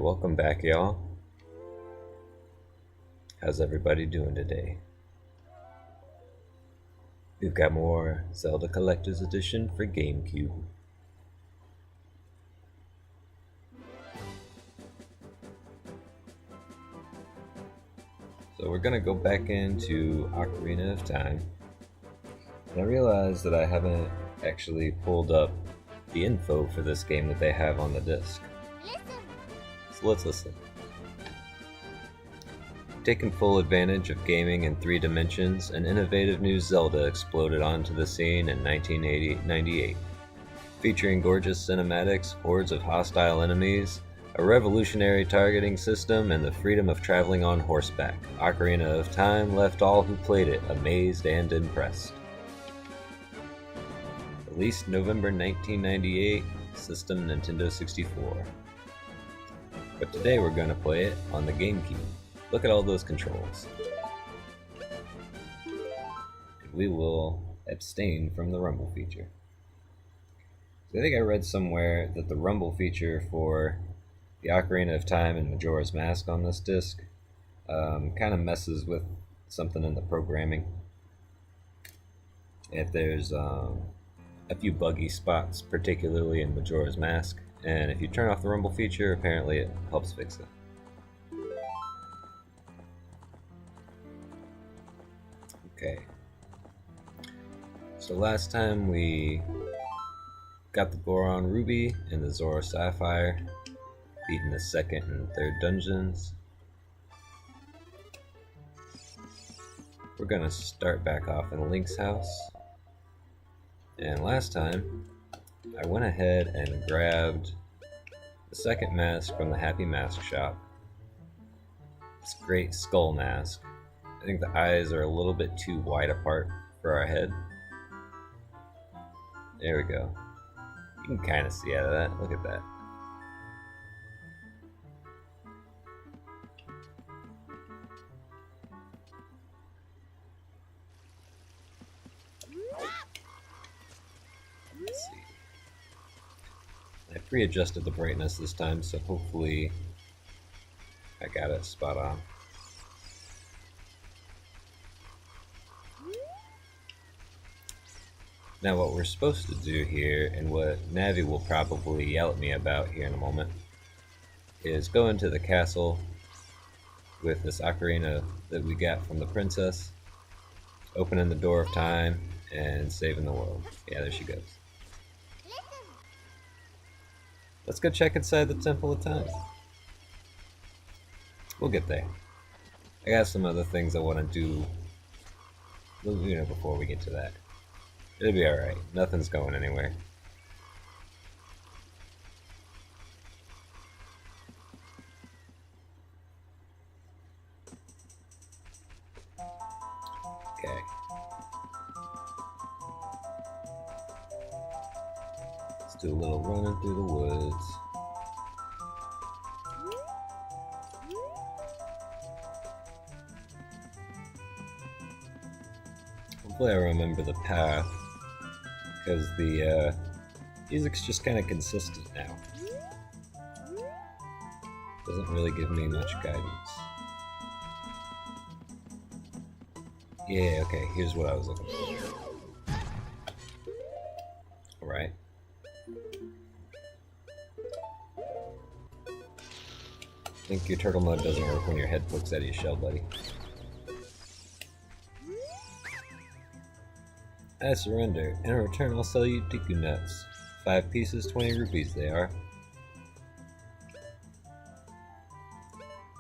welcome back, y'all. How's everybody doing today? We've got more Zelda Collector's Edition for GameCube. So we're gonna go back into Ocarina of Time. And I realized that I haven't actually pulled up the info for this game that they have on the disc. So let's listen. Taking full advantage of gaming in 3 dimensions, an innovative new Zelda exploded onto the scene in 1998. Featuring gorgeous cinematics, hordes of hostile enemies, a revolutionary targeting system, and the freedom of traveling on horseback, Ocarina of Time left all who played it amazed and impressed. Released November 1998, system Nintendo 64. But today we're going to play it on the GameCube. Look at all those controls. And we will abstain from the rumble feature. So I think I read somewhere that the rumble feature for the Ocarina of Time and Majora's Mask on this disc kind of messes with something in the programming. If there's a few buggy spots, particularly in Majora's Mask, and if you turn off the rumble feature, apparently it helps fix it. Okay. So last time we got the Goron Ruby and the Zora Sapphire, beating the 2nd and 3rd dungeons. We're gonna start back off in Link's house. And last time, I went ahead and grabbed the 2nd mask from the Happy Mask shop. This great skull mask. I think the eyes are a little bit too wide apart for our head. There we go. You can kind of see out of that. Look at that. Let's see. I pre-adjusted the brightness this time, so hopefully I got it spot on. Now what we're supposed to do here, and what Navi will probably yell at me about here in a moment, is go into the castle with this ocarina that we got from the princess, opening the door of time, and saving the world. Yeah, there she goes. Let's go check inside the Temple of Time. We'll get there. I got some other things I want to do, before we get to that. It'll be alright. Nothing's going anywhere. Okay. Let's do a little running through the woods. Hopefully I remember the path, because the music's just kind of consistent now. Doesn't really give me much guidance. Yeah, okay, here's what I was looking for. Alright. I think your turtle mode doesn't work when your head pokes out of your shell, buddy. I surrender. In return, I'll sell you Tiku nuts. 5 pieces, 20 rupees they are.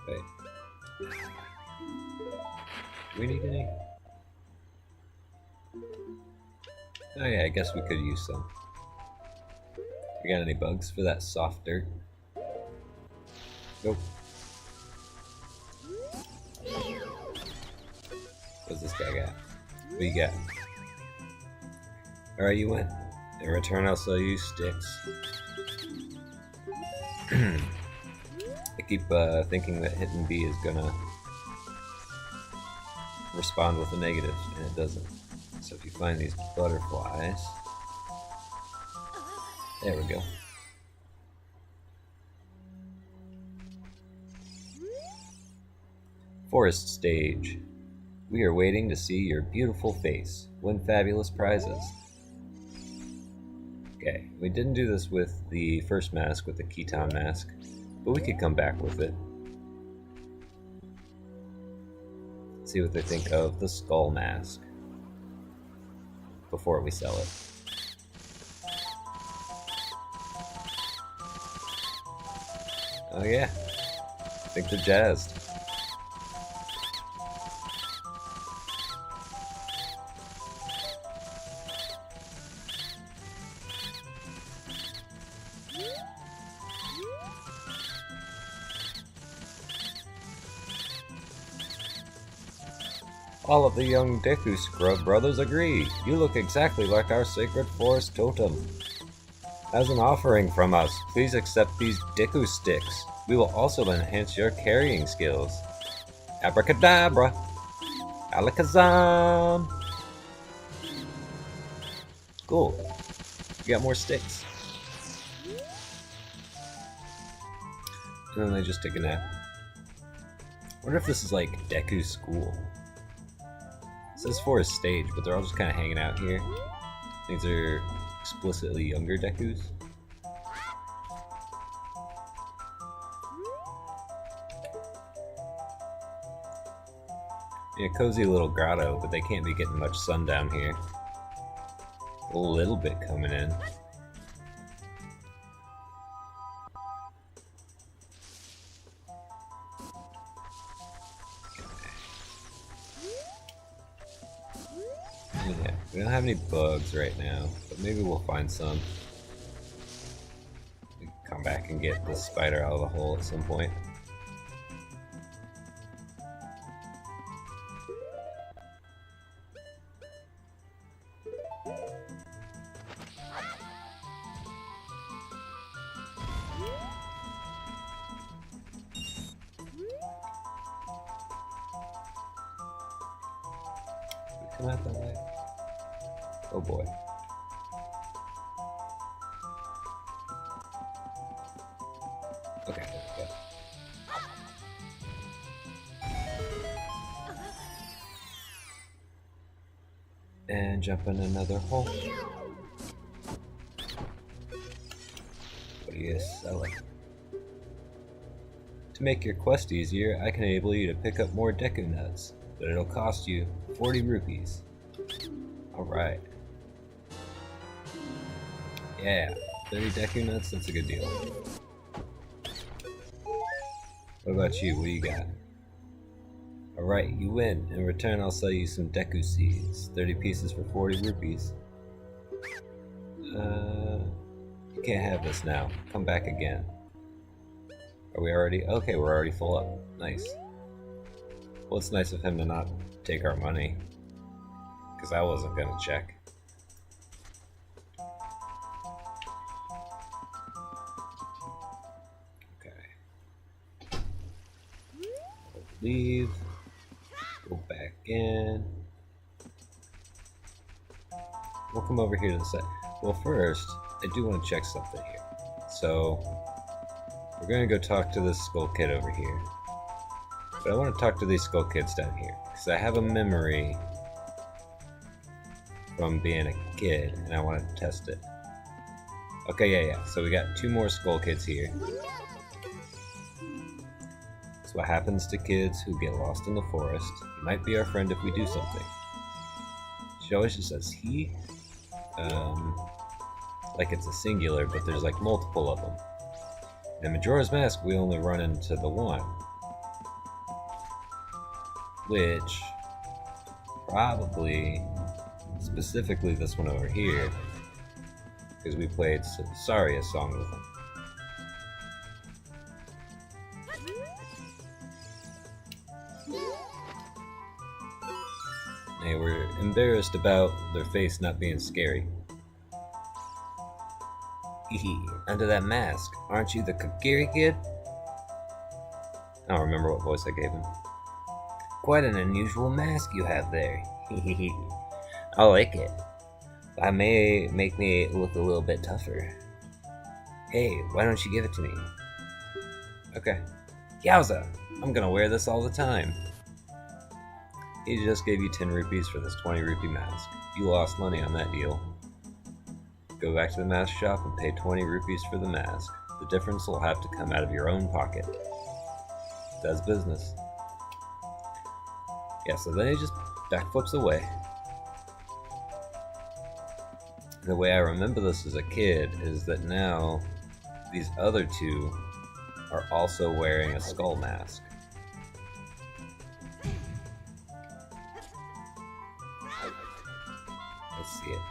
Wait. Do we need any? Oh yeah, I guess we could use some. You got any bugs for that soft dirt? Nope. What's this guy got? What do you got? Alright, you win. In return, I'll sell you sticks. I keep thinking that hitting B is gonna respond with a negative, and it doesn't. So if you find these butterflies... There we go. Forest stage. We are waiting to see your beautiful face. Win fabulous prizes. Okay, we didn't do this with the first mask, with the Keaton mask, but we could come back with it. See what they think of the skull mask before we sell it. Oh yeah, I think they're jazzed. All of the young Deku Scrub brothers agree. You look exactly like our sacred forest totem. As an offering from us, please accept these Deku sticks. We will also enhance your carrying skills. Abracadabra! Alakazam! Cool. We got more sticks. And then they just take a nap. I wonder if this is like Deku's school. It says Forest stage, but they're all just kind of hanging out here. These are explicitly younger Dekus. Yeah, cozy little grotto, but they can't be getting much sun down here. A little bit coming in. Yeah, we don't have any bugs right now, but maybe we'll find some. We can come back and get this spider out of the hole at some point. Come out that way. Oh boy. Okay, there we go. And jump in another hole. What do you sell it? To make your quest easier, I can enable you to pick up more Deku nuts, but it'll cost you 40 rupees. Alright. Yeah, 30 Deku nuts, that's a good deal. What about you? What do you got? Alright, you win. In return, I'll sell you some Deku seeds. 30 pieces for 40 rupees. You can't have this now. Come back again. Are we already? Okay, we're already full up. Nice. Well, it's nice of him to not take our money, because I wasn't gonna check. Okay. Leave. Go back in. We'll come over here to the side. Well, first, I do want to check something here. So, we're gonna go talk to this skull kid over here. But I want to talk to these skull kids down here, because I have a memory from being a kid, and I want to test it. Okay, yeah. So we got 2 more skull kids here. That's what happens to kids who get lost in the forest. He might be our friend if we do something. She always just says he. Like it's a singular, but there's like multiple of them. In Majora's Mask, we only run into the one. Which, probably, specifically this one over here, because we played Saria's song with him. They were embarrassed about their face not being scary. Hehe, under that mask, aren't you the Kagiri kid? I don't remember what voice I gave him. Quite an unusual mask you have there. Hehehe. I like it. That may make me look a little bit tougher. Hey, why don't you give it to me? Okay. Yowza! I'm gonna wear this all the time. He just gave you 10 rupees for this 20 rupee mask. You lost money on that deal. Go back to the mask shop and pay 20 rupees for the mask. The difference will have to come out of your own pocket. Does business. Yeah, so then he just backflips away. The way I remember this as a kid is that now these other two are also wearing a skull mask. Let's see it.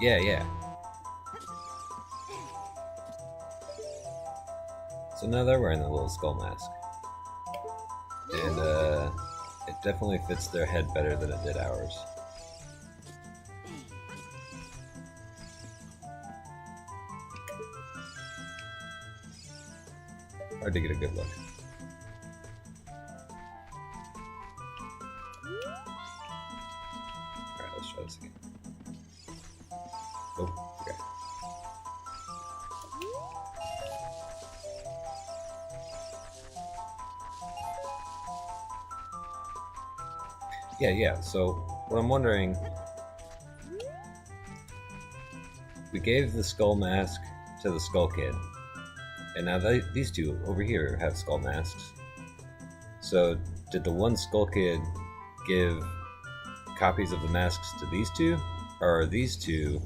Yeah. So now they're wearing the little skull mask. And it definitely fits their head better than it did ours. Hard to get a good look. Alright, let's try this again. Oh, okay. Yeah, so what I'm wondering, we gave the skull mask to the Skull Kid, and now these two over here have skull masks. So did the one Skull Kid give copies of the masks to these two, or are these two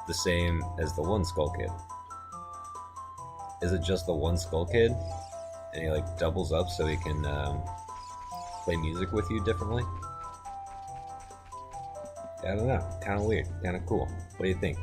the same as the one Skull Kid? Is it just the one Skull Kid, and he like doubles up so he can play music with you differently? I don't know. Kind of weird. Kind of cool. What do you think?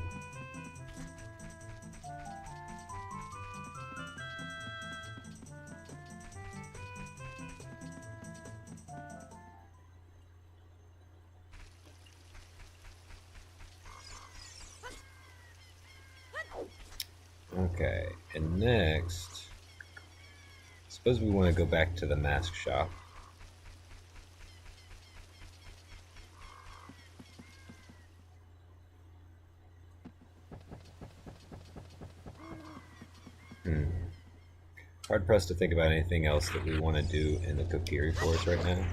Okay, and next, suppose we want to go back to the mask shop. Hard pressed to think about anything else that we want to do in the Kokiri Forest right now.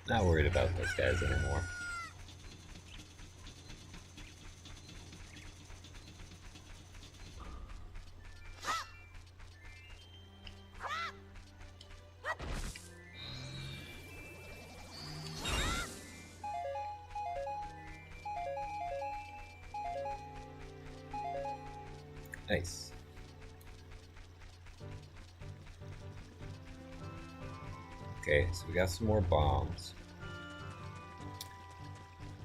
Not worried about those guys anymore. Nice. Okay, so we got some more bombs.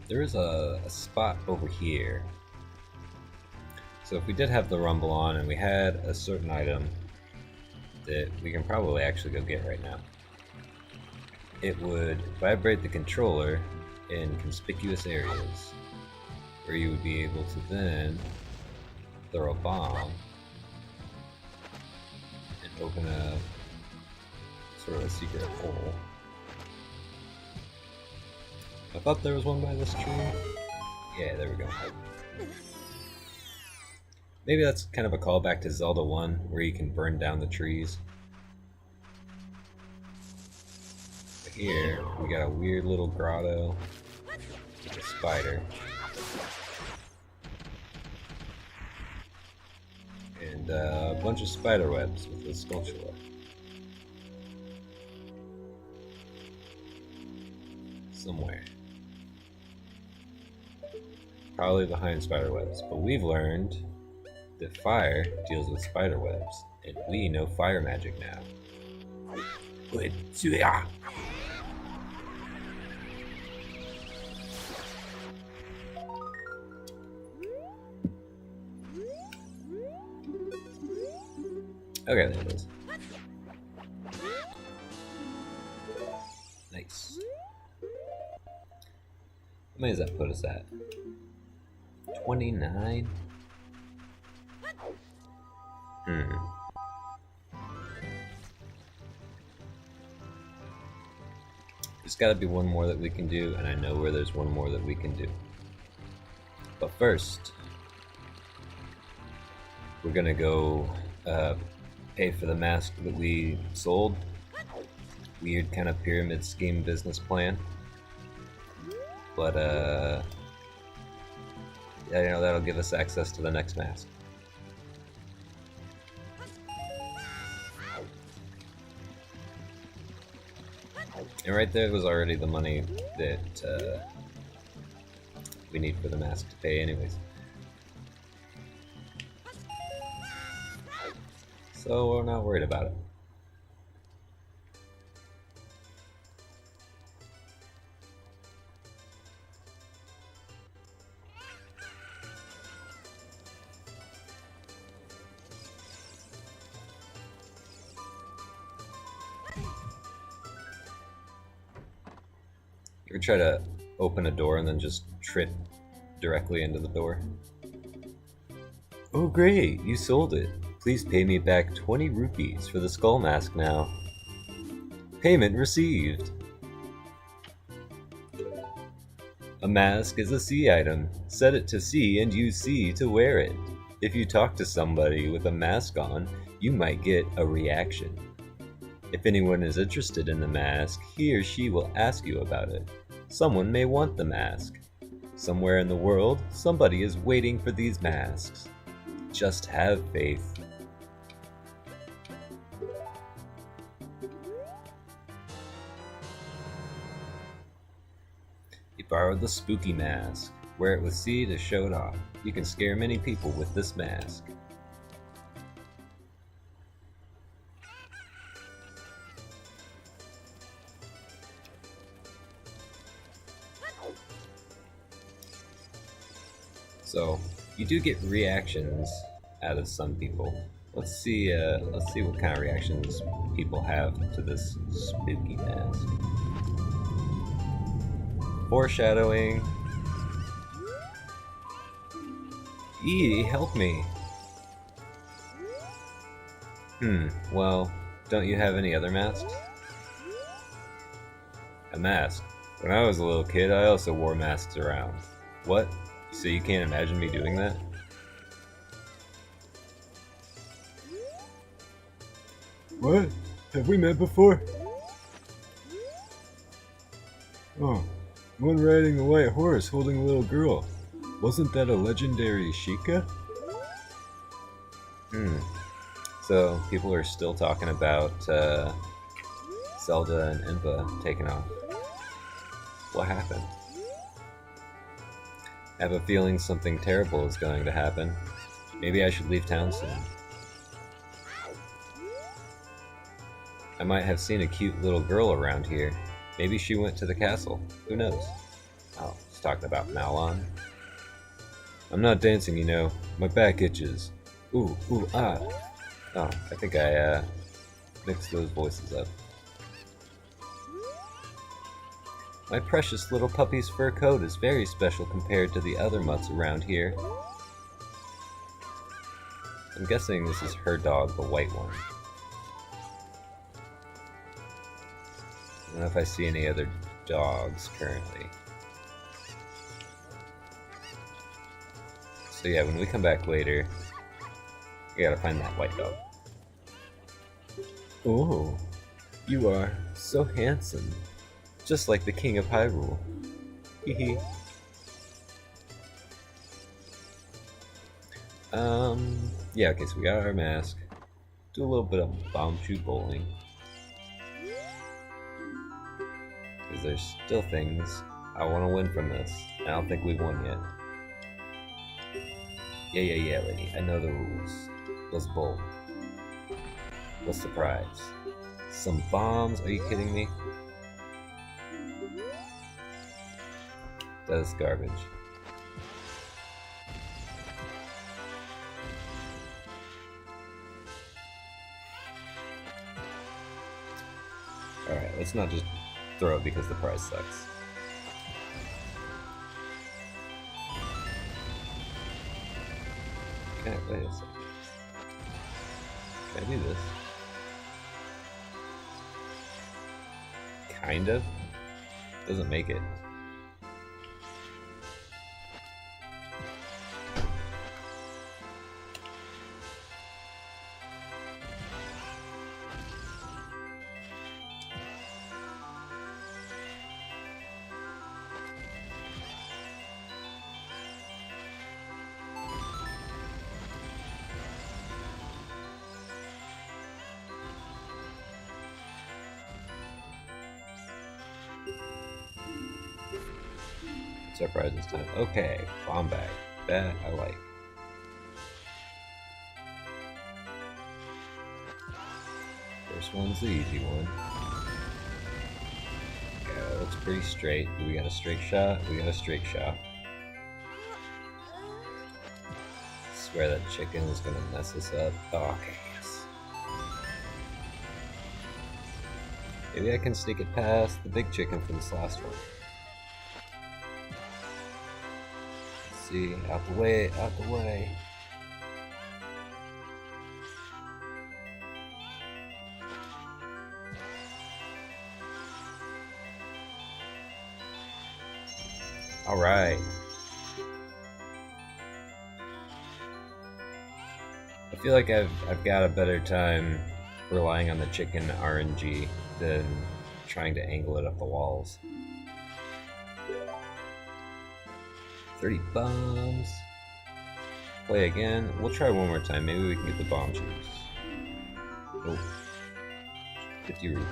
There is a spot over here. So if we did have the rumble on and we had a certain item that we can probably actually go get right now, it would vibrate the controller in conspicuous areas where you would be able to then throw a bomb and open a sort of a secret hole. I thought there was one by this tree. Yeah, there we go. Maybe that's kind of a callback to Zelda 1, where you can burn down the trees. But here, we got a weird little grotto with a spider. And a bunch of spider webs with the sculpture web. Somewhere. Probably behind spider webs, but we've learned that fire deals with spider webs, and we know fire magic now. Okay, there it is. Nice. How many does that put us at? 29? There's gotta be one more that we can do, and I know where there's one more that we can do. But first, we're gonna go pay for the mask that we sold. Weird kind of pyramid scheme business plan. But yeah, you know, that'll give us access to the next mask. And right there was already the money that we need for the mask to pay anyways. So we're not worried about it. You ever try to open a door and then just trip directly into the door? Oh great, you sold it. Please pay me back 20 rupees for the skull mask now. Payment received. A mask is a C item. Set it to C and use C to wear it. If you talk to somebody with a mask on, you might get a reaction. If anyone is interested in the mask, he or she will ask you about it. Someone may want the mask. Somewhere in the world, somebody is waiting for these masks. Just have faith. You borrowed the spooky mask. Wear it with C to show it off. You can scare many people with this mask. So you do get reactions out of some people. Let's see what kind of reactions people have to this spooky mask. Foreshadowing. Help me. Well, don't you have any other masks? A mask? When I was a little kid, I also wore masks around. What? So you can't imagine me doing that? What? Have we met before? Oh, one riding a white horse holding a little girl. Wasn't that a legendary Sheikah? So people are still talking about Zelda and Impa taking off. What happened? I have a feeling something terrible is going to happen. Maybe I should leave town soon. I might have seen a cute little girl around here. Maybe she went to the castle. Who knows? Oh, he's talking about Malon. I'm not dancing, you know. My back itches. Ooh, ah. Oh, I think I mixed those voices up. My precious little puppy's fur coat is very special compared to the other mutts around here. I'm guessing this is her dog, the white one. I don't know if I see any other dogs currently. So yeah, when we come back later, we gotta find that white dog. Oh, you are so handsome. Just like the King of Hyrule. Hehe. Yeah, okay, so we got our mask. Do a little bit of bombchu bowling. Because there's still things I want to win from this. I don't think we've won yet. Yeah, lady. I know the rules. Let's bowl. What's the prize? Some bombs? Are you kidding me? That is garbage. Alright, let's not just throw it because the prize sucks. Okay, wait a second. Can I do this? Kind of. Doesn't make it. Surprise this time. Okay, bomb bag. That I like. First one's the easy one. Okay, that looks pretty straight. Do we got a straight shot? We got a straight shot. I swear that chicken is gonna mess us up. Oh, okay, yes. Maybe I can sneak it past the big chicken for this last one. See, out the way, out the way. All right. I feel like I've got a better time relying on the chicken RNG than trying to angle it up the walls. 30 bombs. Play again. We'll try one more time. Maybe we can get the bomb juice. Oh. 50 rupees.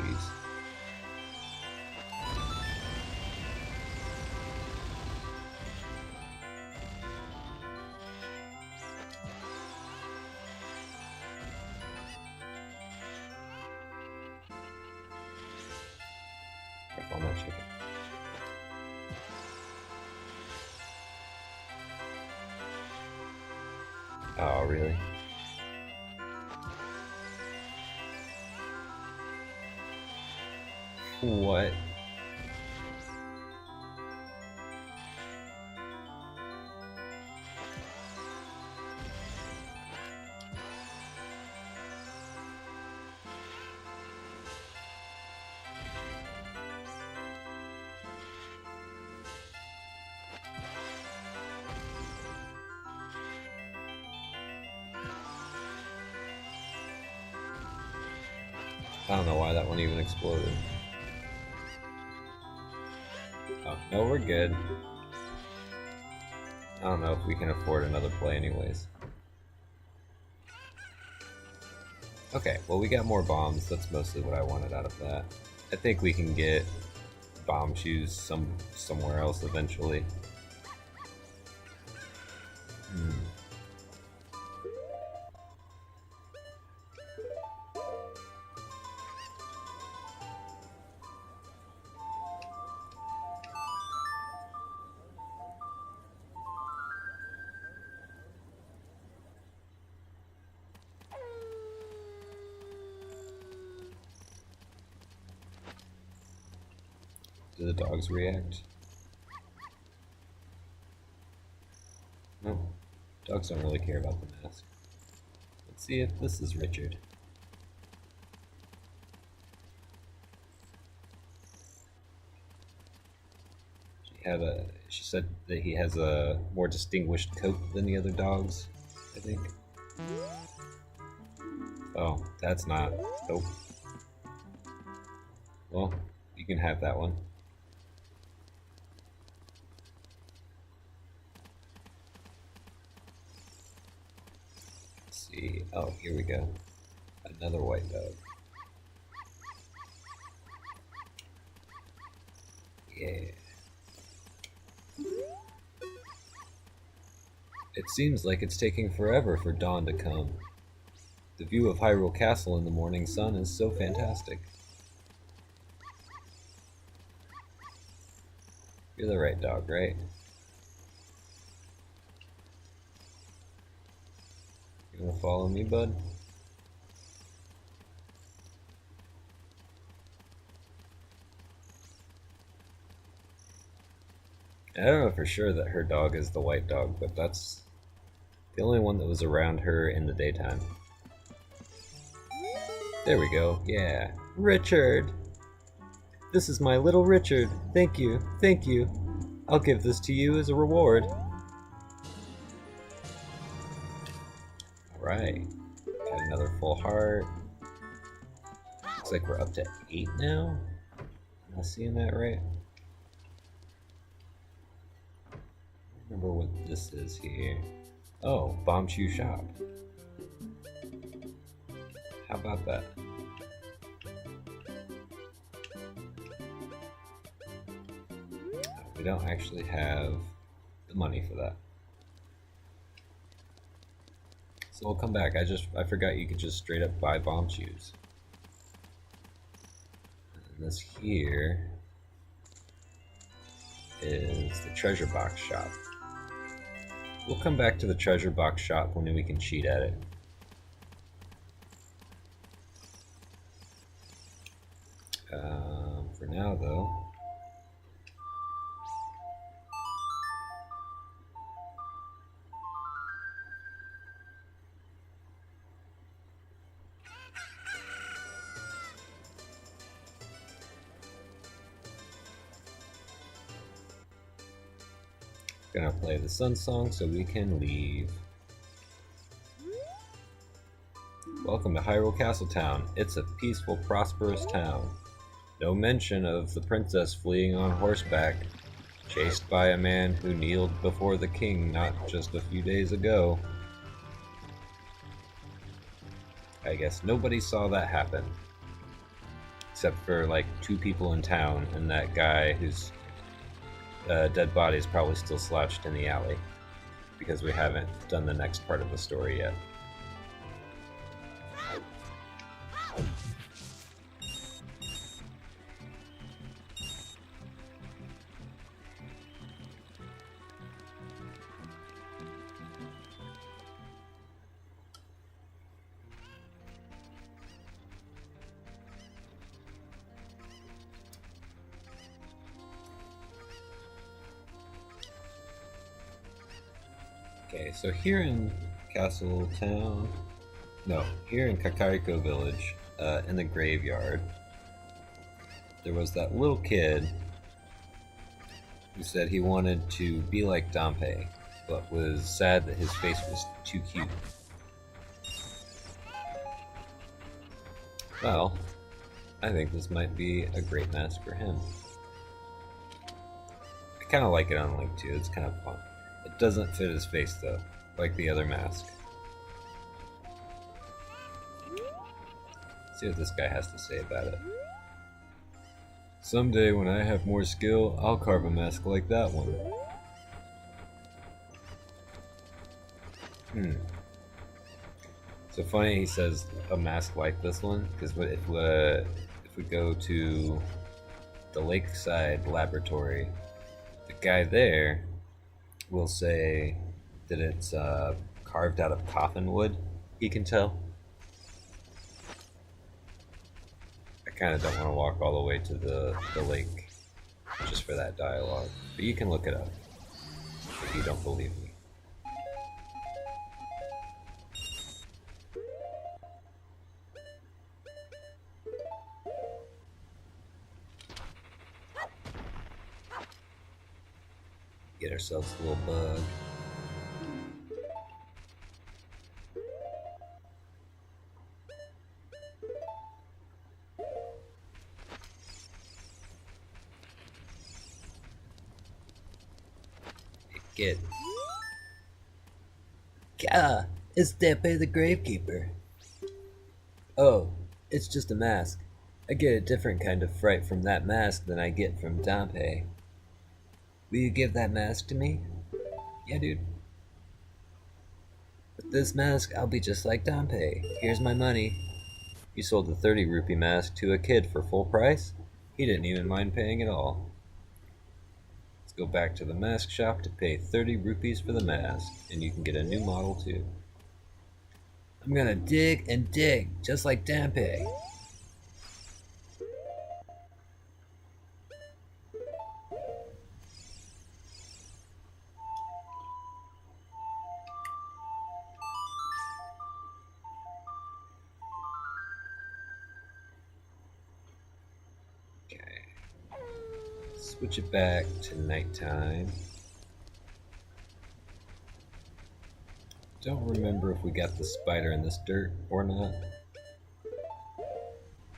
Careful on that chicken. Oh, really? What? I don't know why that one even exploded. Oh, no, we're good. I don't know if we can afford another play anyways. Okay, well we got more bombs. That's mostly what I wanted out of that. I think we can get bomb shoes somewhere else eventually. Do the dogs react? No. Dogs don't really care about the mask. Let's see if this is Richard. She said that he has a more distinguished coat than the other dogs, I think. Oh, that's not. Nope. Well, you can have that one. Let's see. Oh, here we go. Another white dog. Yeah. It seems like it's taking forever for dawn to come. The view of Hyrule Castle in the morning sun is so fantastic. You're the right dog, right? You wanna follow me, bud? And I don't know for sure that her dog is the white dog, but that's the only one that was around her in the daytime. There we go, yeah. Richard! This is my little Richard. Thank you, thank you. I'll give this to you as a reward. Alright. Got another full heart. Looks like we're up to 8 now. Am I seeing that right? I don't remember what this is here. Oh, Bomb Chew Shop. How about that? We don't actually have the money for that. So we'll come back. I forgot you could just straight up buy Bomb Chews. And this here is the treasure box shop. We'll come back to the treasure box shop when we can cheat at it. For now, though, gonna play the Sun Song so we can leave. Welcome to Hyrule Castle Town. It's a peaceful, prosperous town. No mention of the princess fleeing on horseback, chased by a man who kneeled before the king not just a few days ago. I guess nobody saw that happen. Except for like 2 people in town and that guy whose dead body is probably still slouched in the alley. Because we haven't done the next part of the story yet. Okay, so here in Castle Town, no, here in Kakariko Village, in the graveyard, there was that little kid who said he wanted to be like Dampé, but was sad that his face was too cute. Well, I think this might be a great mask for him. I kind of like it on Link too, it's kind of fun. It doesn't fit his face though, like the other mask. Let's see what this guy has to say about it. Someday when I have more skill, I'll carve a mask like that one. So funny he says a mask like this one, because if we go to the Lakeside Laboratory, the guy there will say that it's carved out of coffin wood, he can tell. I kind of don't want to walk all the way to the lake just for that dialogue, but you can look it up if you don't believe me. Get ourselves a little bug. Get. Gah! It's Dampé the Gravekeeper. Oh, it's just a mask. I get a different kind of fright from that mask than I get from Dampé. Will you give that mask to me? Yeah, dude. With this mask, I'll be just like Dampé. Here's my money. You sold the 30 rupee mask to a kid for full price? He didn't even mind paying at all. Let's go back to the mask shop to pay 30 rupees for the mask, and you can get a new model too. I'm gonna dig and dig, just like Dampé. switch it back to nighttime. Don't remember if we got the spider in this dirt or not.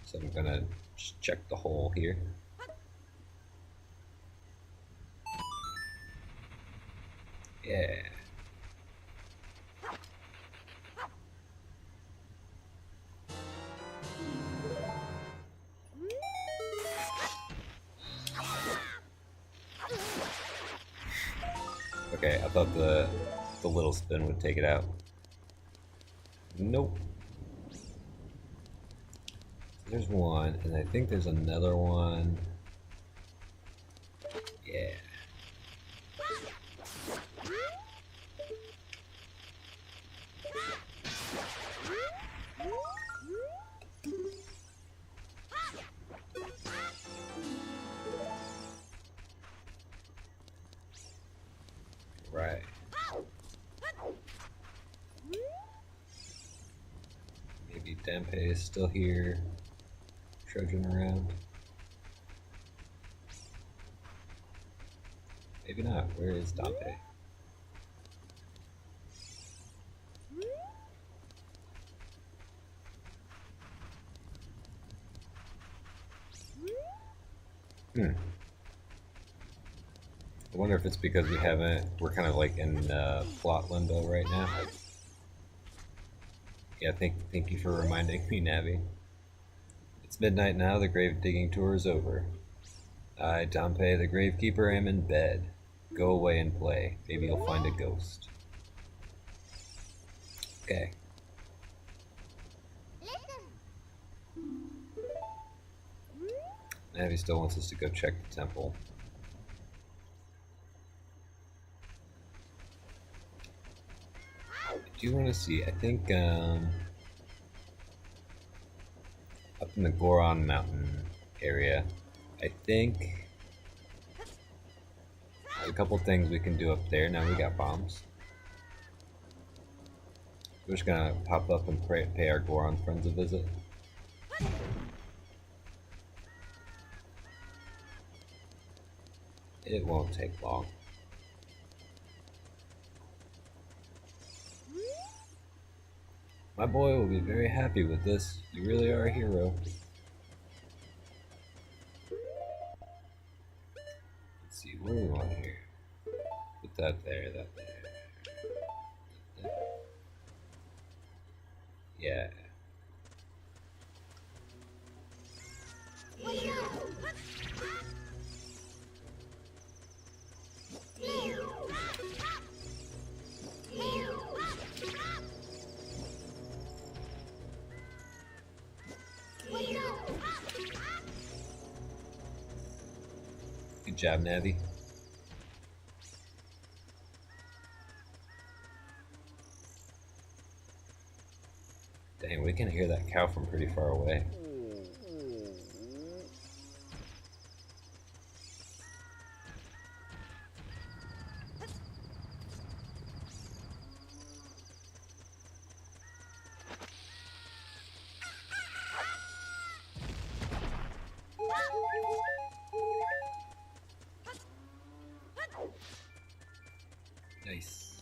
So I'm gonna just check the hole here. Yeah. Okay, I thought the little spin would take it out. Nope. There's one, and I think there's another one. Yeah. Right. Maybe Dempe is still here, trudging around. Maybe not. Where is Dempe? I wonder if it's because we're kind of like in plot limbo right now. Yeah, thank you for reminding me, Navi. It's midnight now, the grave digging tour is over. I, Dompe, the gravekeeper, am in bed. Go away and play. Maybe you'll find a ghost. Okay. Navi still wants us to go check the temple. I do want to see, I think, up in the Goron Mountain area, I think there's a couple things we can do up there. Now we got bombs. We're just gonna pop up and pay our Goron friends a visit. It won't take long. My boy will be very happy with this. You really are a hero. Let's see, what do we want here? Put that there, that there. Yeah. Good job, Navi. Dang, we can hear that cow from pretty far away. Nice.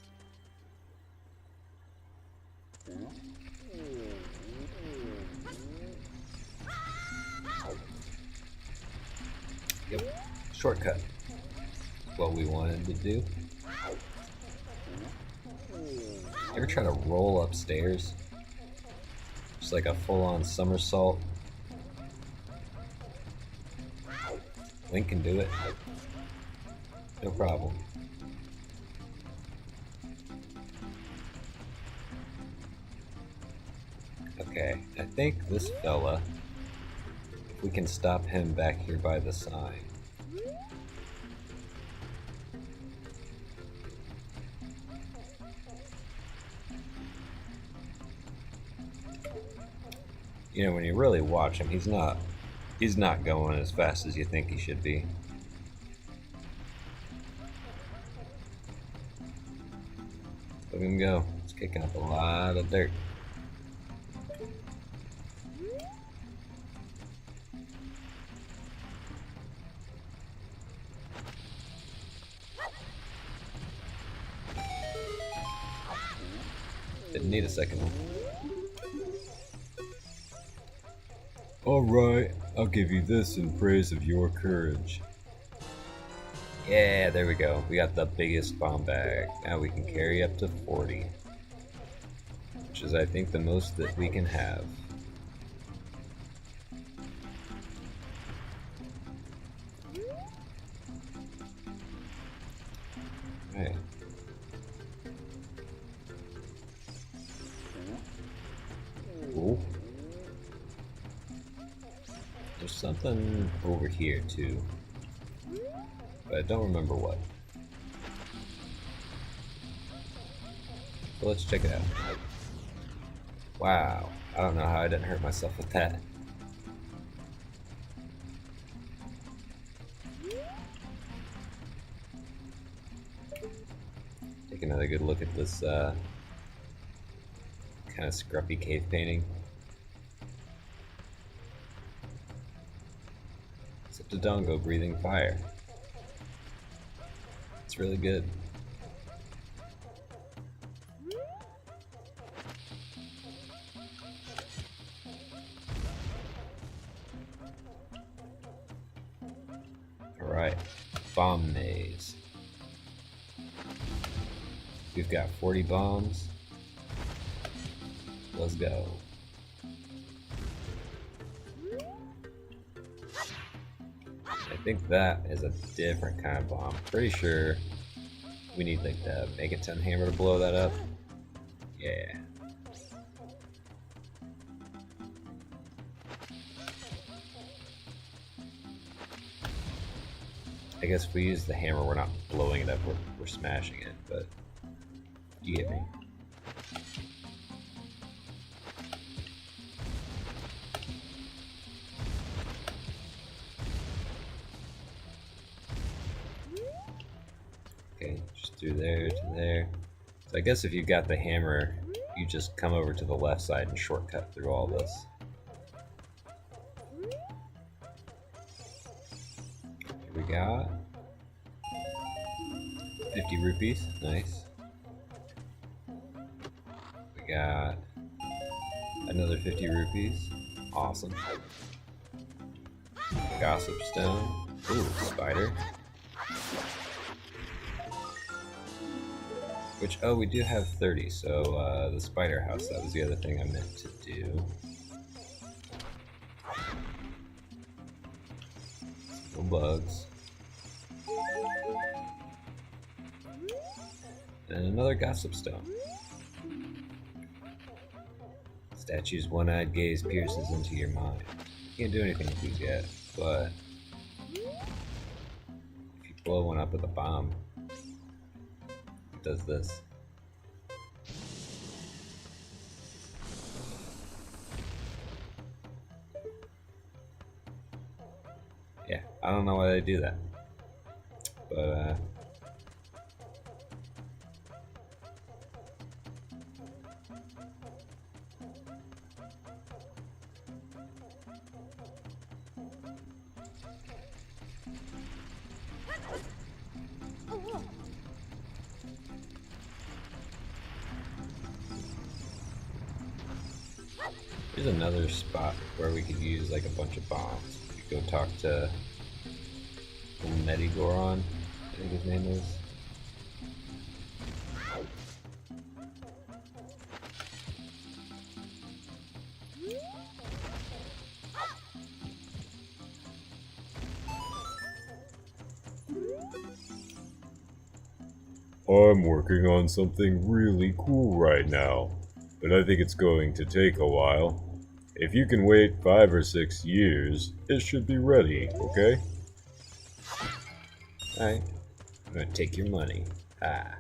Yep, shortcut. What we wanted to do. Ever try to roll upstairs? Just like a full-on somersault. Link can do it. No problem. Okay, I think this fella, if we can stop him back here by the sign. You know, when you really watch him, he's not going as fast as you think he should be. Look at him go. He's kicking up a lot of dirt. need a second one. Alright, I'll give you this in praise of your courage. Yeah, there we go. We got the biggest bomb bag. Now we can carry up to 40. Which is, I think, the most that we can have. Alright. Cool. There's something over here, too. But I don't remember what. So let's check it out. Wow, I don't know how I didn't hurt myself with that. Take another good look at this kind of scruffy cave painting. Except a Dongo breathing fire. It's really good. Alright, bomb maze. We've got 40 bombs. Let's go. I think that is a different kind of bomb. Pretty sure we need like the Megaton hammer to blow that up. Yeah. I guess if we use the hammer, we're not blowing it up, we're smashing it, but you get me. Okay, just through there to there. So I guess if you got the hammer, you just come over to the left side and shortcut through all this. Here we got 50 rupees, nice. We got another 50 rupees, awesome. Gossip stone, ooh, spider. Which, oh, we do have 30, so the spider house, that was the other thing I meant to do. No bugs. And another gossip stone. Statue's one-eyed gaze pierces into your mind. Can't do anything with these yet, but if you blow one up with a bomb, it does this. Yeah, I don't know why they do that, but there's another spot where we could use like a bunch of bombs. We could go talk to Medigoron, I think his name is. I'm working on something really cool right now, but I think it's going to take a while. If you can wait 5 or 6 years, it should be ready, okay? Alright, I'm gonna take your money. Ah.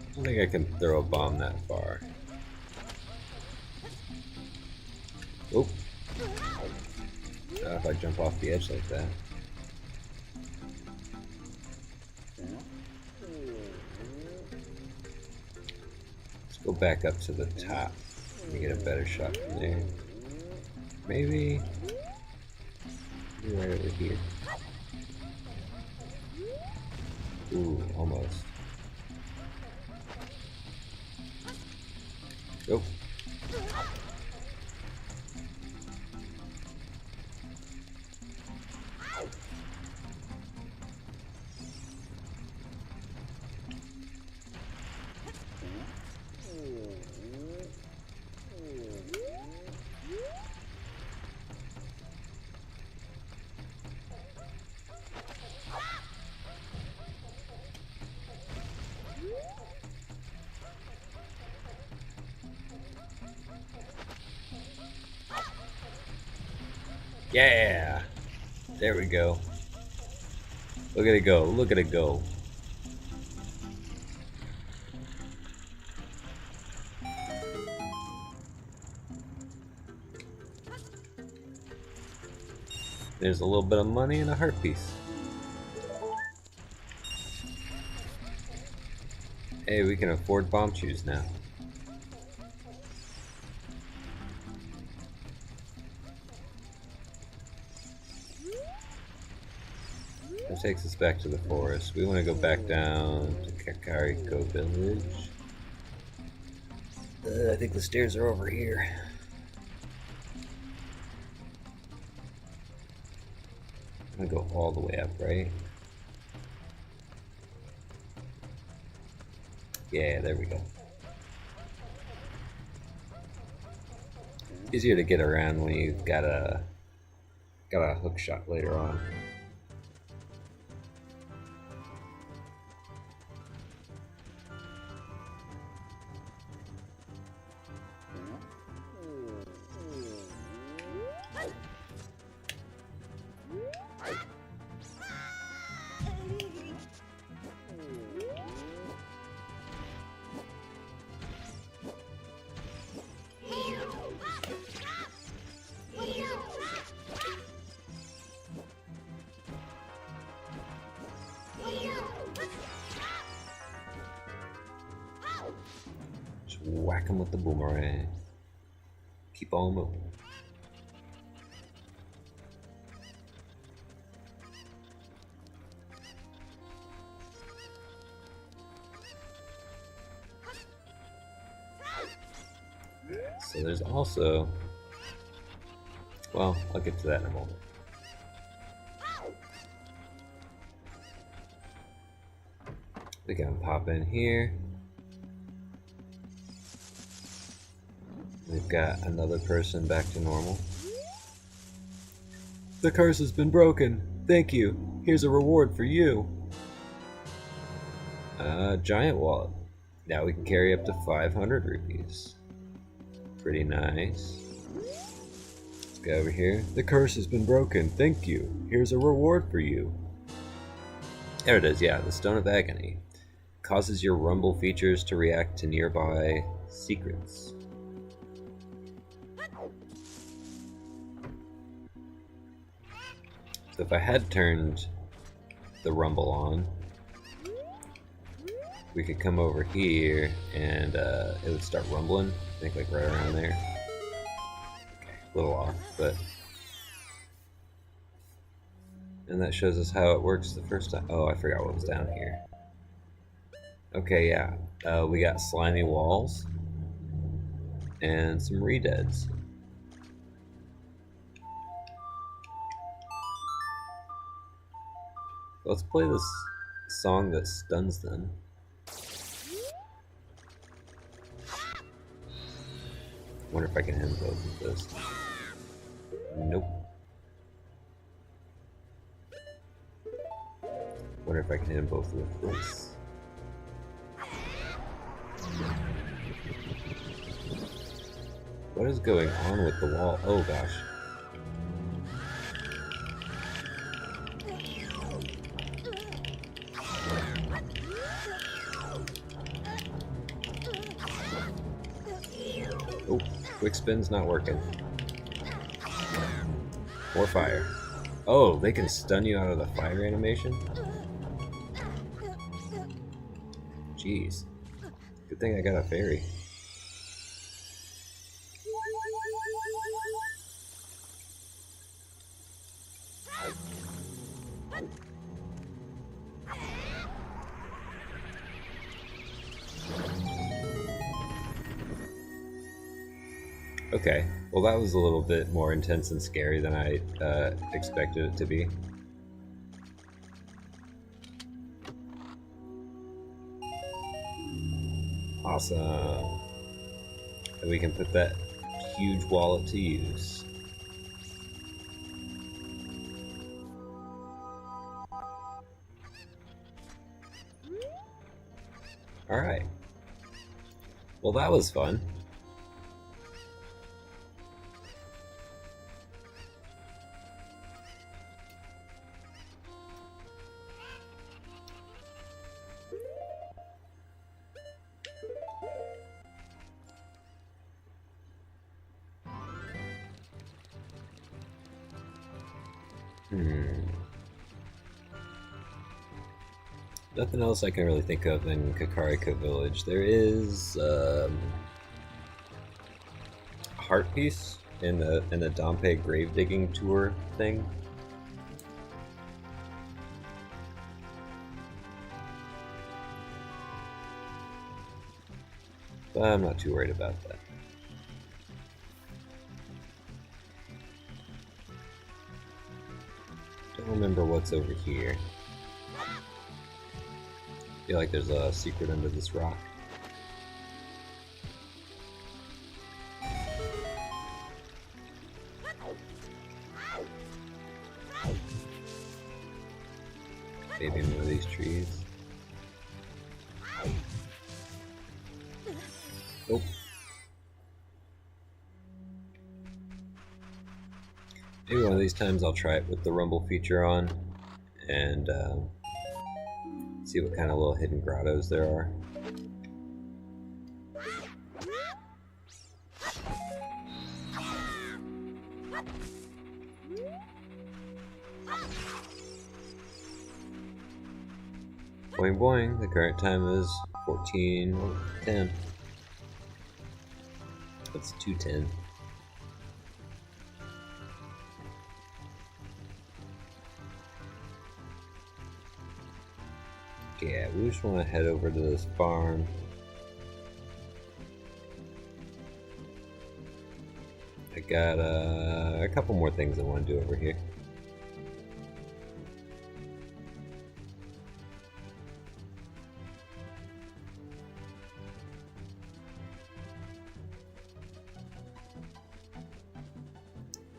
I don't think I can throw a bomb that far. Oop. Not if I jump off the edge like that. Let's go back up to the top. Let me get a better shot from there. Maybe right over here. Ooh, almost. Go. Yeah! There we go. Look at it go, look at it go. There's a little bit of money and a heart piece. Hey, we can afford bomb shoes now. That takes us back to the forest. We want to go back down to Kakariko Village. I think the stairs are over here. I'm gonna go all the way up, right? Yeah, there we go. Easier to get around when you've got a hook shot later on. Whack him with the boomerang. Keep on moving. So there's also... Well, I'll get to that in a moment. We can pop in here. We've got another person back to normal. The curse has been broken. Thank you. Here's a reward for you. Giant wallet. Now we can carry up to 500 rupees. Pretty nice. Let's go over here. The curse has been broken. Thank you. Here's a reward for you. There it is, yeah, the Stone of Agony. Causes your rumble features to react to nearby secrets. So if I had turned the rumble on, we could come over here and it would start rumbling. I think like right around there. Okay, a little off, but... And that shows us how it works the first time. Oh, I forgot what was down here. Okay, yeah. We got slimy walls and some redeads. Let's play this song that stuns them. Wonder if I can hit them both with this. Nope. Wonder if I can hit them both with this. What is going on with the wall? Oh gosh. Oh, quick spin's not working. More fire. Oh, they can stun you out of the fire animation? Jeez. Good thing I got a fairy. Okay, well that was a little bit more intense and scary than I expected it to be. Awesome. And we can put that huge wallet to use. Alright. Well, that was fun. Nothing else I can really think of in Kakariko Village. There is a heart piece in the Dompe grave digging tour thing. But I'm not too worried about that. Don't remember what's over here. Feel like there's a secret under this rock. Maybe move these trees. Nope. Maybe one of these times I'll try it with the rumble feature on and see what kind of little hidden grottos there are. Boing boing, the current time is 14:10. That's 2:10. Yeah, we just want to head over to this farm. I got a couple more things I want to do over here.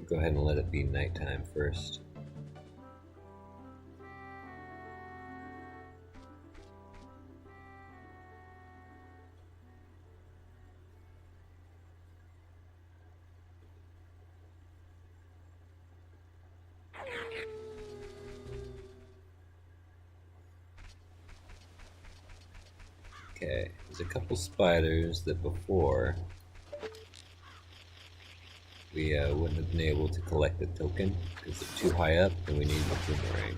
Go ahead and let it be nighttime first. Okay, there's a couple spiders that before we wouldn't have been able to collect the token because they're too high up and we need the boomerang.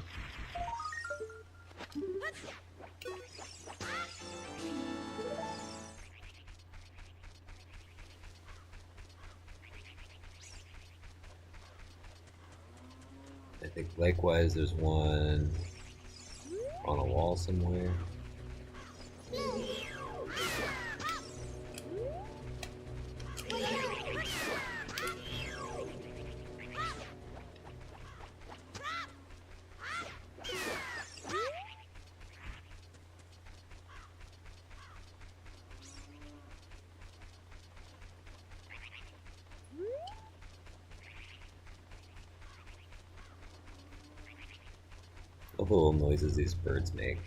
I think likewise there's one on a wall somewhere. The little noises these birds make.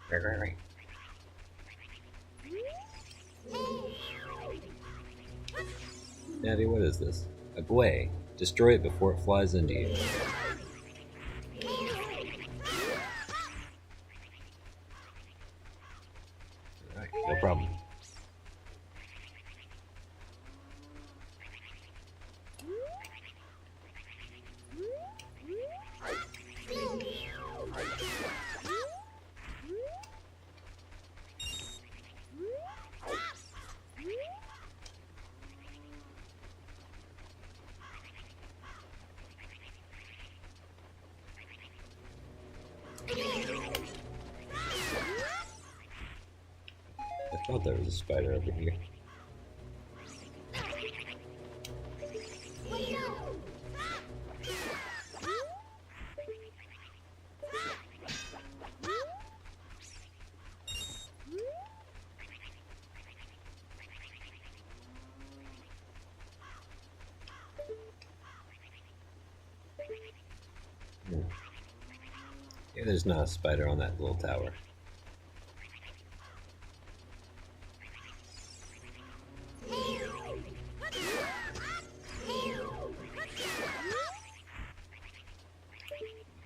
Right. Natty, what is this? A buoy. Destroy it before it flies into you. Alright, no problem. thought there was a spider over here. Yeah, there's not a spider on that little tower.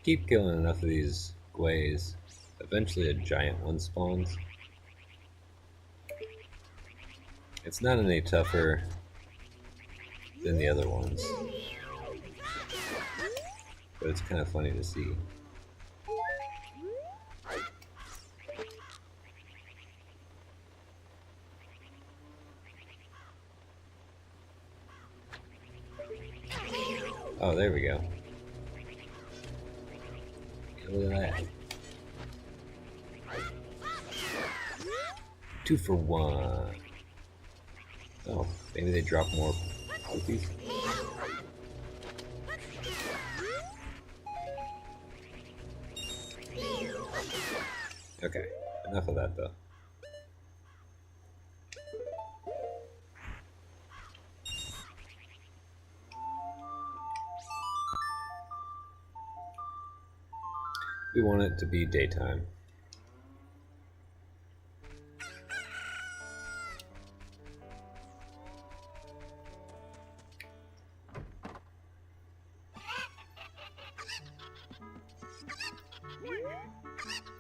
Keep killing enough of these guays, eventually a giant one spawns. It's not any tougher than the other ones, but it's kind of funny to see. Oh, there we go. Look at that. 2 for 1. Oh, maybe they drop more cookies. Okay, enough of that though. We want it to be daytime.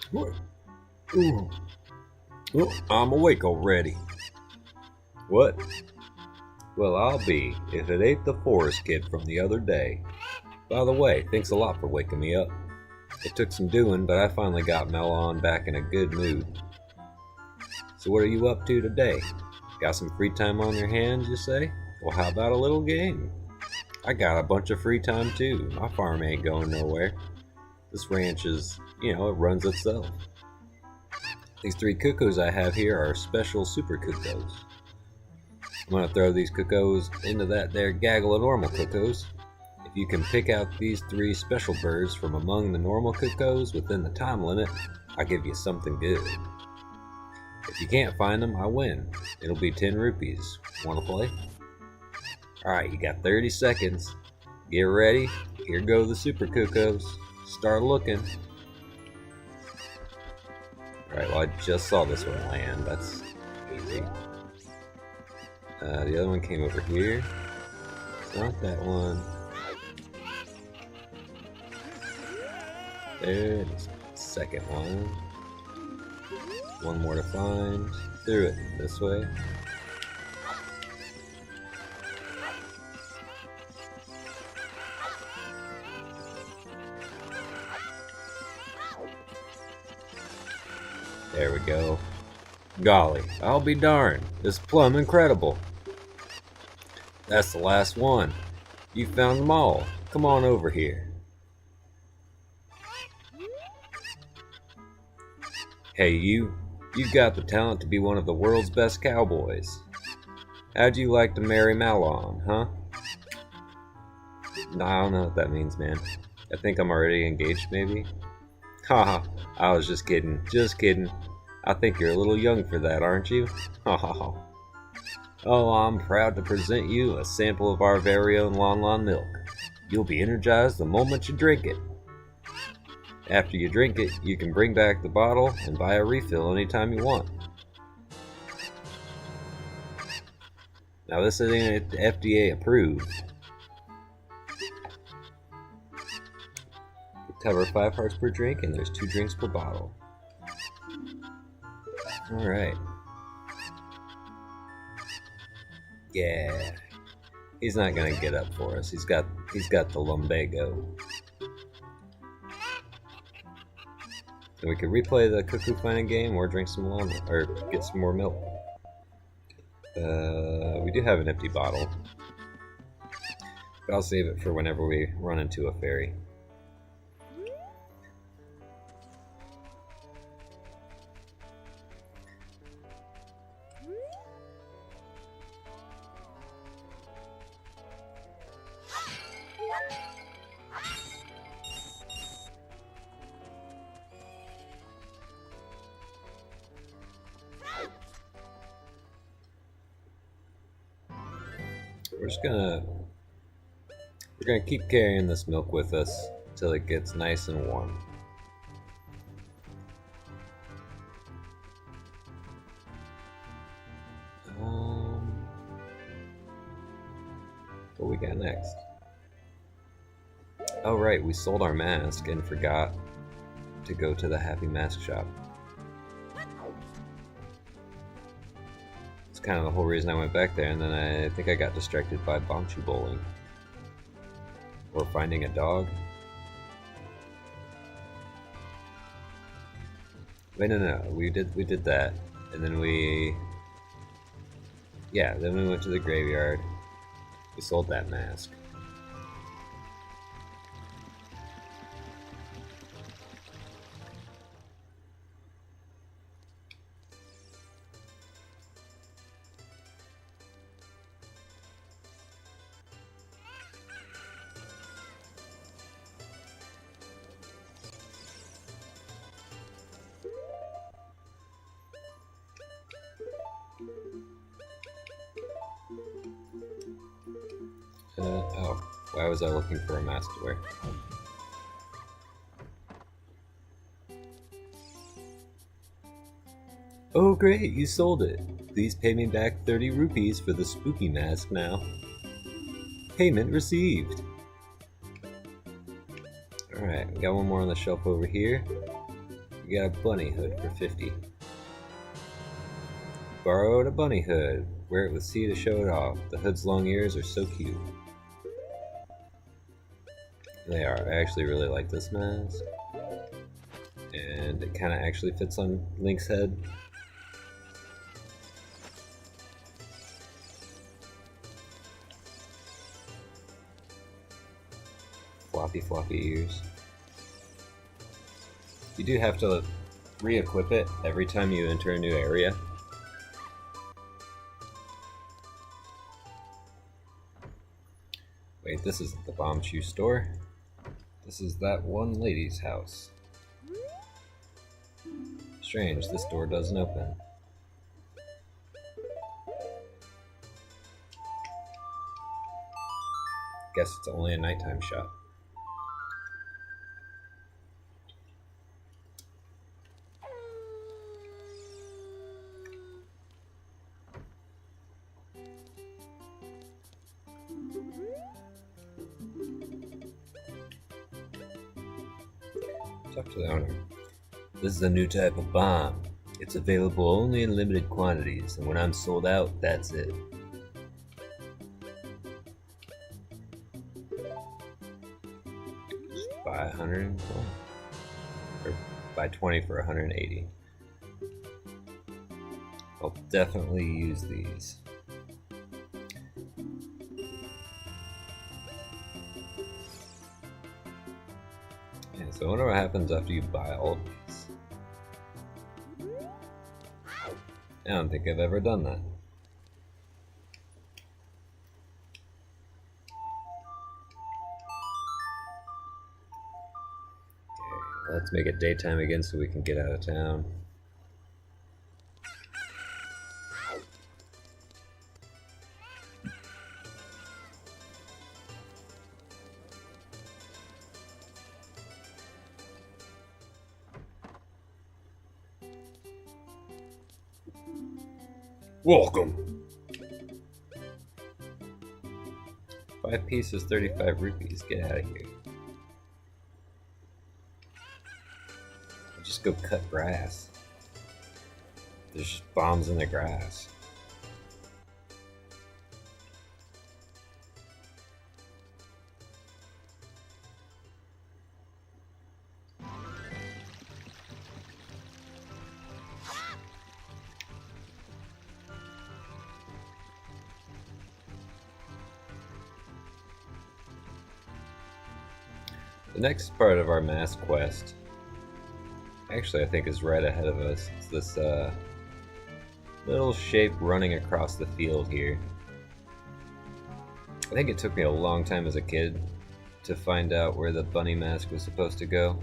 What? Ooh. Oh, I'm awake already. What? Well, I'll be if it ain't the forest kid from the other day. By the way, thanks a lot for waking me up. It took some doing, but I finally got Melon back in a good mood. So what are you up to today? Got some free time on your hands, you say? Well, how about a little game? I got a bunch of free time too. My farm ain't going nowhere. This ranch is, it runs itself. These 3 cuckoos I have here are special super cuckoos. I'm gonna throw these cuckoos into that there gaggle of normal cuckoos. If you can pick out these 3 special birds from among the normal cuckoos within the time limit, I'll give you something good. If you can't find them, I win. It'll be 10 rupees. Wanna play? Alright, you got 30 seconds. Get ready. Here go the super cuckoos. Start looking. Alright, well I just saw this one land. That's easy. The other one came over here. It's not that one. There's the second one. One more to find. Through it this way. There we go. Golly, I'll be darned. It's plumb incredible. That's the last one. You found them all. Come on over here. Hey, you've got the talent to be one of the world's best cowboys. How'd you like to marry Malon, huh? No, I don't know what that means, man. I think I'm already engaged, maybe? Haha, I was just kidding. Just kidding. I think you're a little young for that, aren't you? Ha ha ha. Oh, I'm proud to present you a sample of our very own Lon Lon milk. You'll be energized the moment you drink it. After you drink it, you can bring back the bottle and buy a refill anytime you want. Now this isn't FDA approved. We cover 5 hearts per drink and there's 2 drinks per bottle. Alright. Yeah. He's not gonna get up for us. He's got the lumbago. And we could replay the cuckoo finding game or drink some or get some more milk. We do have an empty bottle. But I'll save it for whenever we run into a fairy. So we're gonna keep carrying this milk with us till it gets nice and warm. What we got next? Oh right, we sold our mask and forgot to go to the Happy Mask shop. It's kind of the whole reason I went back there, and then I think I got distracted by bombchu bowling. Or finding a dog. Wait, no, we did that, and then then we went to the graveyard. We sold that mask. Oh, why was I looking for a mask to wear? Oh great, you sold it. Please pay me back 30 rupees for the spooky mask now. Payment received. Alright, we got one more on the shelf over here. We got a bunny hood for 50. Borrowed a bunny hood. Wear it with C to show it off. The hood's long ears are so cute. They are. I actually really like this mask. And it kind of actually fits on Link's head. Floppy ears. You do have to re-equip it every time you enter a new area. Wait, this isn't the bombchu store. This is that one lady's house. Strange, this door doesn't open. Guess it's only a nighttime shop. Talk to the owner. This is a new type of bomb. It's available only in limited quantities, and when I'm sold out, that's it. Just buy 100, or buy 20 for 180. I'll definitely use these. So I wonder what happens after you buy all of these. I don't think I've ever done that. Okay, let's make it daytime again so we can get out of town. Welcome. 5 pieces, 35 rupees. Get out of here. Just go cut grass. There's just bombs in the grass. The next part of our mask quest, actually I think is right ahead of us. It's this little shape running across the field here. I think it took me a long time as a kid to find out where the bunny mask was supposed to go.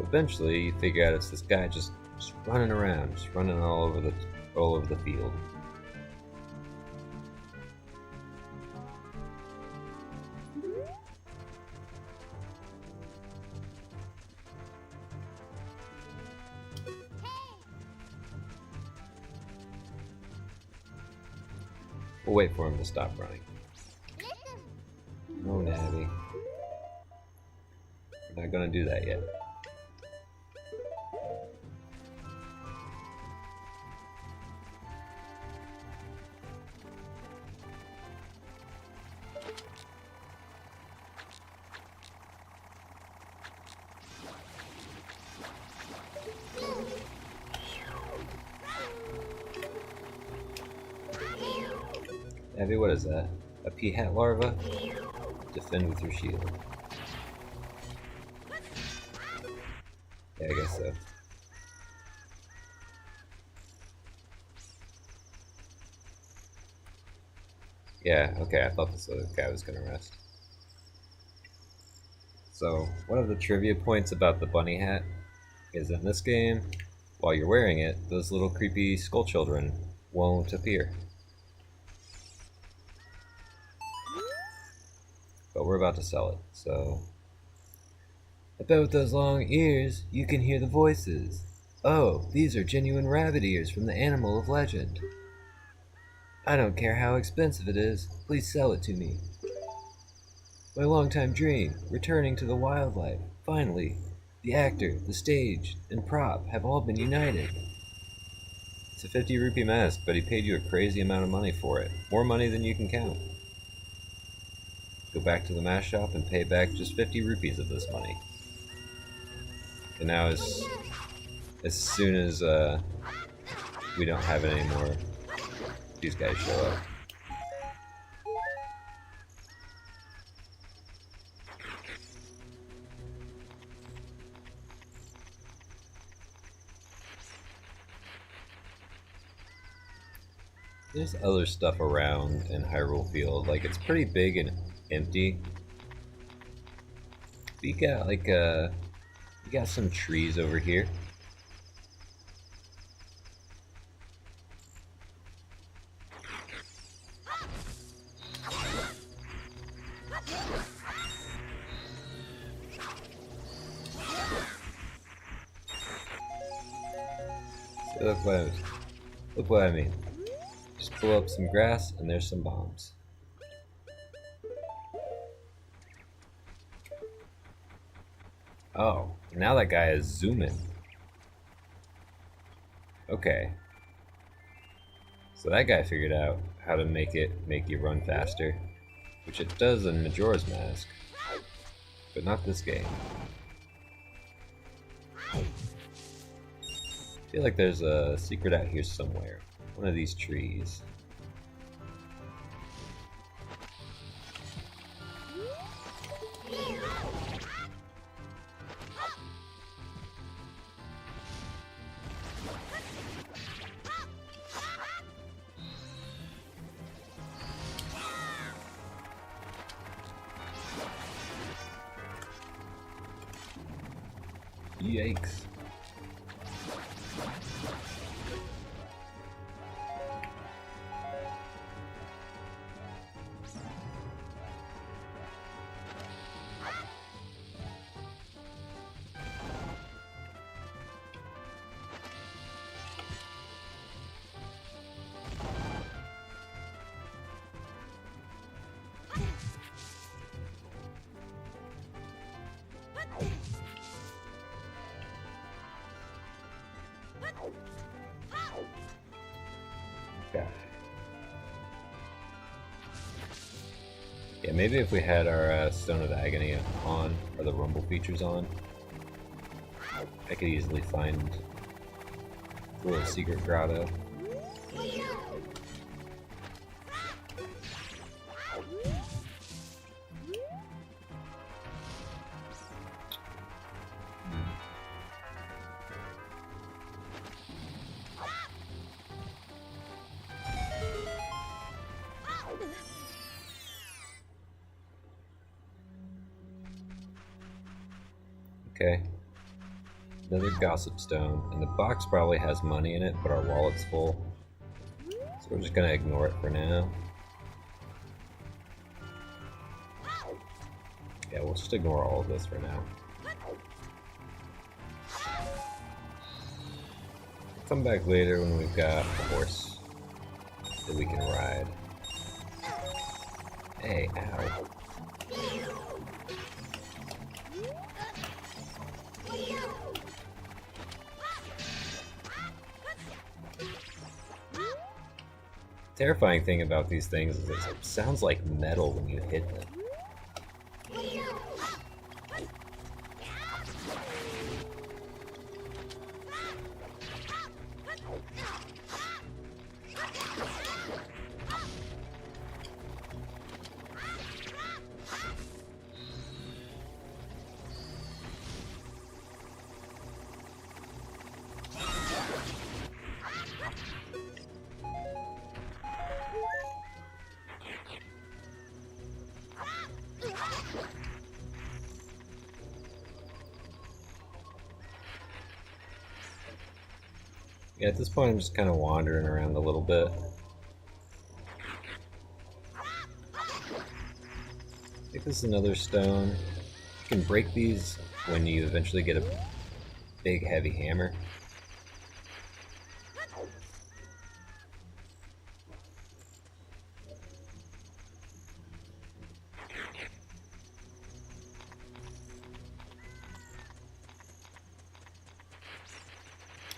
eventually you figure out it's this guy just running around, just running all over the field. We'll wait for him to stop running. No, Nabby. We're not gonna do that yet. Abby, what is that? A peahat larva? Defend with your shield. Yeah, I guess so. Yeah, okay, I thought this guy was gonna rest. So, one of the trivia points about the bunny hat is in this game, while you're wearing it, those little creepy skull children won't appear. But we're about to sell it, so... I bet with those long ears, you can hear the voices. Oh, these are genuine rabbit ears from the animal of legend. I don't care how expensive it is, please sell it to me. My longtime dream, returning to the wildlife. Finally, the actor, the stage, and prop have all been united. It's a 50 rupee mask, but he paid you a crazy amount of money for it. More money than you can count. Go back to the mask shop and pay back just 50 rupees of this money. And now as soon as we don't have it anymore, these guys show up. There's other stuff around in Hyrule Field, like it's pretty big and empty. But you got like you got some trees over here. So look what I mean. Just pull up some grass and there's some bombs. Oh, now that guy is zooming. Okay. So that guy figured out how to make you run faster, which it does in Majora's Mask, but not this game. I feel like there's a secret out here somewhere. One of these trees. Yikes. Okay. Yeah, maybe if we had our Stone of Agony on, or the Rumble features on, I could easily find a little secret grotto. Okay. Another gossip stone, and the box probably has money in it, but our wallet's full. So we're just gonna ignore it for now. Yeah, we'll just ignore all of this for now. Come back later when we've got a horse that we can ride. Hey, ow. Terrifying thing about these things is it sounds like metal when you hit them. Yeah, at this point I'm just kind of wandering around a little bit. I think this is another stone. You can break these when you eventually get a big heavy hammer.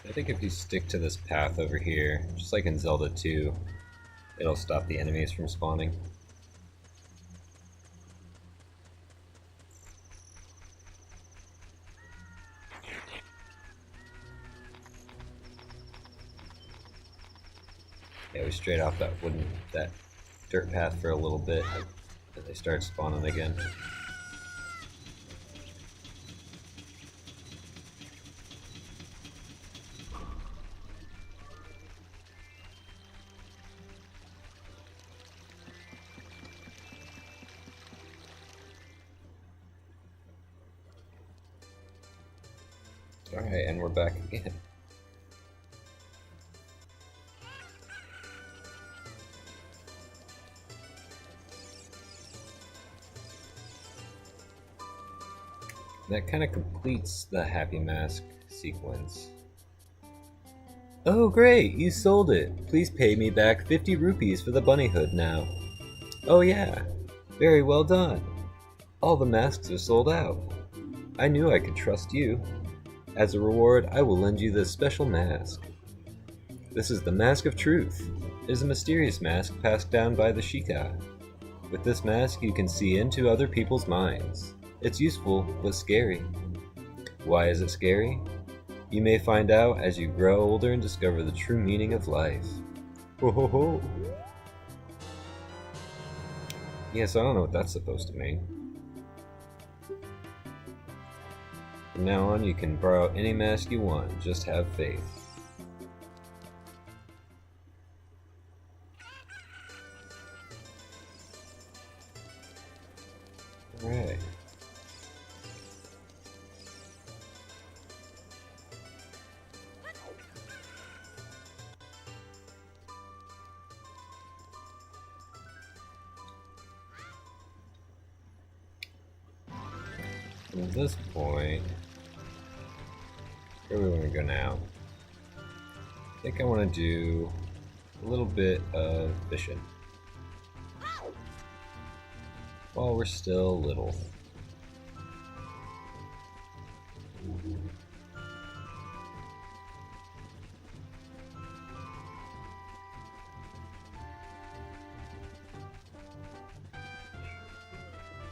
I think if you stick to this path over here, just like in Zelda 2, it'll stop the enemies from spawning. Yeah, we straight off that dirt path for a little bit, and they start spawning again. Alright, and we're back again. That kind of completes the Happy Mask sequence. Oh great, you sold it! Please pay me back 50 rupees for the bunny hood now. Oh yeah, very well done. All the masks are sold out. I knew I could trust you. As a reward, I will lend you this special mask. This is the Mask of Truth. It is a mysterious mask passed down by the Sheikah. With this mask, you can see into other people's minds. It's useful, but scary. Why is it scary? You may find out as you grow older and discover the true meaning of life. Ho ho ho! Yes, I don't know what that's supposed to mean. From now on, you can borrow any mask you want, just have faith. Alright. At this point, where do we want to go now? I think I want to do a little bit of fishing while we're still little.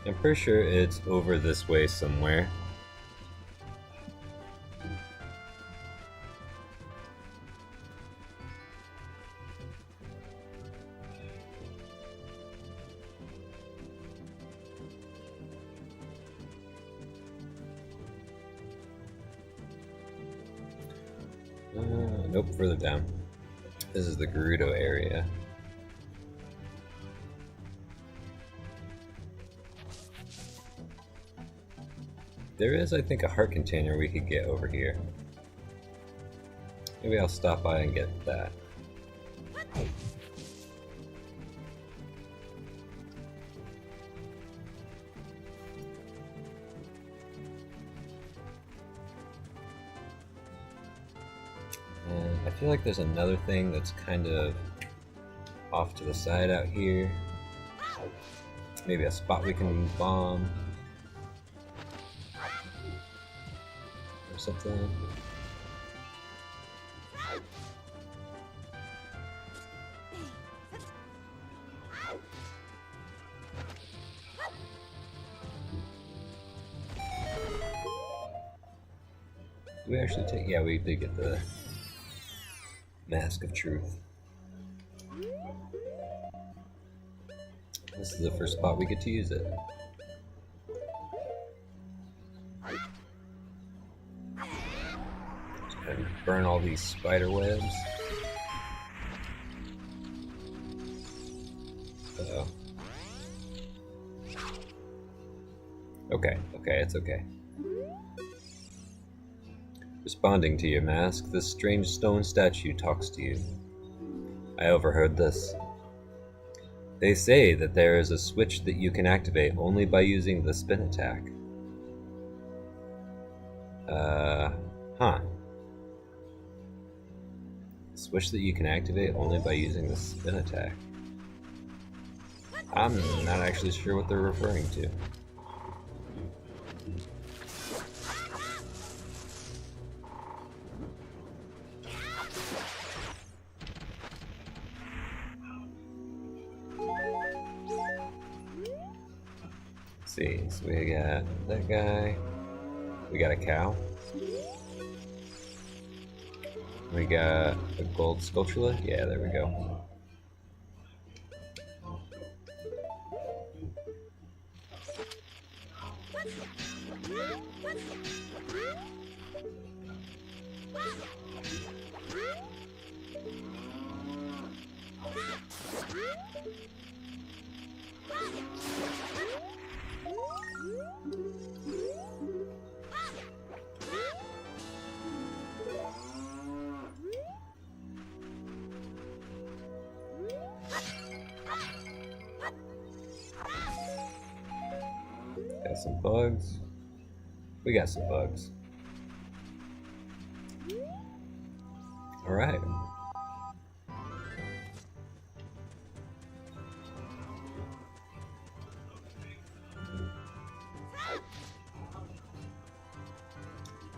I'm pretty sure it's over this way somewhere. Nope, further down. This is the Gerudo area. There is, I think, a heart container we could get over here. Maybe I'll stop by and get that. And I feel like there's another thing that's kind of off to the side out here. Maybe a spot we can bomb. Or something. Did we actually take? Yeah, we did get the Mask of Truth. This is the first spot we get to use it. Just gonna burn all these spider webs. Uh-oh. Okay, it's okay. Responding to your mask, this strange stone statue talks to you. I overheard this. They say that there is a switch that you can activate only by using the spin attack. Switch that you can activate only by using the spin attack. I'm not actually sure what they're referring to. See, so we got that guy, we got a cow, we got a gold sculpture. Yeah, there we go. Got some bugs. We got some bugs. Alright.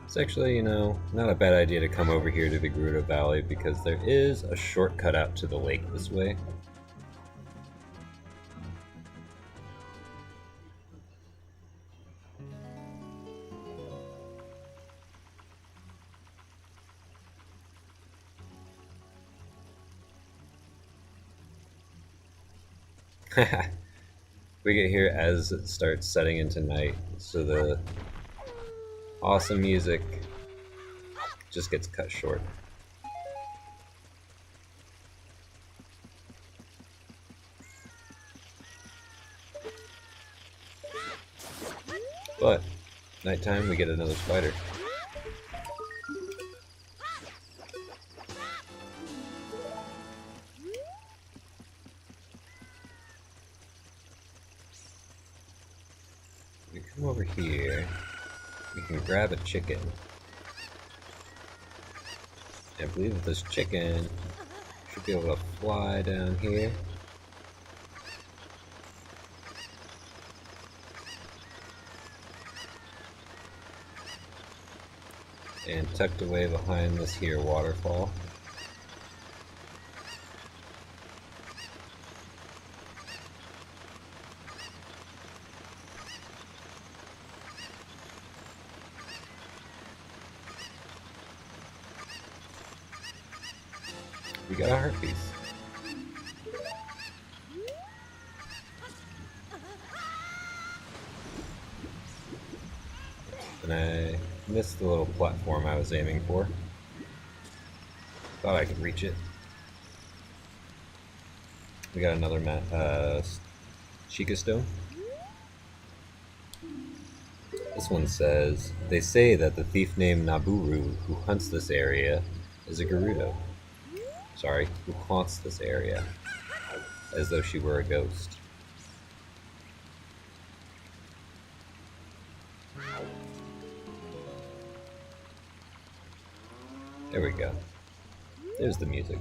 It's actually, you know, not a bad idea to come over here to the Gerudo Valley because there is a shortcut out to the lake this way. We get here as it starts setting into night, so the awesome music just gets cut short. But nighttime we get another spider. We come over here, we can grab a chicken. I believe with this chicken, should be able to fly down here. And tucked away behind this here waterfall. We got a heart piece. And I missed the little platform I was aiming for. Thought I could reach it. We got another Chica Stone. This one says, they say that the thief named Naburu, who hunts this area, is a Gerudo. Sorry, who haunts this area, as though she were a ghost. There we go. There's the music.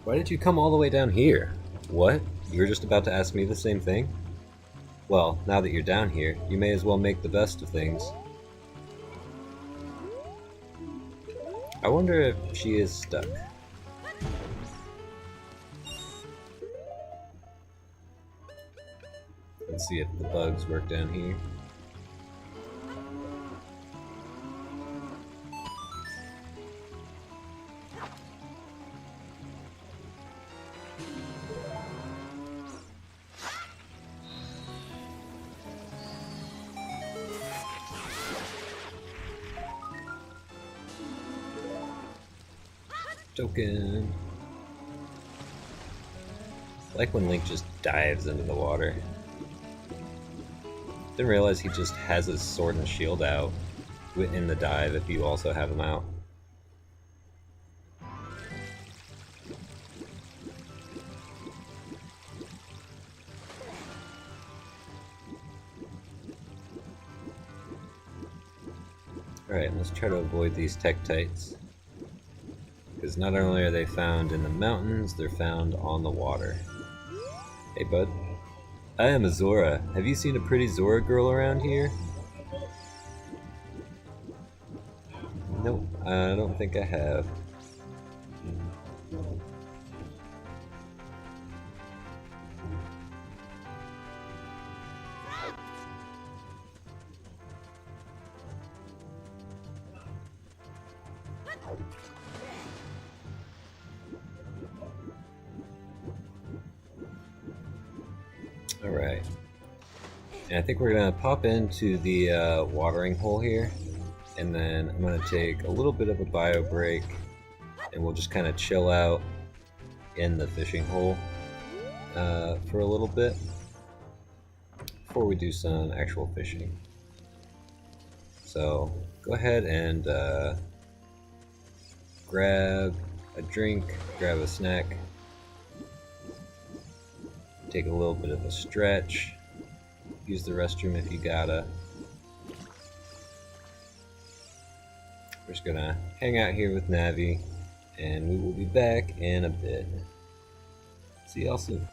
Why did you come all the way down here? What? You were just about to ask me the same thing? Well, now that you're down here, you may as well make the best of things. I wonder if she is stuck. Let's see if the bugs work down here. Token. I like when Link just dives into the water. Didn't realize he just has his sword and shield out in the dive if you also have them out. Alright, let's try to avoid these Tektites. Because not only are they found in the mountains, they're found on the water. Hey bud. I am a Zora. Have you seen a pretty Zora girl around here? Nope, I don't think I have. Alright. And I think we're gonna pop into the watering hole here, and then I'm gonna take a little bit of a bio break, and we'll just kind of chill out in the fishing hole for a little bit before we do some actual fishing. So go ahead and grab a drink, grab a snack, take a little bit of a stretch, use the restroom if you gotta. We're just gonna hang out here with Navi, and we will be back in a bit. See y'all soon.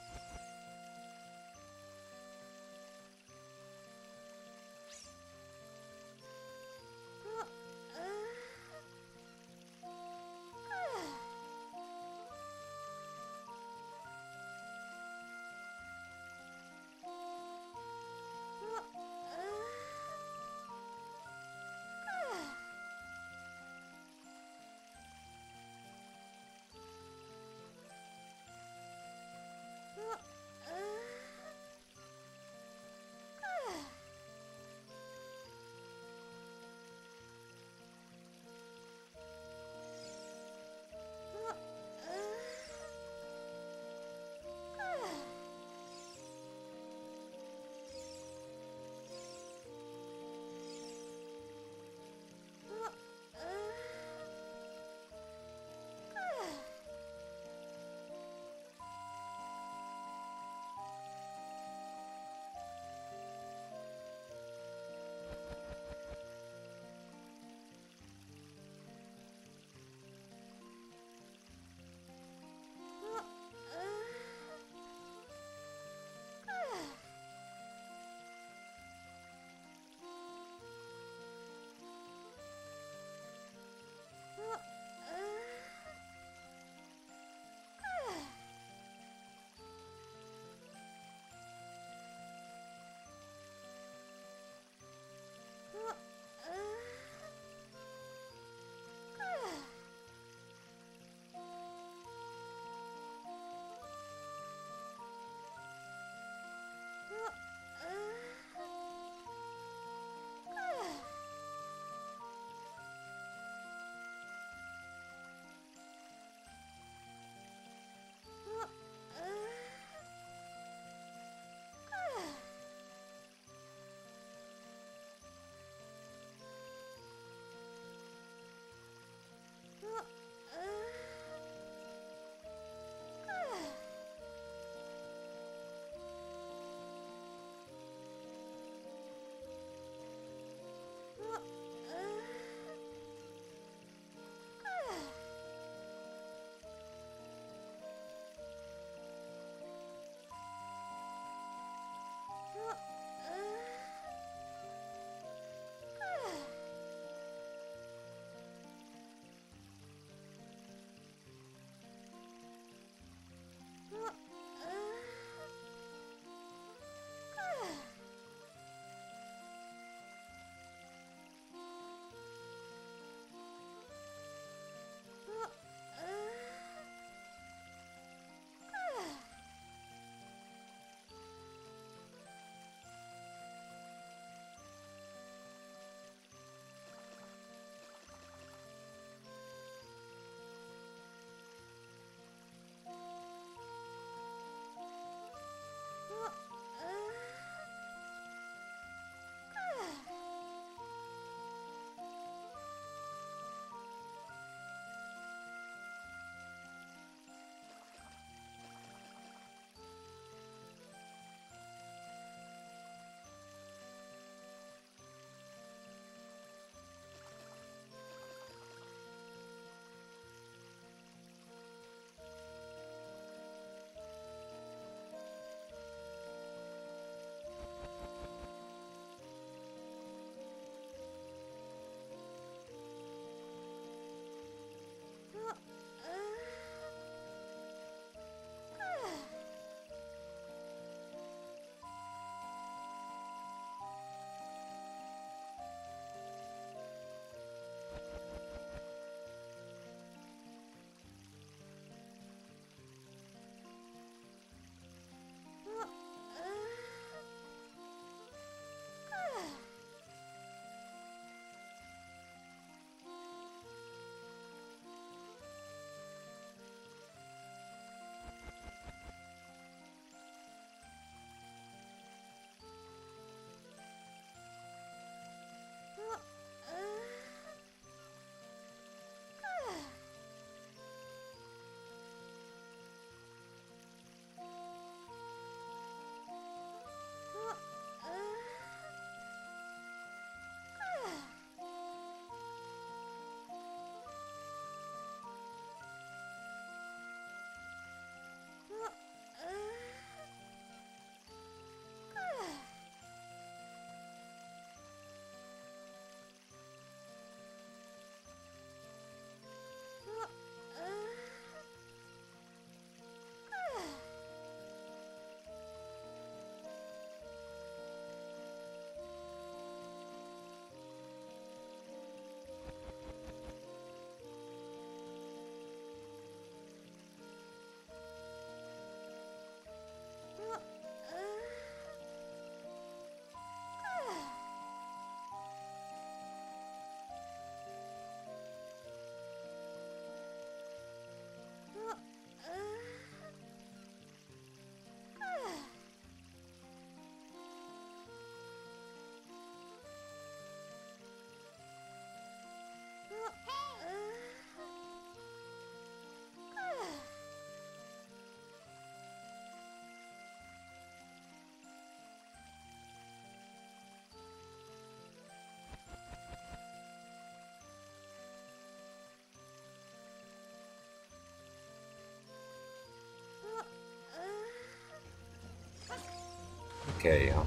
Okay, y'all.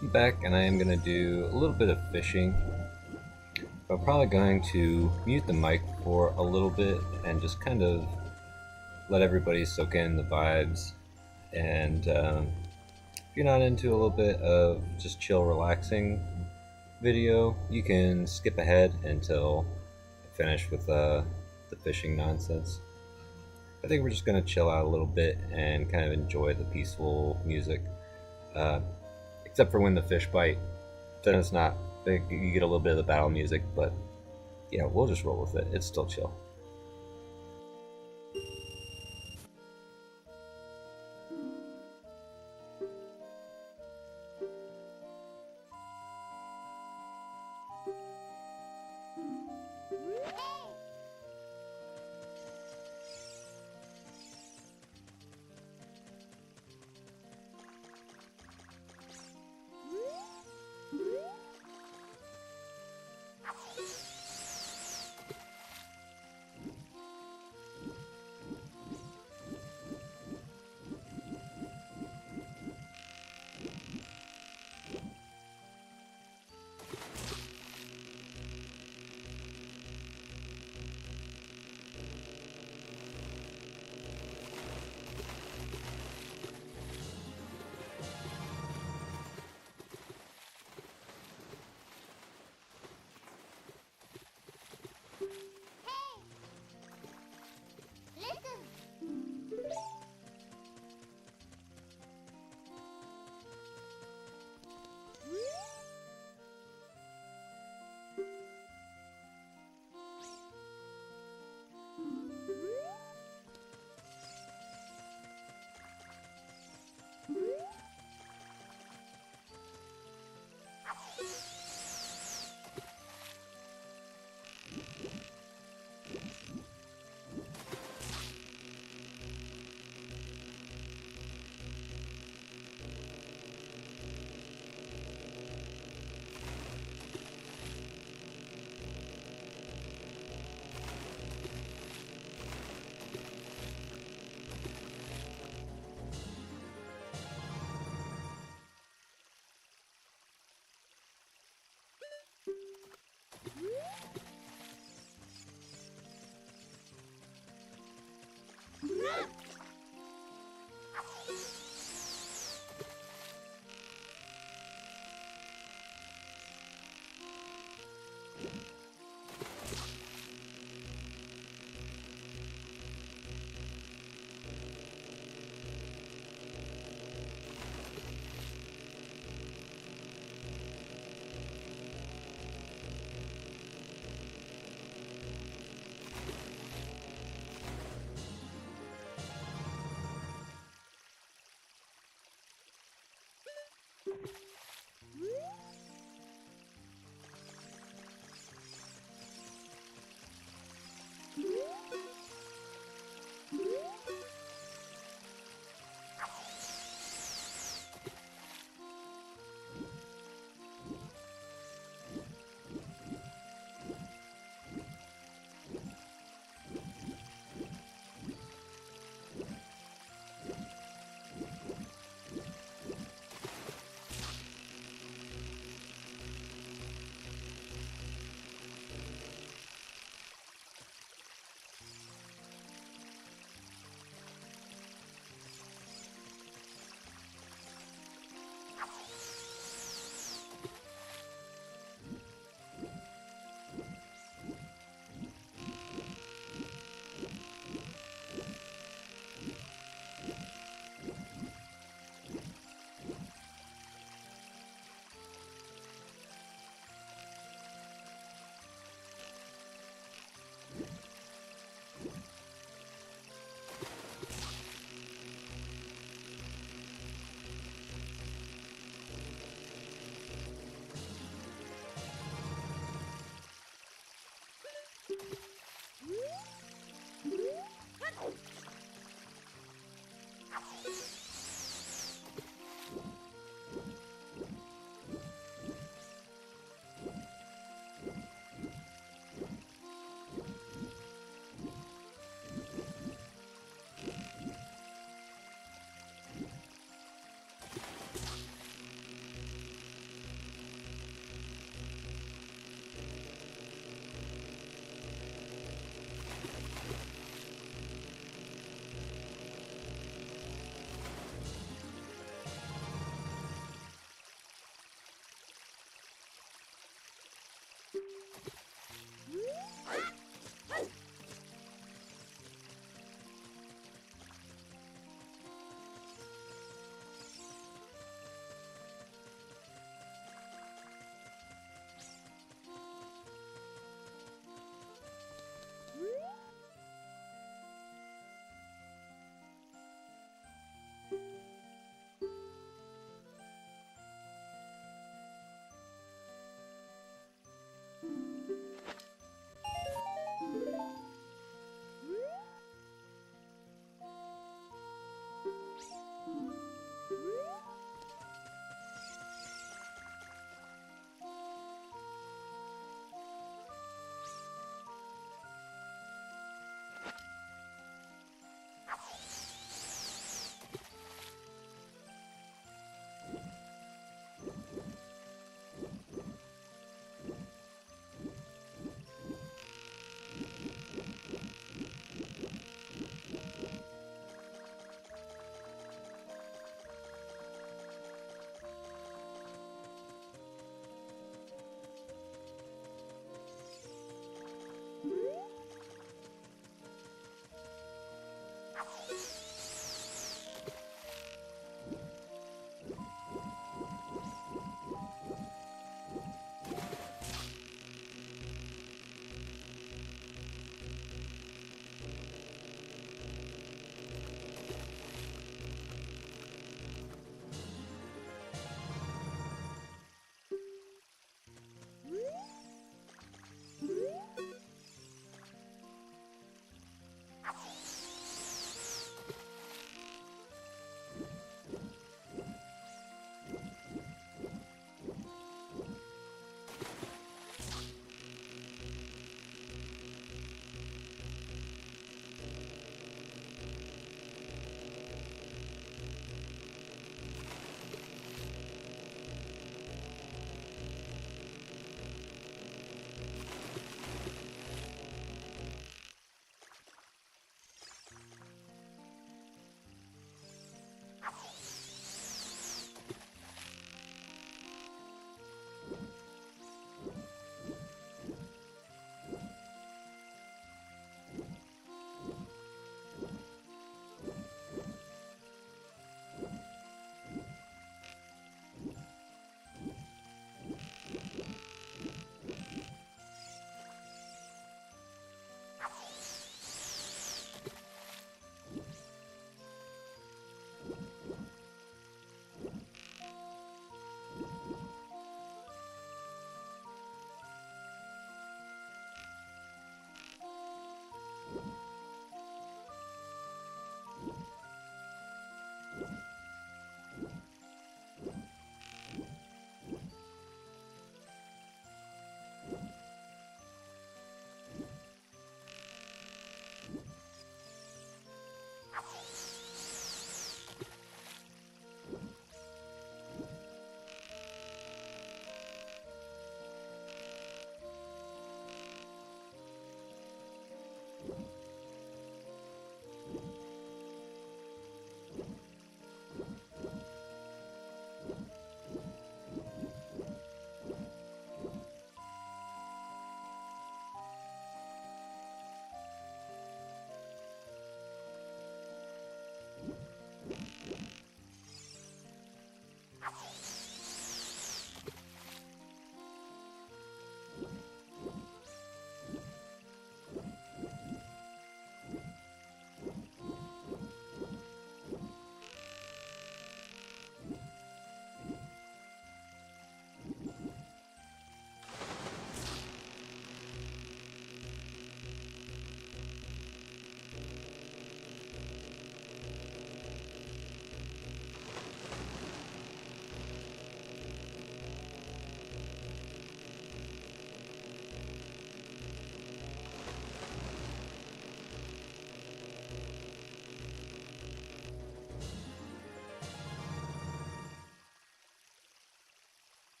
I'm back and I am going to do a little bit of fishing. I'm probably going to mute the mic for a little bit and just kind of let everybody soak in the vibes. And if you're not into a little bit of just chill, relaxing video, you can skip ahead until I finish with the fishing nonsense. I think we're just going to chill out a little bit and kind of enjoy the peaceful music. Except for when the fish bite, then it's not. You get a little bit of the battle music, but yeah, we'll just roll with it. It's still chill.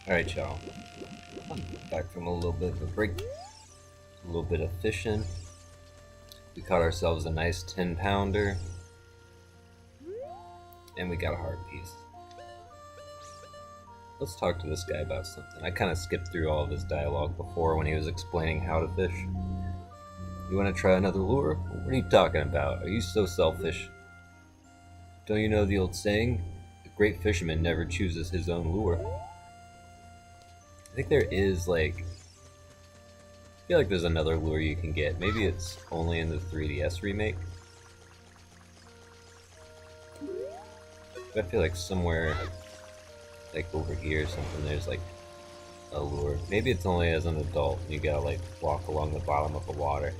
Alright, y'all. I'm back from a little bit of a break. A little bit of fishing. We caught ourselves a nice 10-pounder. And we got a heart piece. Let's talk to this guy about something. I kind of skipped through all of his dialogue before when he was explaining how to fish. You want to try another lure? What are you talking about? Are you so selfish? Don't you know the old saying? A great fisherman never chooses his own lure. I think there is, like... I feel like there's another lure you can get. Maybe it's only in the 3DS remake. But I feel like somewhere, like over here or something, there's like a lure. Maybe it's only as an adult and you gotta like walk along the bottom of the water.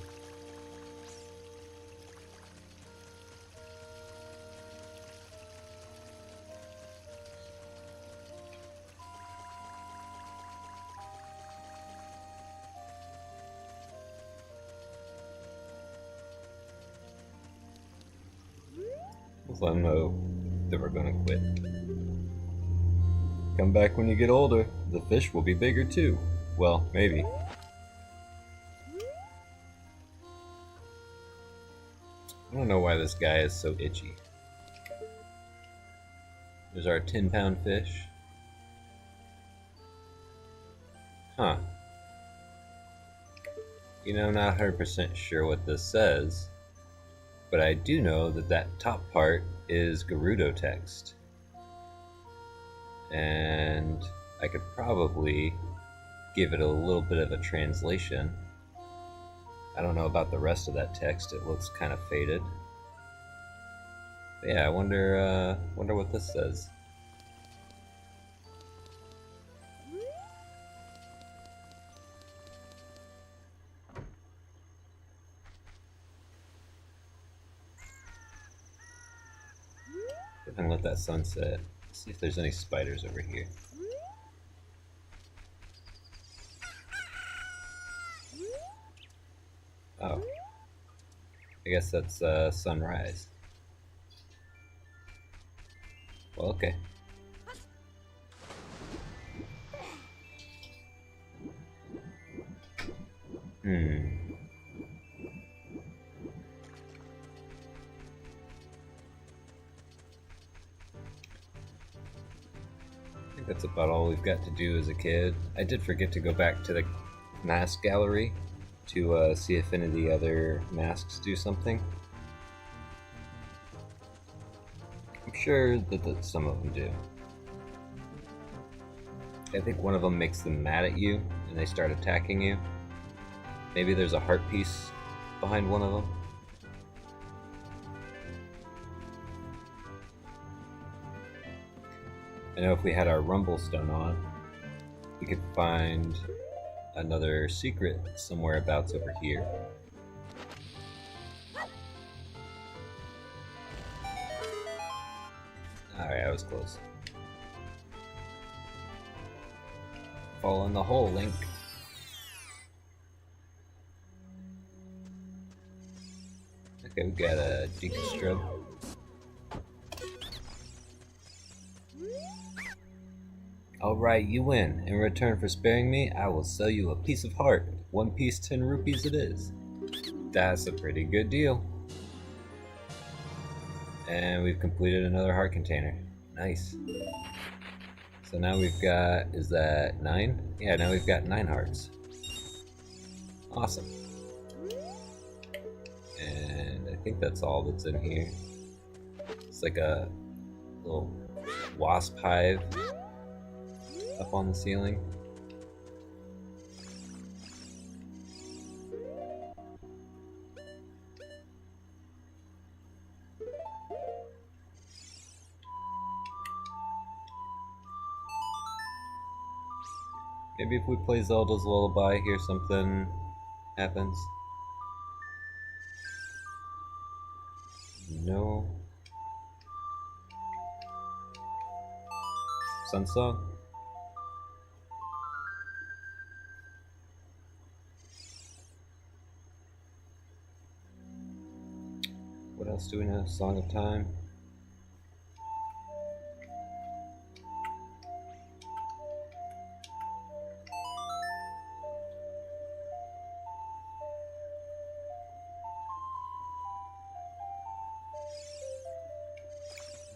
Let's let them know that we're gonna quit. Come back when you get older. The fish will be bigger too. Well, maybe. I don't know why this guy is so itchy. There's our 10-pound fish. Huh. You know, I'm not 100% sure what this says, but I do know that that top part is Gerudo text. And I could probably give it a little bit of a translation. I don't know about the rest of that text, it looks kind of faded. But yeah, I wonder what this says. Go ahead and let that sunset. See if there's any spiders over here. Oh. I guess that's sunrise. Well, okay. I think that's about all we've got to do as a kid. I did forget to go back to the mask gallery to see if any of the other masks do something. I'm sure that some of them do. I think one of them makes them mad at you and they start attacking you. Maybe there's a heart piece behind one of them. I know if we had our rumble stone on, we could find another secret somewhere abouts over here. Alright, I was close. Fall in the hole, Link. Okay, we got a Deacon Strub. Alright, you win. In return for sparing me, I will sell you a piece of heart. 1 piece, 10 rupees it is. That's a pretty good deal. And we've completed another heart container. Nice. So now we've got, is that 9? Yeah, now we've got 9 hearts. Awesome. And I think that's all that's in here. It's like a little wasp hive up on the ceiling. Maybe if we play Zelda's Lullaby here, something happens. No. Sun Song? What else do we know? Song of Time?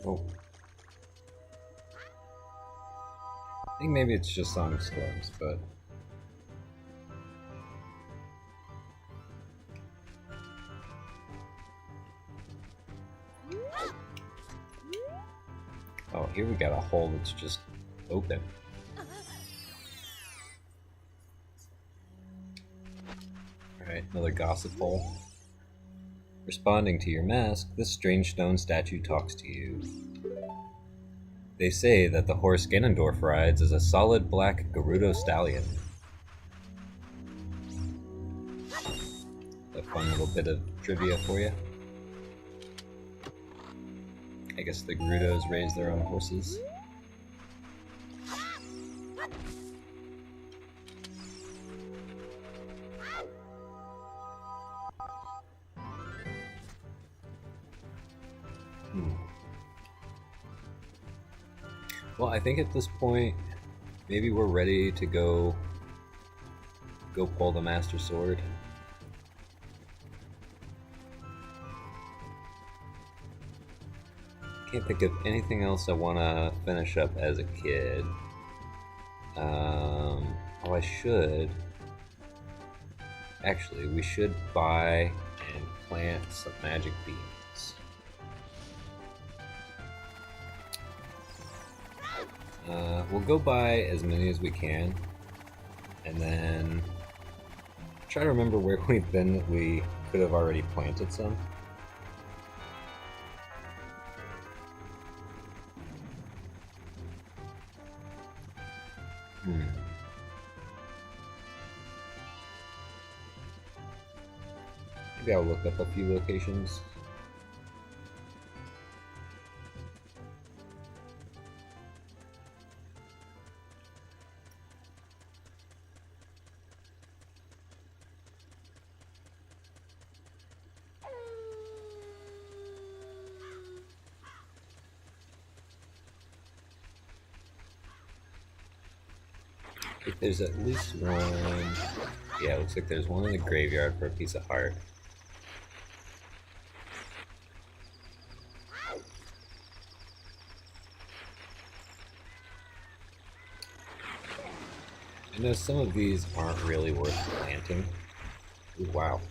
Oh. I think maybe it's just sonic storms, but... Oh, here we got a hole that's just open. Alright, another gossip hole. Responding to your mask, this strange stone statue talks to you. They say that the horse Ganondorf rides is a solid black Gerudo stallion. A fun little bit of trivia for you. I guess the Gerudos raise their own horses. Well, I think at this point, maybe we're ready to go pull the Master Sword. Can't think of anything else I want to finish up as a kid. Oh, I should. Actually, we should buy and plant some magic beans. We'll go buy as many as we can, and then try to remember where we've been that we could have already planted some. Maybe I'll look up a few locations. There's at least one. Yeah, it looks like there's one in the graveyard for a piece of heart. I know some of these aren't really worth planting. Ooh, wow.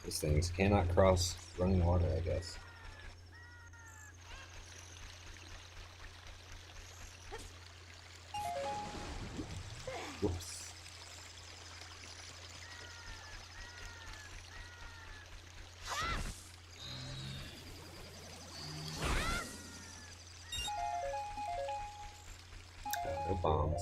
These things cannot cross running water, I guess. Whoops. No bombs.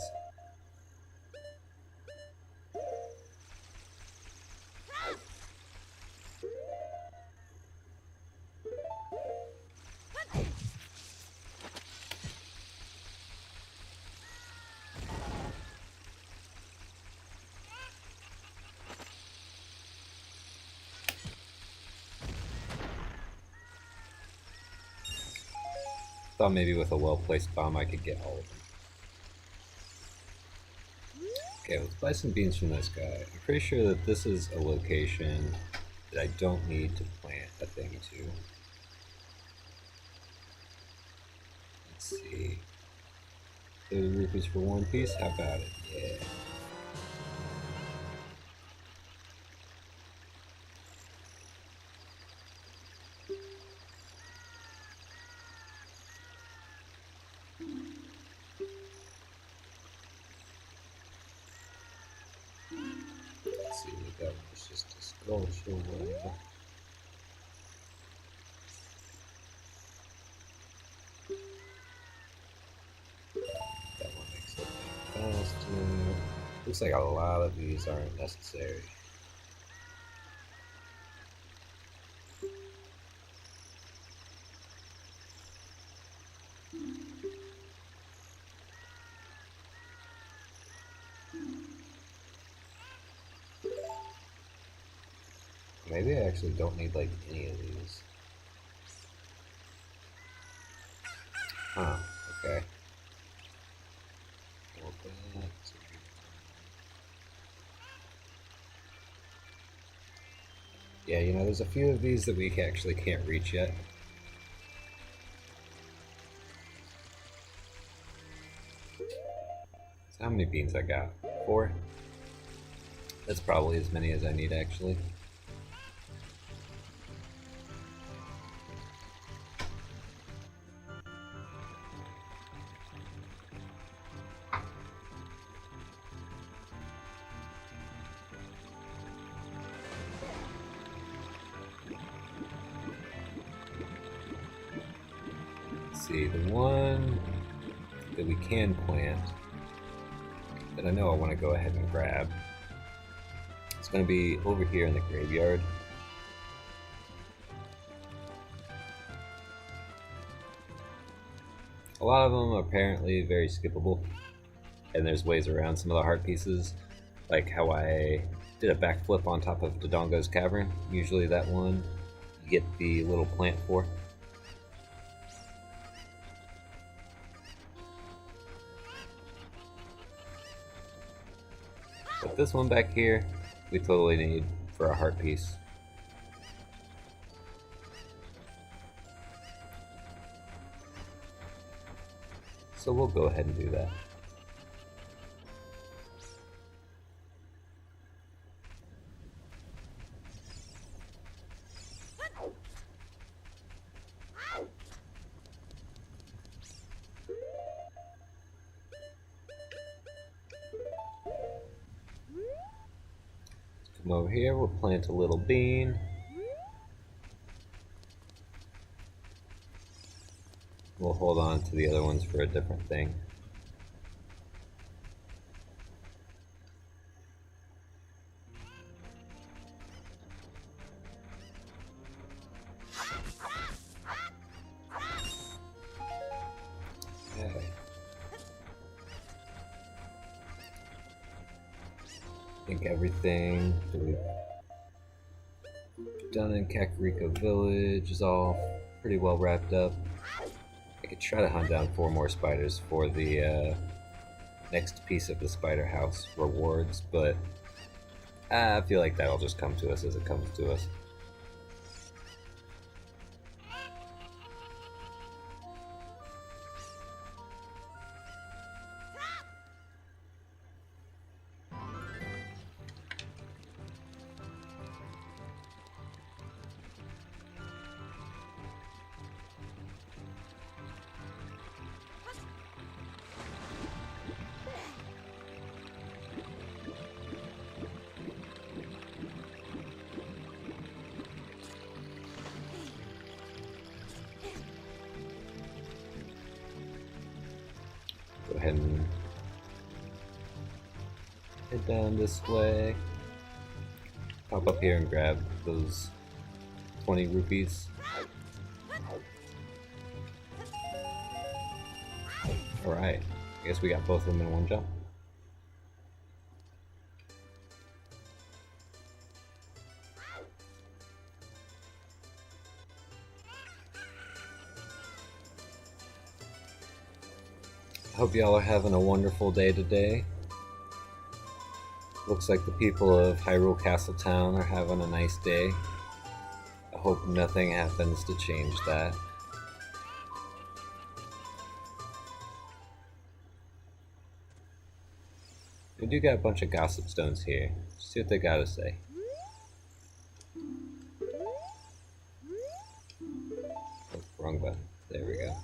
Thought maybe with a well-placed bomb I could get all of them. Okay, let's buy some beans from this guy. I'm pretty sure that this is a location that I don't need to plant a thing to. Let's see. 30 rupees for one piece? How about it? Yeah. Let's see what that was, just a sculpture, whatever. That one makes it faster. Looks like a lot of these aren't necessary. Maybe I actually don't need like any of these. Huh, okay. Yeah, you know, there's a few of these that we actually can't reach yet. How many beans I got? 4? That's probably as many as I need, actually. Let's see, the one that we can plant that I know I want to go ahead and grab. It's going to be over here in the graveyard. A lot of them are apparently very skippable, and there's ways around some of the heart pieces, like how I did a backflip on top of Dodongo's cavern. Usually that one you get the little plant for. But this one back here, we totally need for a heart piece. So we'll go ahead and do that. Come over here, we'll plant a little bean. We'll hold on to the other ones for a different thing. Okay. I think everything that we've done in Kakariko Village is all pretty well wrapped up. I could try to hunt down 4 more spiders for the next piece of the spider house rewards, but I feel like that'll just come to us as it comes to us. Go ahead and head down this way. Pop up here and grab those 20 rupees. Alright, I guess we got both of them in one jump. Hope y'all are having a wonderful day today. Looks like the people of Hyrule Castle Town are having a nice day. I hope nothing happens to change that. We do got a bunch of gossip stones here. See what they gotta say. Oh, wrong button. There we go.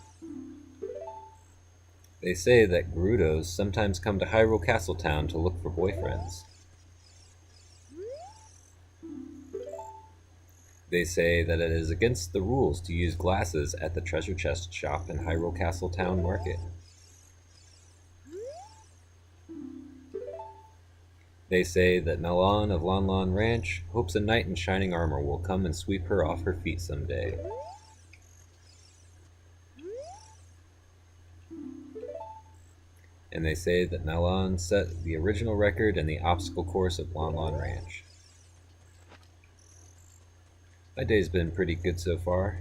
They say that Gerudos sometimes come to Hyrule Castle Town to look for boyfriends. They say that it is against the rules to use glasses at the treasure chest shop in Hyrule Castle Town Market. They say that Melan of Lon Lon Ranch hopes a knight in shining armor will come and sweep her off her feet someday. And they say that Melan set the original record in the obstacle course of Lon Lon Ranch. My day's been pretty good so far.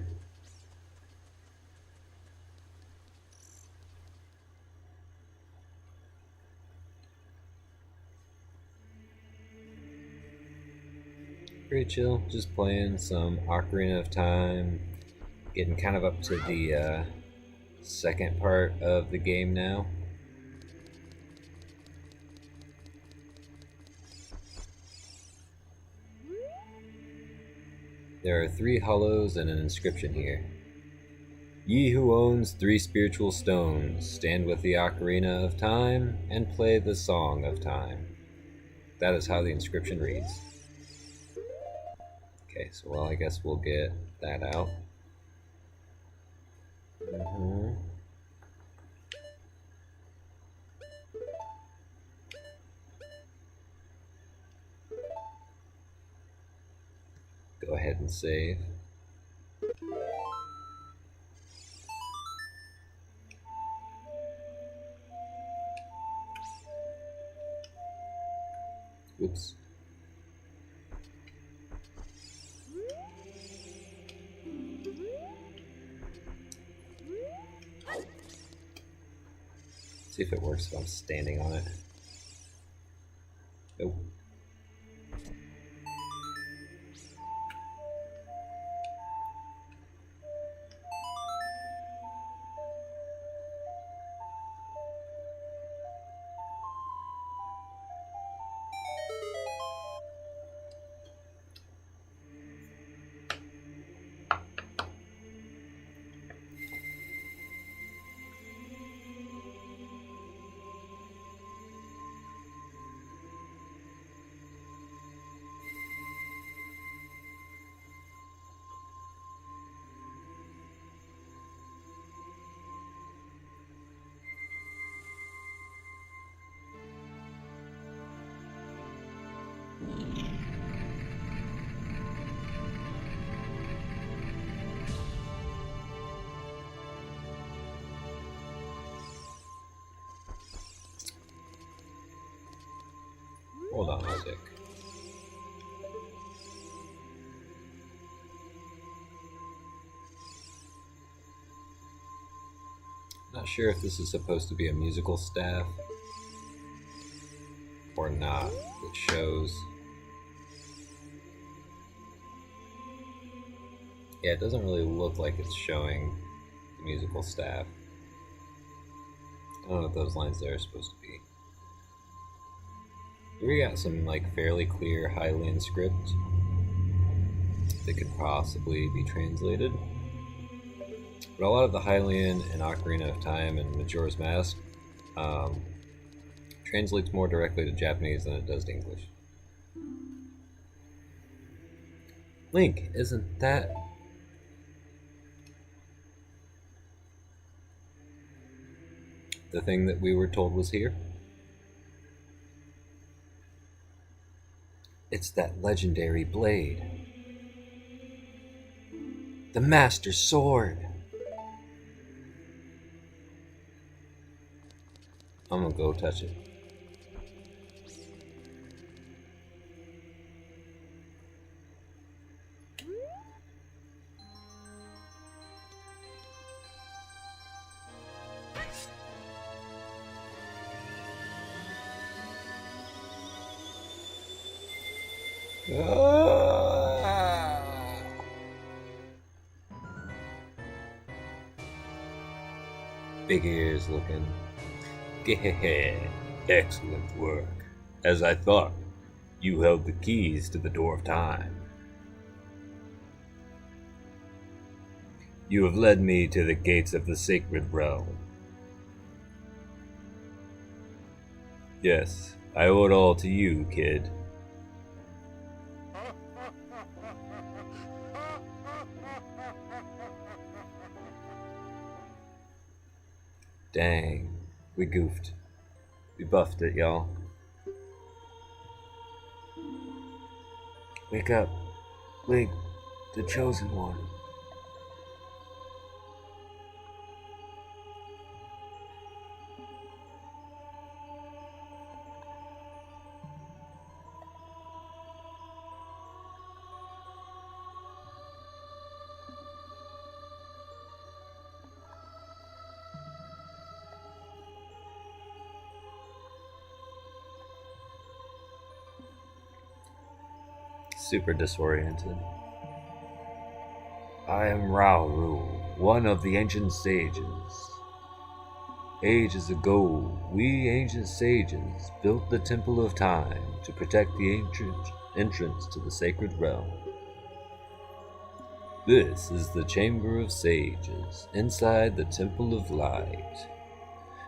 Pretty chill, just playing some Ocarina of Time, getting kind of up to the second part of the game now. There are 3 hollows and an inscription here. Ye who owns 3 spiritual stones, stand with the Ocarina of Time and play the Song of Time. That is how the inscription reads. Okay, so well, I guess we'll get that out. Go ahead and save. Oops. See if it works if I'm standing on it. Nope. Hold on, Isaac. Not sure if this is supposed to be a musical staff or not. It shows. Yeah, it doesn't really look like it's showing the musical staff. I don't know what those lines there are supposed to be. Here we got some like fairly clear Hylian script that could possibly be translated. But a lot of the Hylian and Ocarina of Time and Majora's Mask translates more directly to Japanese than it does to English. Link, isn't that the thing that we were told was here? It's that legendary blade. The Master Sword. I'm gonna go touch it. Big ears looking. Excellent work. As I thought, you held the keys to the door of time. You have led me to the gates of the sacred realm. Yes, I owe it all to you, kid. Dang, we goofed. We buffed it, y'all. Wake up, Link, the chosen one. Super disoriented. I am Rauru, one of the ancient sages. Ages ago, we ancient sages built the Temple of Time to protect the ancient entrance to the sacred realm. This is the Chamber of Sages, inside the Temple of Light.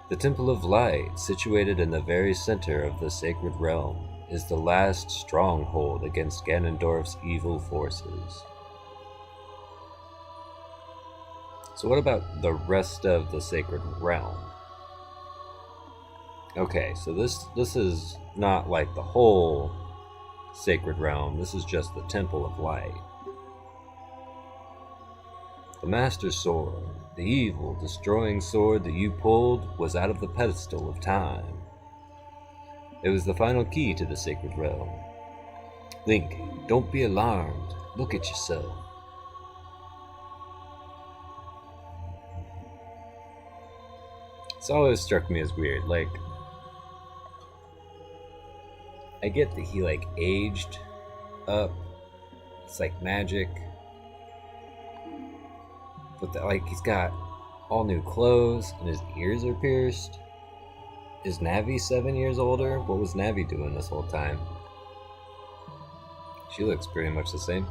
The Temple of Light, situated in the very center of the sacred realm, is the last stronghold against Ganondorf's evil forces. So what about the rest of the sacred realm? Okay, so this is not like the whole sacred realm, this is just the Temple of Light. The Master Sword, the evil, destroying sword that you pulled, was out of the pedestal of time. It was the final key to the sacred realm. Link, don't be alarmed. Look at yourself. It's always struck me as weird. Like, I get that he like aged up. It's like magic. But like he's got all new clothes and his ears are pierced. Is Navi 7 years older? What was Navi doing this whole time? She looks pretty much the same.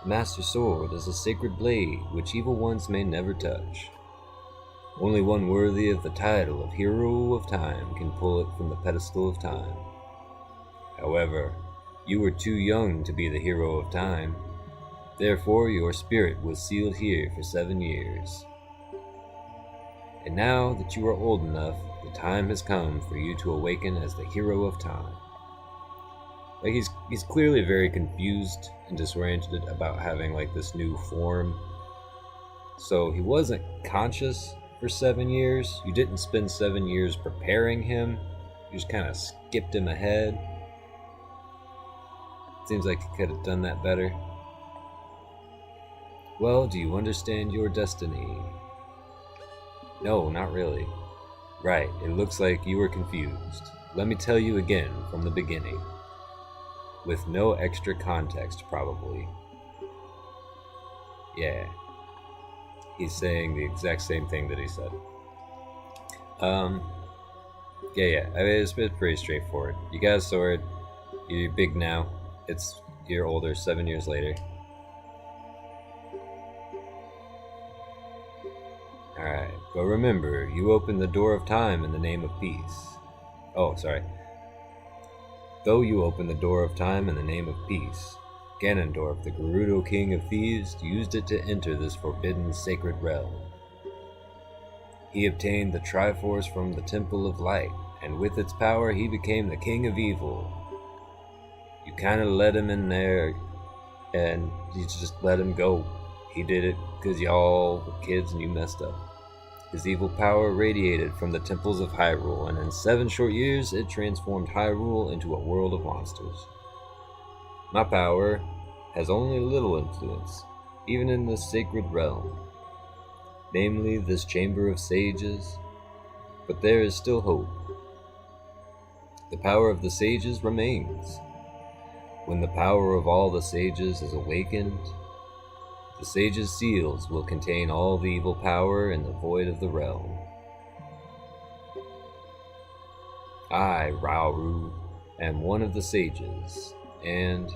The Master Sword is a sacred blade which evil ones may never touch. Only one worthy of the title of Hero of Time can pull it from the pedestal of time. However, you were too young to be the Hero of Time. Therefore, your spirit was sealed here for 7 years. And now that you are old enough, the time has come for you to awaken as the Hero of Time. Like he's clearly very confused and disoriented about having like this new form. So he wasn't conscious for 7 years. You didn't spend 7 years preparing him. You just kind of skipped him ahead. Seems like you could have done that better. Well, do you understand your destiny? No, not really. Right, it looks like you were confused. Let me tell you again from the beginning. With no extra context, probably. Yeah. He's saying the exact same thing that he said. Yeah. I mean, it's pretty straightforward. You got a sword. You're big now. You're older, 7 years later. Alright, but remember, you opened the door of time in the name of peace. Oh, sorry. Though you opened the door of time in the name of peace, Ganondorf, the Gerudo King of Thieves, used it to enter this forbidden sacred realm. He obtained the Triforce from the Temple of Light, and with its power he became the King of Evil. You kinda let him in there, and you just let him go. He did it because y'all were kids and you messed up. His evil power radiated from the temples of Hyrule, and in 7 short years it transformed Hyrule into a world of monsters. My power has only little influence, even in this sacred realm, namely this Chamber of Sages, but there is still hope. The power of the sages remains. When the power of all the sages is awakened, the sages' seals will contain all the evil power in the void of the realm. I, Rauru, am one of the sages, and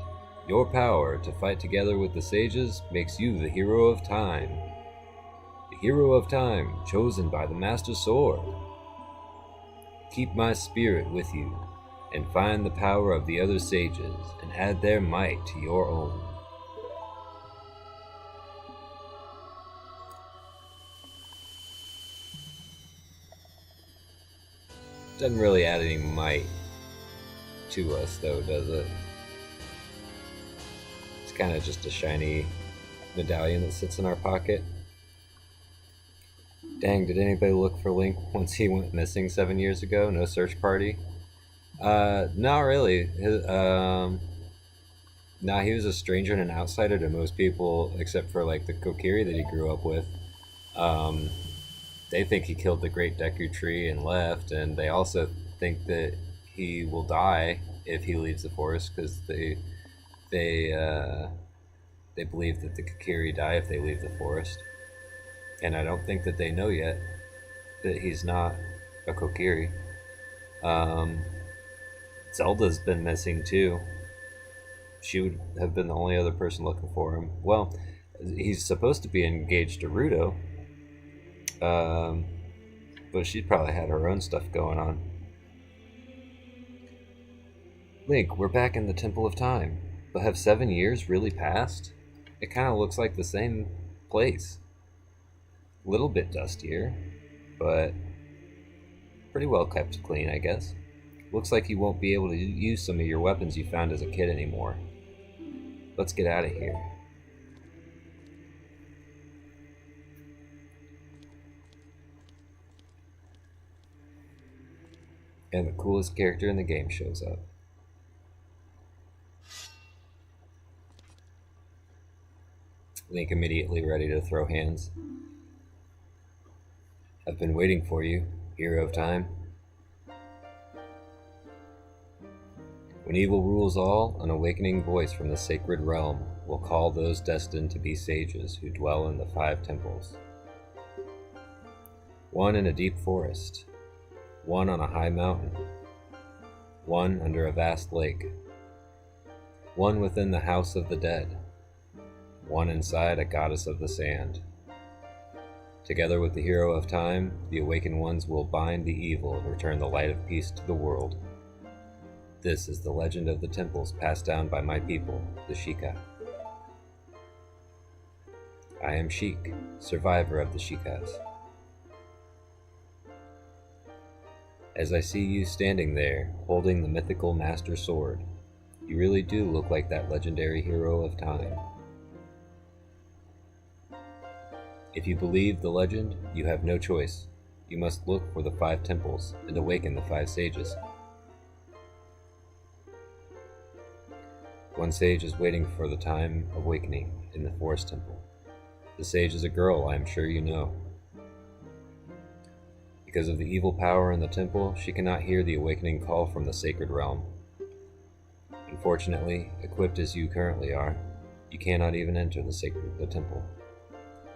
your power to fight together with the sages makes you the Hero of Time. The Hero of Time, chosen by the Master Sword. Keep my spirit with you, and find the power of the other sages, and add their might to your own. Doesn't really add any might to us, though, does it? It's kind of just a shiny medallion that sits in our pocket. Dang, did anybody look for Link once he went missing 7 years ago? No search party? Not really. Nah, he was a stranger and an outsider to most people, except for, like, the Kokiri that he grew up with. They think he killed the Great Deku Tree and left, and they also think that he will die if he leaves the forest, because they believe that the Kokiri die if they leave the forest. And I don't think that they know yet that he's not a Kokiri. Zelda's been missing too. She would have been the only other person looking for him. Well, he's supposed to be engaged to Ruto, but she probably had her own stuff going on. Link, we're back in the Temple of Time, but have 7 years really passed? It kind of looks like the same place. A little bit dustier, but pretty well kept clean, I guess. Looks like you won't be able to use some of your weapons you found as a kid anymore. Let's get out of here. And the coolest character in the game shows up. Link immediately ready to throw hands. I've been waiting for you, hero of time. When evil rules all, an awakening voice from the sacred realm will call those destined to be sages who dwell in the 5 temples. One in a deep forest, one on a high mountain, one under a vast lake, one within the house of the dead, one inside a goddess of the sand. Together with the hero of time, the awakened ones will bind the evil and return the light of peace to the world. This is the legend of the temples passed down by my people, the Sheikah. I am Sheik, survivor of the Sheikahs. As I see you standing there, holding the mythical master sword, you really do look like that legendary hero of time. If you believe the legend, you have no choice. You must look for the 5 temples and awaken the 5 sages. One sage is waiting for the time of awakening in the forest temple. The sage is a girl, I am sure you know. Because of the evil power in the temple, she cannot hear the awakening call from the sacred realm. Unfortunately, equipped as you currently are, you cannot even enter the temple.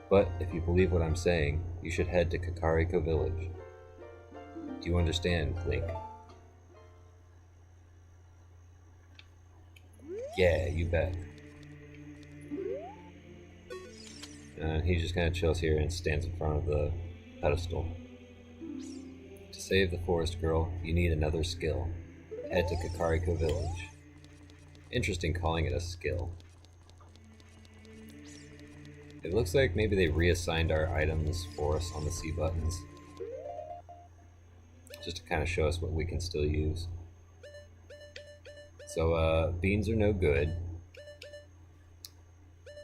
But if you believe what I'm saying, you should head to Kakariko village. Do you understand, Link? Yeah, you bet. And he just kind of chills here and stands in front of the pedestal. To save the forest girl, you need another skill. Head to Kakariko village. Interesting calling it a skill. It looks like maybe they reassigned our items for us on the C buttons. Just to kind of show us what we can still use. So, beans are no good.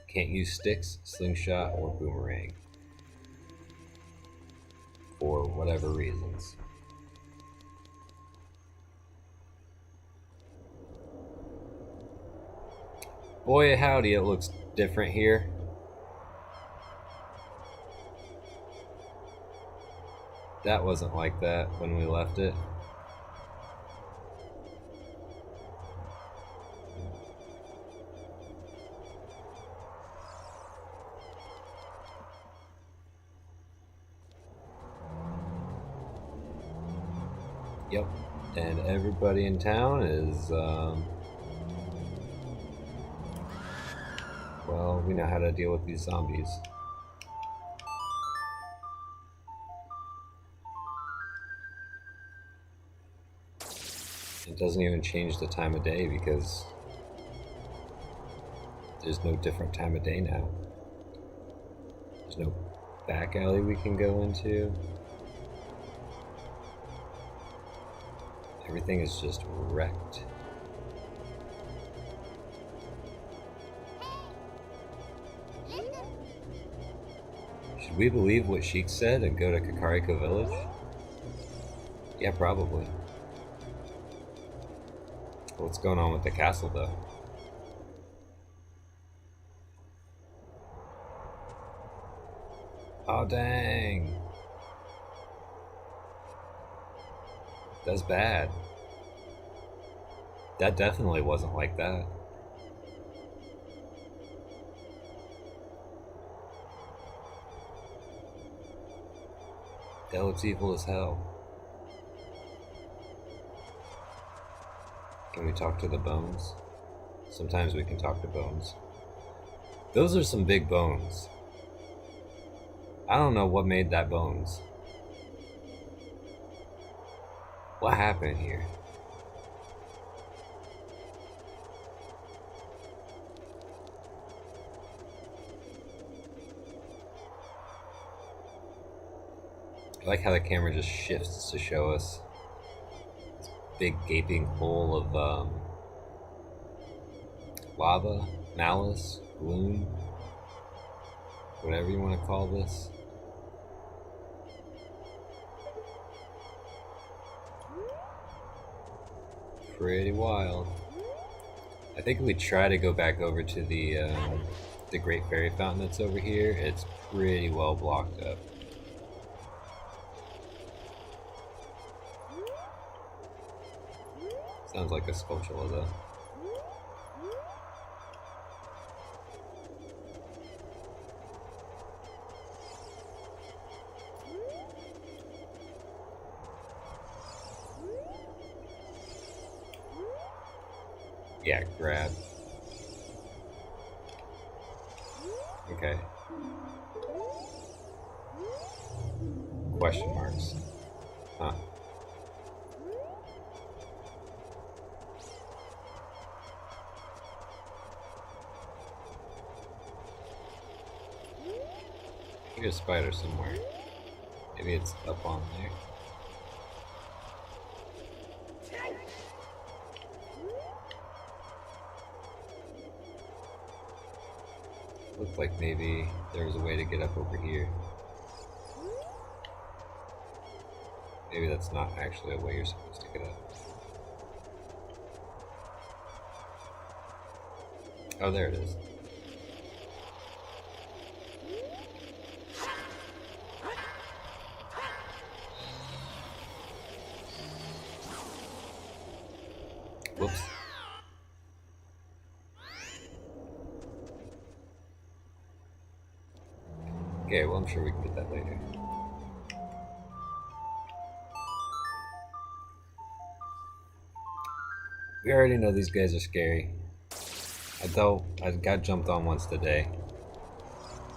Can't use sticks, slingshot, or boomerang. For whatever reasons. Boy howdy, it looks different here. That wasn't like that when we left it. Yep, and everybody in town is, well, we know how to deal with these zombies. It doesn't even change the time of day because there's no different time of day now. There's no back alley we can go into. Everything is just wrecked. Should we believe what Sheik said and go to Kakariko village? Yeah, probably. What's going on with the castle, though? Oh, dang. That's bad. That definitely wasn't like that. That looks evil as hell. Can we talk to the bones? Sometimes we can talk to bones. Those are some big bones. I don't know what made that bones. What happened here? I like how the camera just shifts to show us this big gaping hole of lava, malice, gloom, whatever you want to call this. Pretty wild. I think if we try to go back over to the Great Fairy Fountain that's over here, it's pretty well blocked up. Sounds like a sculpture though. Yeah, grab. Okay. Question marks. Huh. I hear a spider somewhere. Maybe it's up on there. Looked like maybe there was a way to get up over here. Maybe that's not actually a way you're supposed to get up. Oh, there it is. Whoops. Okay, well, I'm sure we can get that later. We already know these guys are scary. I got jumped on once today.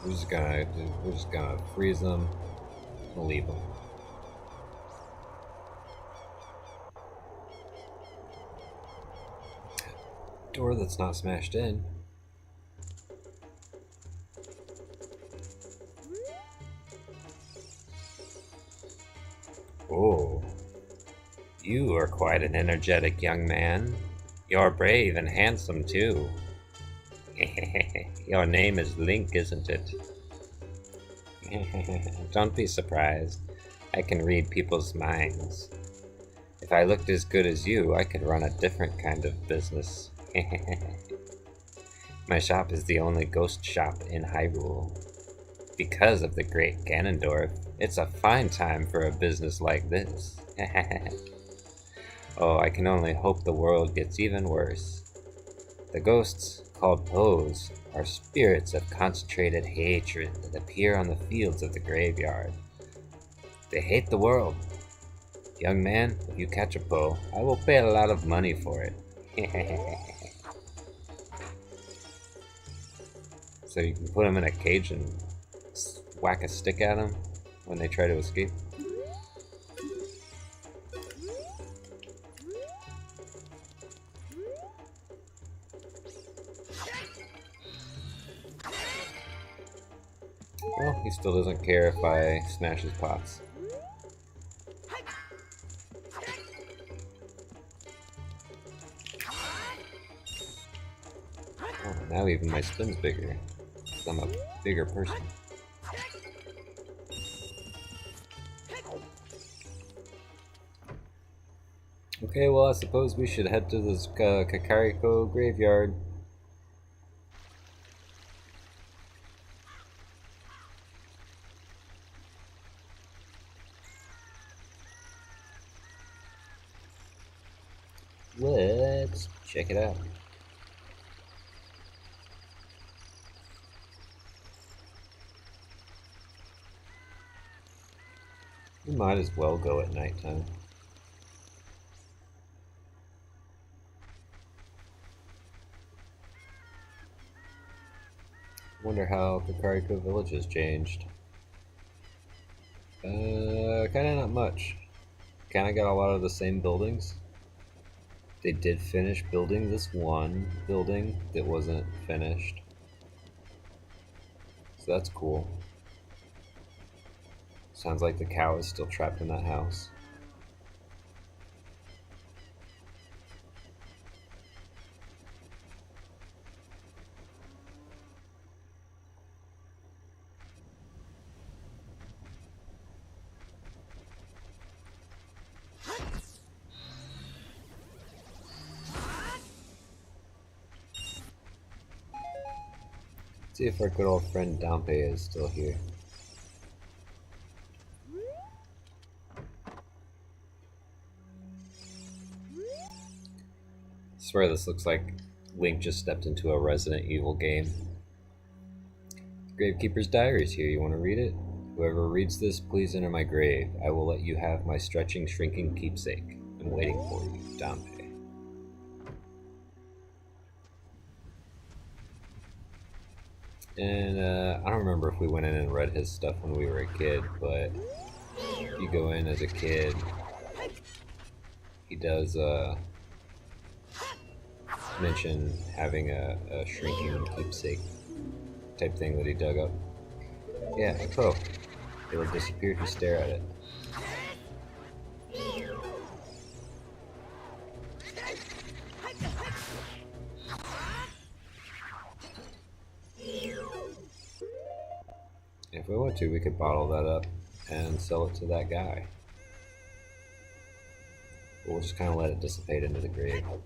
We're just gonna freeze them and leave them. Door that's not smashed in. Oh, you are quite an energetic young man. You're brave and handsome too. Your name is Link, isn't it? Don't be surprised. I can read people's minds. If I looked as good as you, I could run a different kind of business. My shop is the only ghost shop in Hyrule. Because of the great Ganondorf, it's a fine time for a business like this. Oh, I can only hope the world gets even worse. The ghosts, called Poes, are spirits of concentrated hatred that appear on the fields of the graveyard. They hate the world. Young man, if you catch a Poe, I will pay a lot of money for it. So you can put them in a cage and whack a stick at them when they try to escape. Well, he still doesn't care if I smash his pots. Oh, now even my spin's bigger. I'm a bigger person. Okay, well, I suppose we should head to this Kakariko graveyard. Let's check it out. We might as well go at nighttime. Wonder how Kakariko Village has changed. Kinda not much. Kinda got a lot of the same buildings. They did finish building this one building that wasn't finished. So that's cool. Sounds like the cow is still trapped in that house. See if our good old friend Dampe is still here. I swear this looks like Link just stepped into a Resident Evil game. Gravekeeper's Diary is here. You want to read it? Whoever reads this, please enter my grave. I will let you have my stretching, shrinking keepsake. I'm waiting for you, Dampe. And I don't remember if we went in and read his stuff when we were a kid, but if you go in as a kid, he does mention having a shrinking keepsake type thing that he dug up. Yeah, a crow. It'll disappear if you stare at it. If we want to, we could bottle that up and sell it to that guy. We'll just kind of let it dissipate into the graveyard.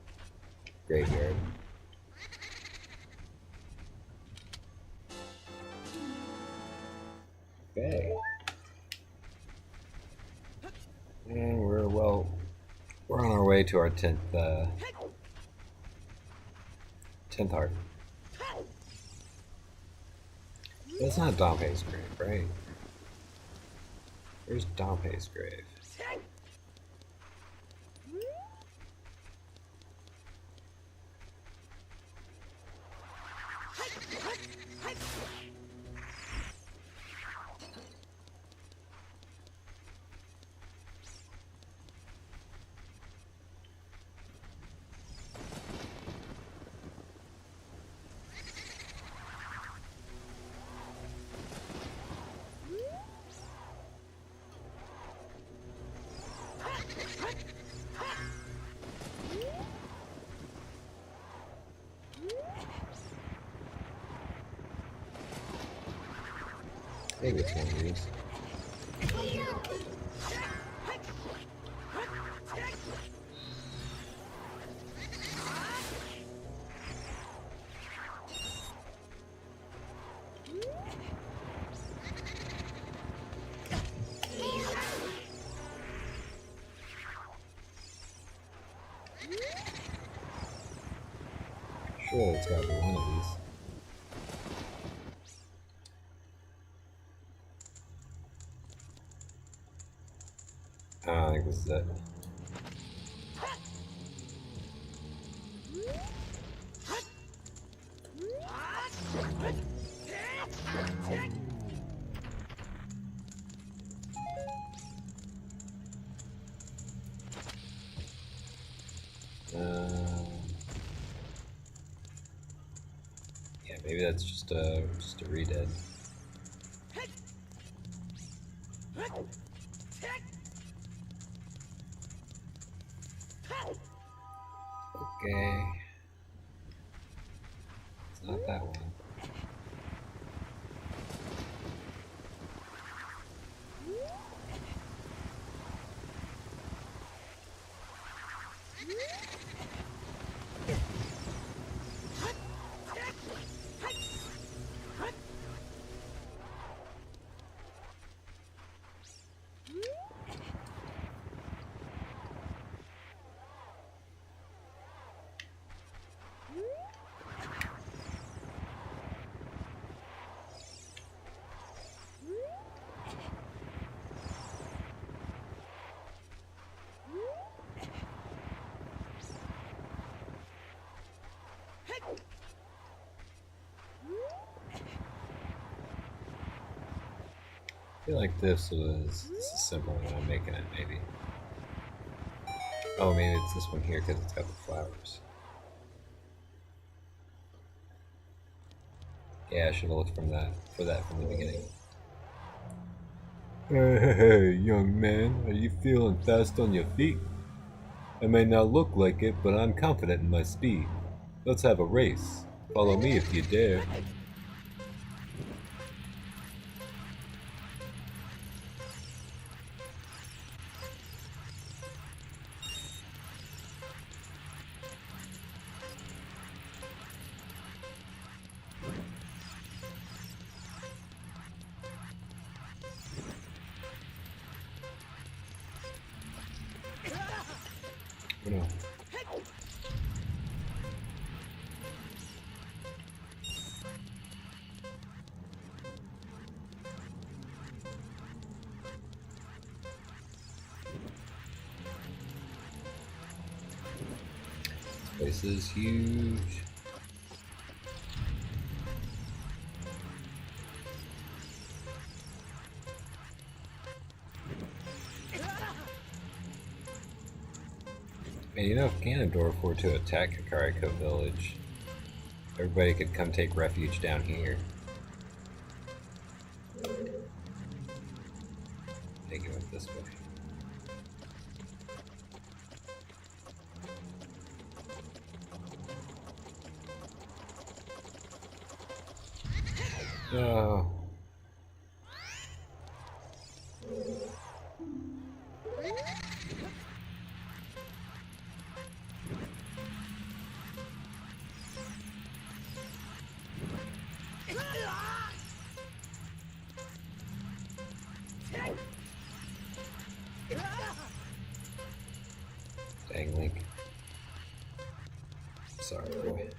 Okay. And we're on our way to our 10th heart. That's not Dampe's grave, right? Where's Dampe's grave? Maybe it's one of these. Sure, it's gotta be one of these. I think this is it. Yeah, maybe that's just a redead. Okay. It's not that one. feel like this is simple when I'm making it, maybe. Oh, maybe it's this one here because it's got the flowers. Yeah, I should have looked for that from the beginning. Hey, young man, are you feeling fast on your feet? I may not look like it, but I'm confident in my speed. Let's have a race. Follow me if you dare. Oh, no. This place is huge. Man, you know, if Ganondorf were to attack Kakariko Village, everybody could come take refuge down here. Take it up this way. Oh. Dang, Link. Sorry, boy.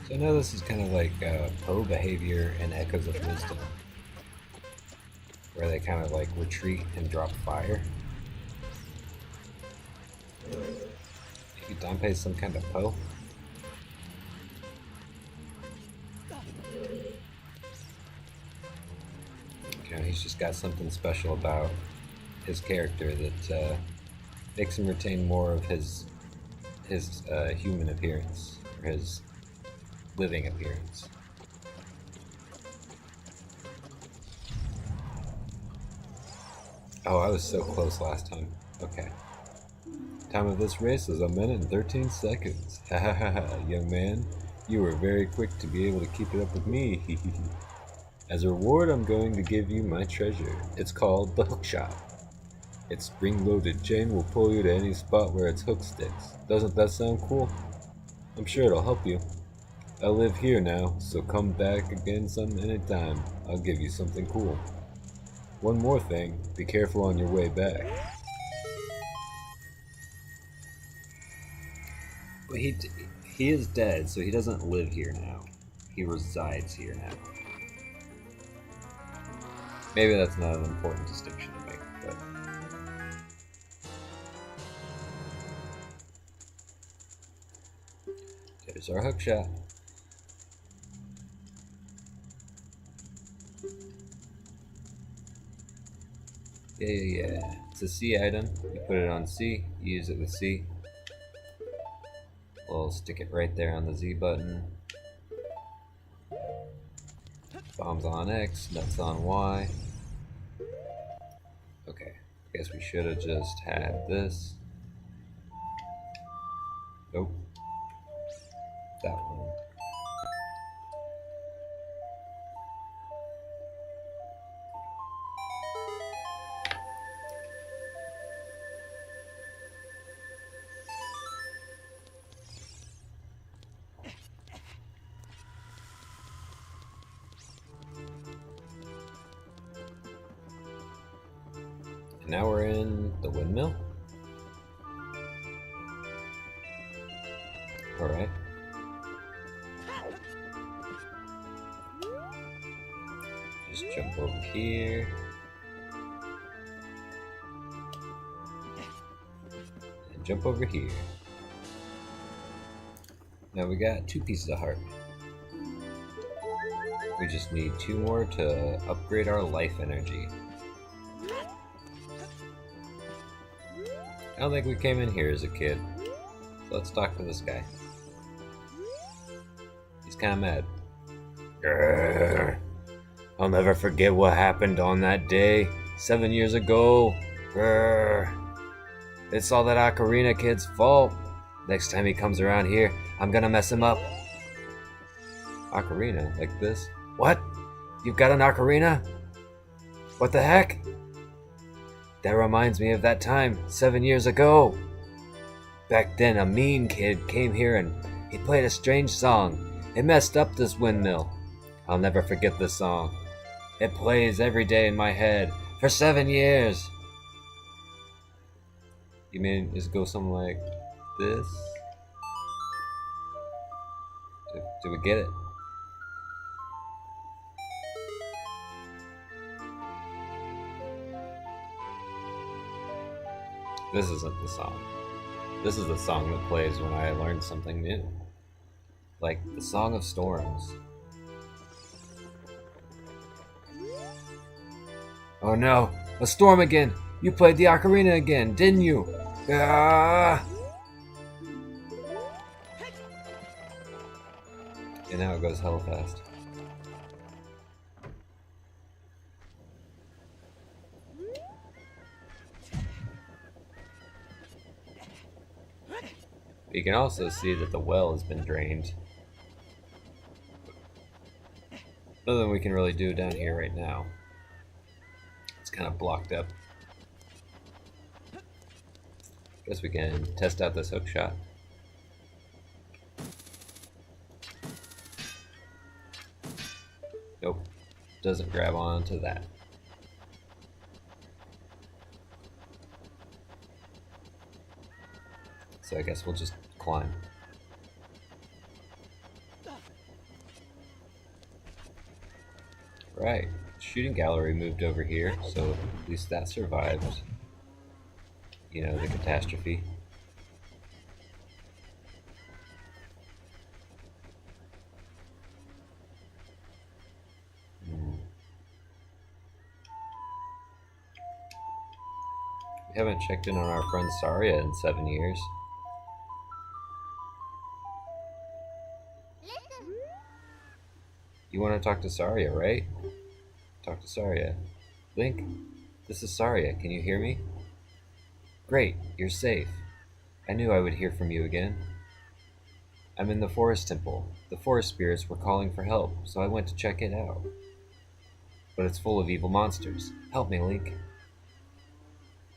So I know this is kind of like Poe behavior and Echoes of Wisdom, where they kind of like retreat and drop fire. Maybe Dante's some kind of Poe? You know, he's just got something special about his character that makes him retain more of his human appearance, or his living appearance. Oh, I was so close last time. Okay. Time of this race is 1 minute and 13 seconds. Ha ha ha ha, young man. You were very quick to be able to keep it up with me. As a reward, I'm going to give you my treasure. It's called the hook shot. Its spring-loaded chain will pull you to any spot where its hook sticks. Doesn't that sound cool? I'm sure it'll help you. I live here now, so come back again anytime. I'll give you something cool. One more thing, be careful on your way back. But he is dead, so he doesn't live here now. He resides here now. Maybe that's not an important distinction to make, but... There's our hook shot. Yeah. It's a C item. You put it on C, you use it with C. We'll stick it right there on the Z button. Bombs on X, nuts on Y. Okay, I guess we should have just had this. Nope. That one. And now we're in the windmill. Alright. Just jump over here. And jump over here. Now we got 2 pieces of heart. We just need 2 more to upgrade our life energy. I don't think we came in here as a kid. So let's talk to this guy. He's kind of mad. Grrr. I'll never forget what happened on that day 7 years ago. Grrr. It's all that Ocarina kid's fault. Next time he comes around here, I'm gonna mess him up. Ocarina? Like this? What? You've got an ocarina? What the heck? That reminds me of that time 7 years ago. Back then, a mean kid came here and he played a strange song. It messed up this windmill. I'll never forget this song. It plays every day in my head for 7 years. You mean just go something like this? Do we get it? This isn't the song. This is the song that plays when I learn something new. Like the Song of Storms. Oh no, a storm again! You played the ocarina again, didn't you? Ah! And now it goes hella fast. You can also see that the well has been drained. Nothing we can really do down here right now. It's kind of blocked up. Guess we can test out this hook shot. Nope, doesn't grab onto that. So I guess we'll just climb. Right, shooting gallery moved over here, so at least that survived, you know, the catastrophe. We haven't checked in on our friend Saria in 7 years. You want to talk to Saria, right? Talk to Saria. Link, this is Saria. Can you hear me? Great, you're safe. I knew I would hear from you again. I'm in the forest temple. The forest spirits were calling for help, so I went to check it out. But it's full of evil monsters. Help me, Link. Do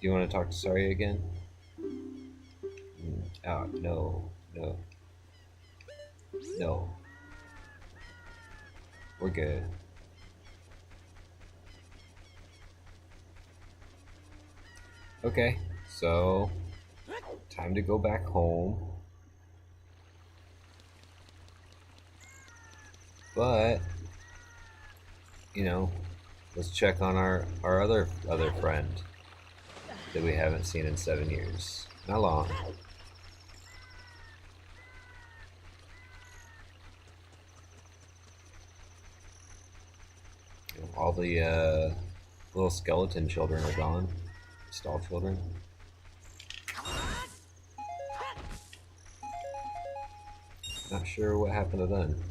you want to talk to Saria again? Oh, no. No. We're good. Okay, so time to go back home. But you know, let's check on our other friend that we haven't seen in 7 years. Not long. All the little skeleton children are gone. Stall children. Not sure what happened to them.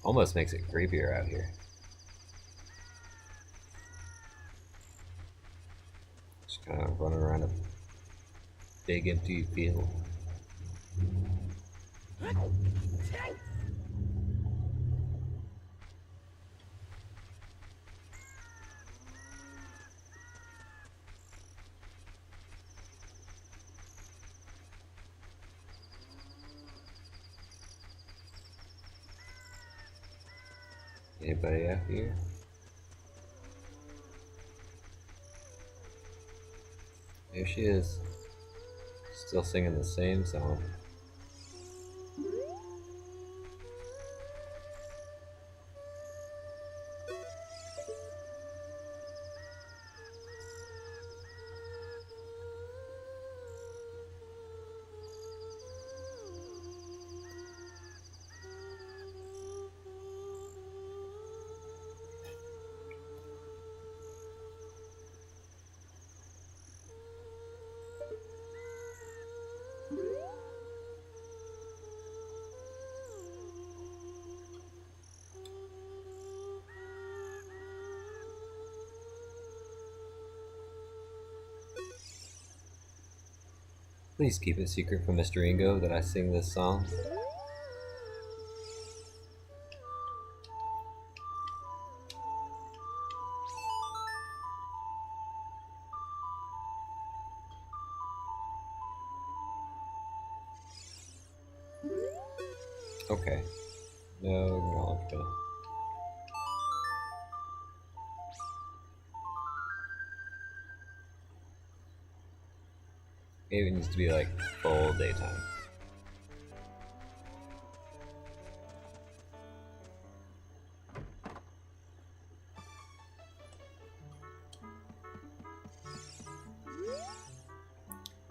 Almost makes it creepier out here. Just kind of running around a big empty field. Anybody out here? There she is. Still singing the same song. Please keep it secret from Mr. Ingo that I sing this song. Okay. No acknowledgement. Maybe it needs to be like full daytime.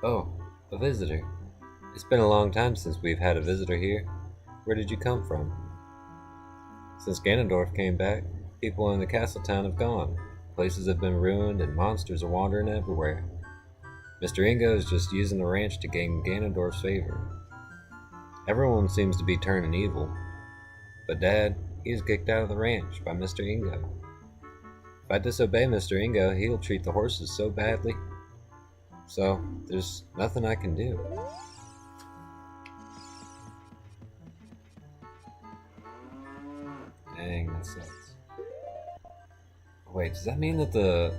Oh, a visitor. It's been a long time since we've had a visitor here. Where did you come from? Since Ganondorf came back, people in the castle town have gone. Places have been ruined and monsters are wandering everywhere. Mr. Ingo is just using the ranch to gain Ganondorf's favor. Everyone seems to be turning evil. But Dad, he's kicked out of the ranch by Mr. Ingo. If I disobey Mr. Ingo, he'll treat the horses so badly. So, there's nothing I can do. Dang, that sucks. Wait, does that mean that the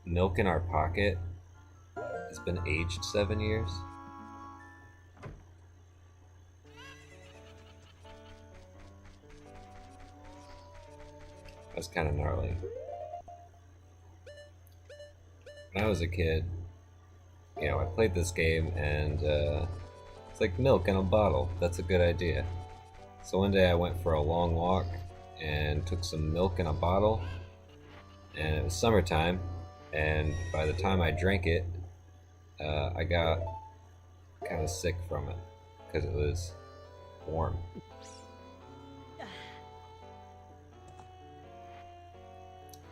milk in our pocket has been aged 7 years? That's kind of gnarly. When I was a kid, I played this game and it's like milk in a bottle. That's a good idea. So one day I went for a long walk and took some milk in a bottle, and it was summertime, and by the time I drank it, I got kind of sick from it because it was warm.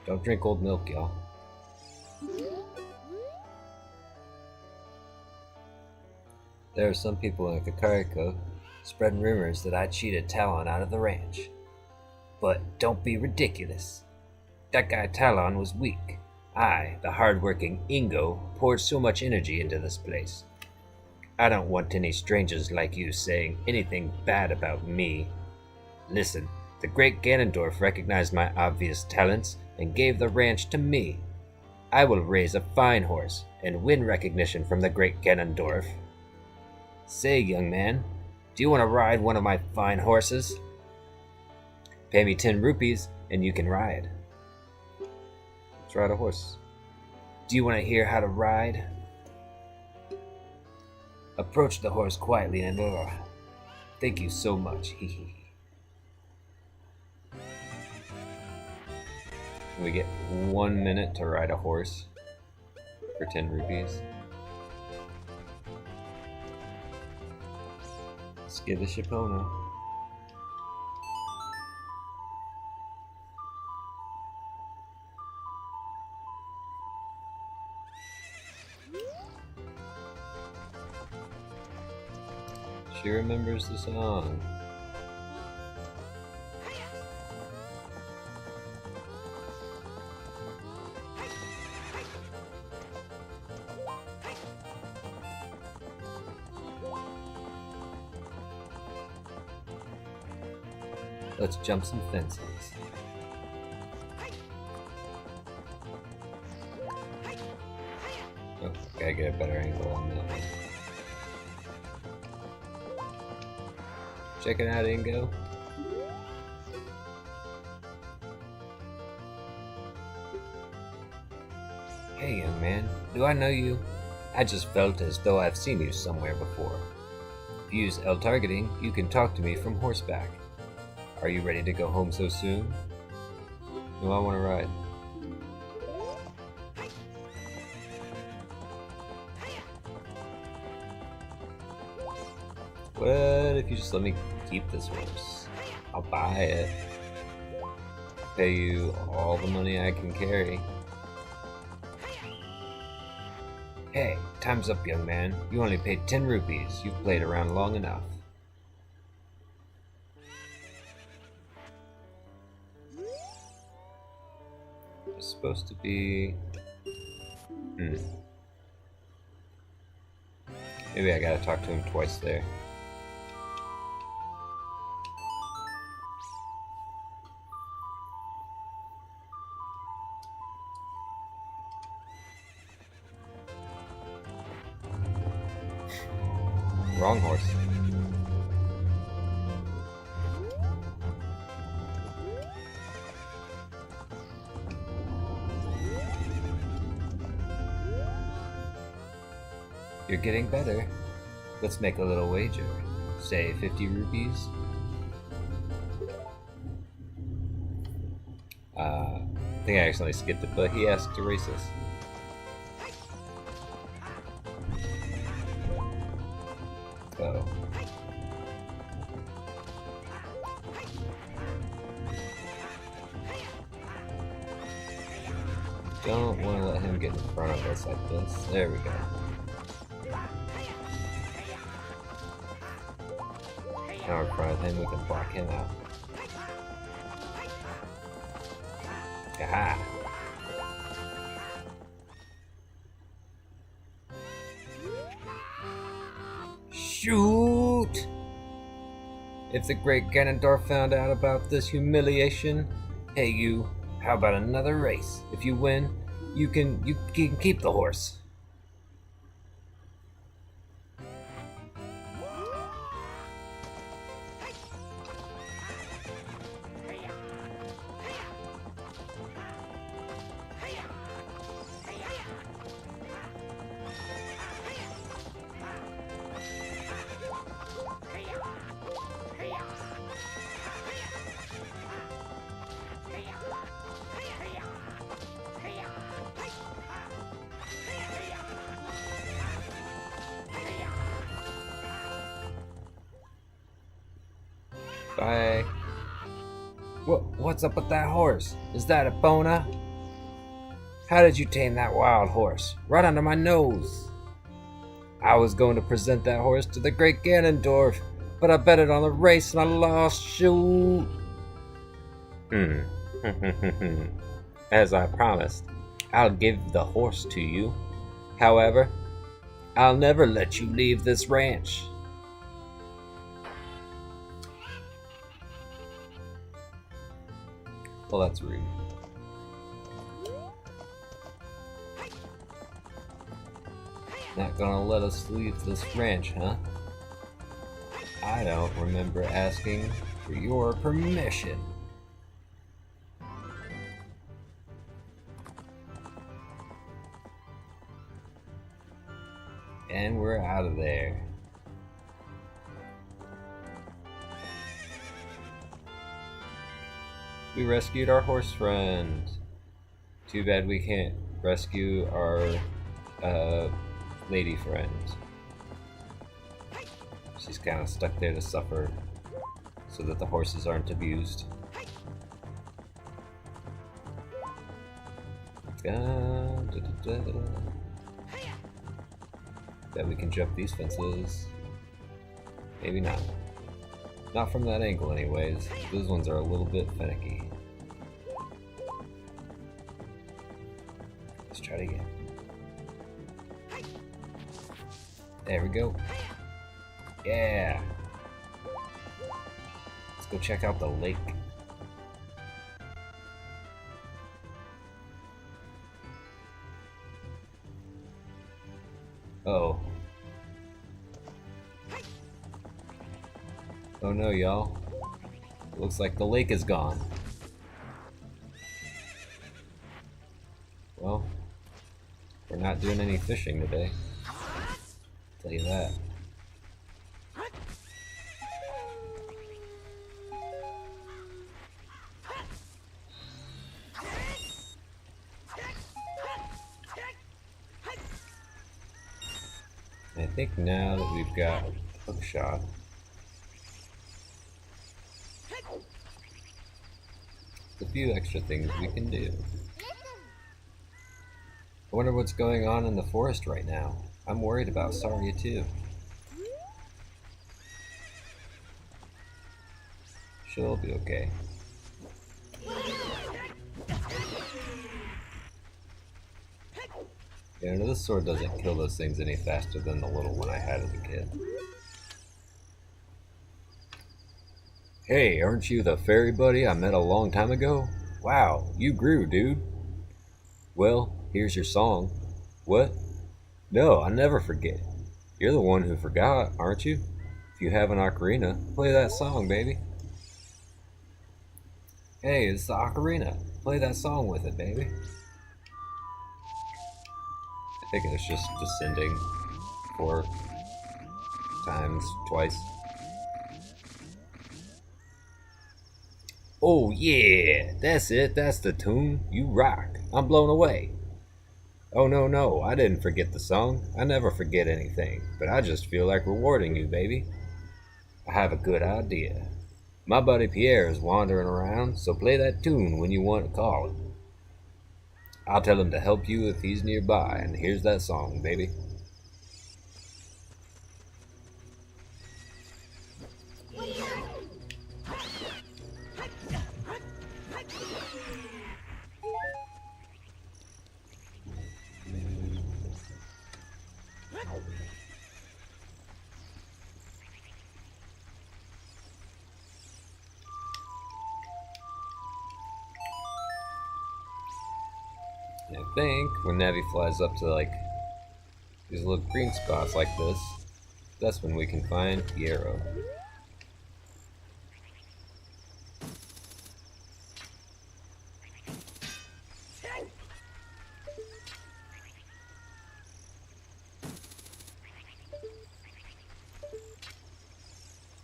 Don't drink old milk, y'all. There are some people in Kakariko spreading rumors that I cheated Talon out of the ranch. But don't be ridiculous. That guy Talon was weak. I, the hard-working Ingo, poured so much energy into this place. I don't want any strangers like you saying anything bad about me. Listen, the great Ganondorf recognized my obvious talents and gave the ranch to me. I will raise a fine horse and win recognition from the great Ganondorf. Say, young man, do you want to ride one of my fine horses? Pay me 10 rupees and you can ride. Let's ride a horse. Do you want to hear how to ride? Approach the horse quietly and thank you so much. We get 1 minute to ride a horse for 10 rupees. Let's give the Shipona. She remembers the song. Let's jump some fences. Oh, gotta get a better angle on that one. Check it out, Ingo. Hey, young man, do I know you? I just felt as though I've seen you somewhere before. If you use L targeting, you can talk to me from horseback. Are you ready to go home so soon? No, I want to ride. What if you just let me keep this horse? I'll buy it. Pay you all the money I can carry. Hey, time's up, young man. You only paid 10 rupees. You've played around long enough. It's supposed to be... Maybe I gotta talk to him twice there. Wrong horse. You're getting better. Let's make a little wager. Say 50 rupees. I think I accidentally skipped it, but he asked to race us. Oh. Don't want to let him get in front of us like this. There we go. Now in front of him, we can block him out. Aha! Shoot! If the great Ganondorf found out about this humiliation, hey you, how about another race? If you win, you can keep the horse. Bye. What's up with that horse? Is that a Bona? How did you tame that wild horse? Right under my nose. I was going to present that horse to the great Ganondorf, but I bet it on the race and I lost. Shoot. As I promised, I'll give the horse to you. However, I'll never let you leave this ranch. Well, that's rude. Not gonna let us leave this ranch, huh? I don't remember asking for your permission. And we're out of there. We rescued our horse friend. Too bad we can't rescue our lady friend. She's kind of stuck there to suffer so that the horses aren't abused. Bet we can jump these fences. Maybe not. Not from that angle anyways. Those ones are a little bit finicky. Let's try it again. There we go. Yeah! Let's go check out the lake. Oh. Oh no, y'all. Looks like the lake is gone. Well, we're not doing any fishing today. I'll tell you that. I think now that we've got a hook shot, a few extra things we can do. I wonder what's going on in the forest right now. I'm worried about Saria too. She'll be okay. Yeah, no, this sword doesn't kill those things any faster than the little one I had as a kid. Hey, aren't you the fairy buddy I met a long time ago? Wow, you grew, dude. Well, here's your song. What? No, I never forget. You're the one who forgot, aren't you? If you have an ocarina, play that song, baby. Hey, it's the ocarina. Play that song with it, baby. I think it's just descending 4 times, twice. Oh yeah, that's it, that's the tune. You rock. I'm blown away. Oh no, no, I didn't forget the song. I never forget anything, but I just feel like rewarding you, baby. I have a good idea. My buddy Pierre is wandering around, so play that tune when you want to call him. I'll tell him to help you if he's nearby, and here's that song, baby. And I think when Navi flies up to like these little green spots like this, that's when we can find Piero.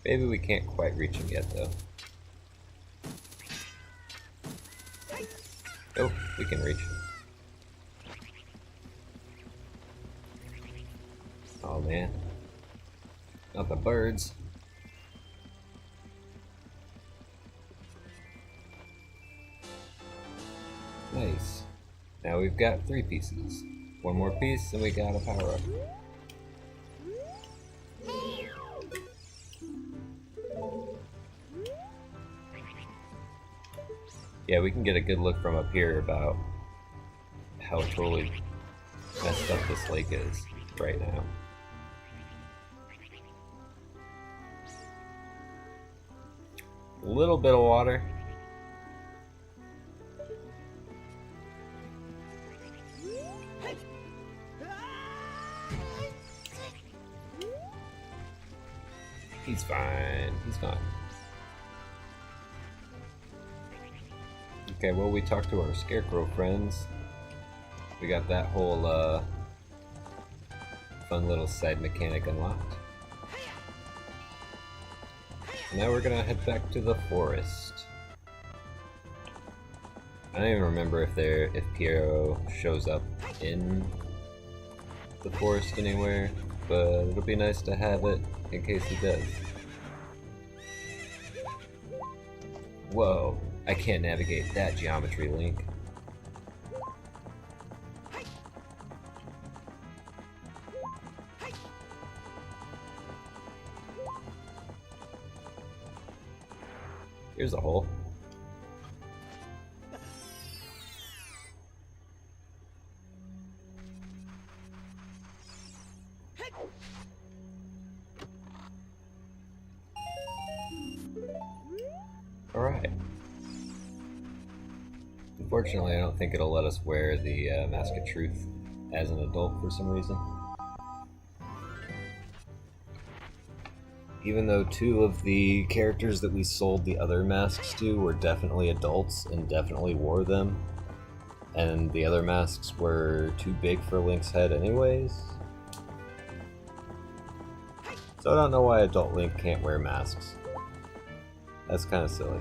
Maybe we can't quite reach him yet, though. Oh, we can reach him. Oh man. Not the birds. Nice. Now we've got 3 pieces. 1 more piece and we got a power up. Yeah, we can get a good look from up here about how totally messed up this lake is right now. A little bit of water. He's fine. He's fine. Okay, well, we talked to our scarecrow friends. We got that whole fun little side mechanic unlocked. Now we're gonna head back to the forest. I don't even remember if Piero shows up in the forest anywhere, but it'll be nice to have it in case he does. Whoa, I can't navigate that geometry, Link. Here's a hole. Alright. Unfortunately, I don't think it'll let us wear the Mask of Truth as an adult for some reason. Even though 2 of the characters that we sold the other masks to were definitely adults and definitely wore them, and the other masks were too big for Link's head anyways. So I don't know why adult Link can't wear masks. That's kind of silly.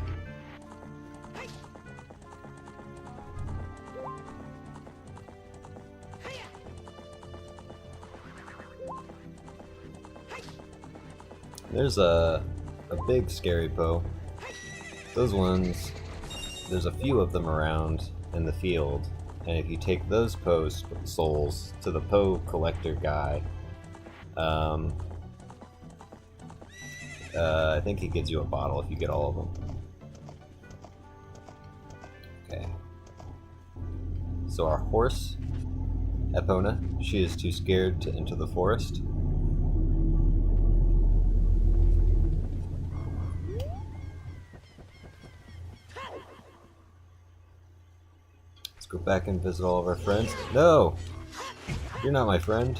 There's a big scary Poe. Those ones, there's a few of them around in the field, and if you take those Poe souls to the Poe collector guy, I think he gives you a bottle if you get all of them. Okay. So our horse Epona. She is too scared to enter the forest. Let's go back and visit all of our friends. No! You're not my friend.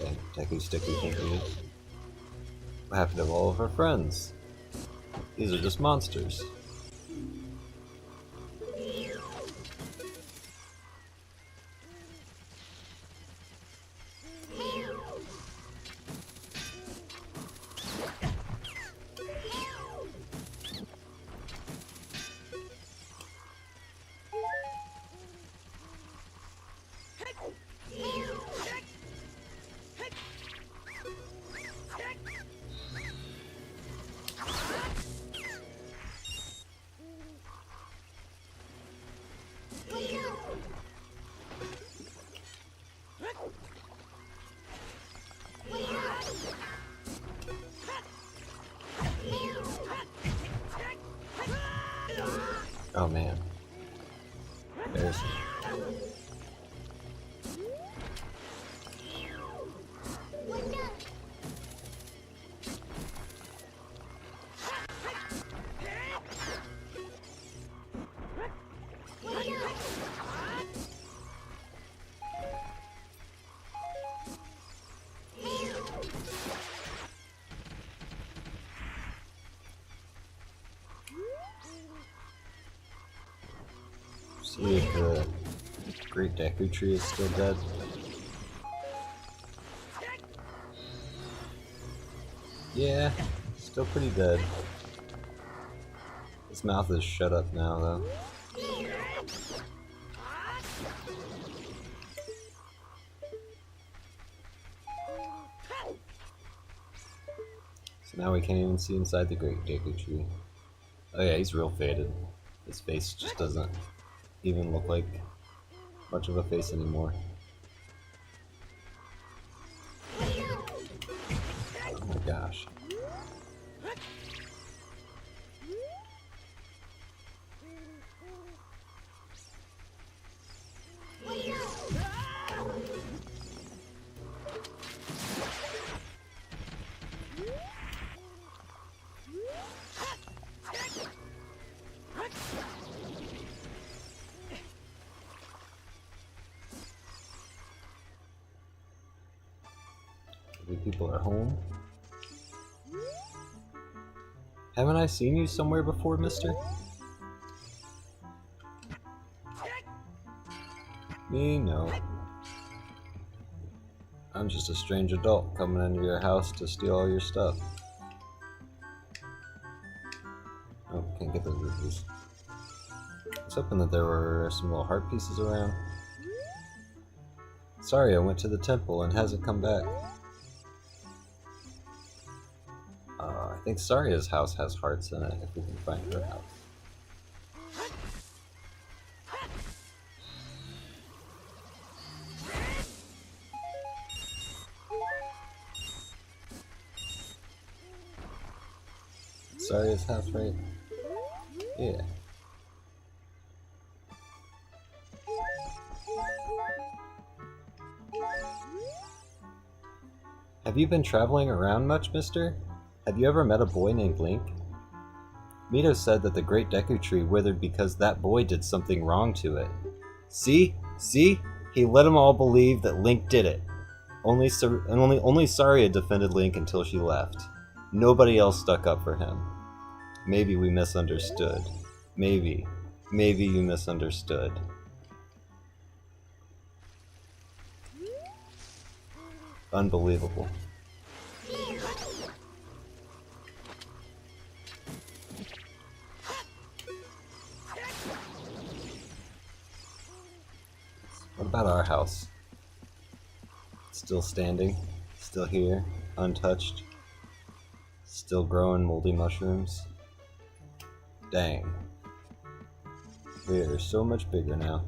Okay, Deku Stick we think he is. What happened to all of our friends? These are just monsters. Oh man. There's... See if the Great Deku Tree is still dead. Yeah, still pretty dead. His mouth is shut up now, though. So now we can't even see inside the Great Deku Tree. Oh yeah, he's real faded. His face just doesn't even look like much of a face anymore. Oh my gosh. People are home. Haven't I seen you somewhere before, mister? Me? No. I'm just a strange adult coming into your house to steal all your stuff. Oh, can't get those rupees. I was hoping that there were some little heart pieces around. Sorry, I went to the temple and hasn't come back. I think Saria's house has hearts in it, if we can find her house. Saria's house, right? Yeah. Have you been traveling around much, mister? Have you ever met a boy named Link? Mito said that the Great Deku Tree withered because that boy did something wrong to it. See? See? He let them all believe that Link did it. Only Saria defended Link until she left. Nobody else stuck up for him. Maybe we misunderstood. Maybe you misunderstood. Unbelievable. What about our house? Still standing, still here, untouched, still growing moldy mushrooms. Dang. We are so much bigger now.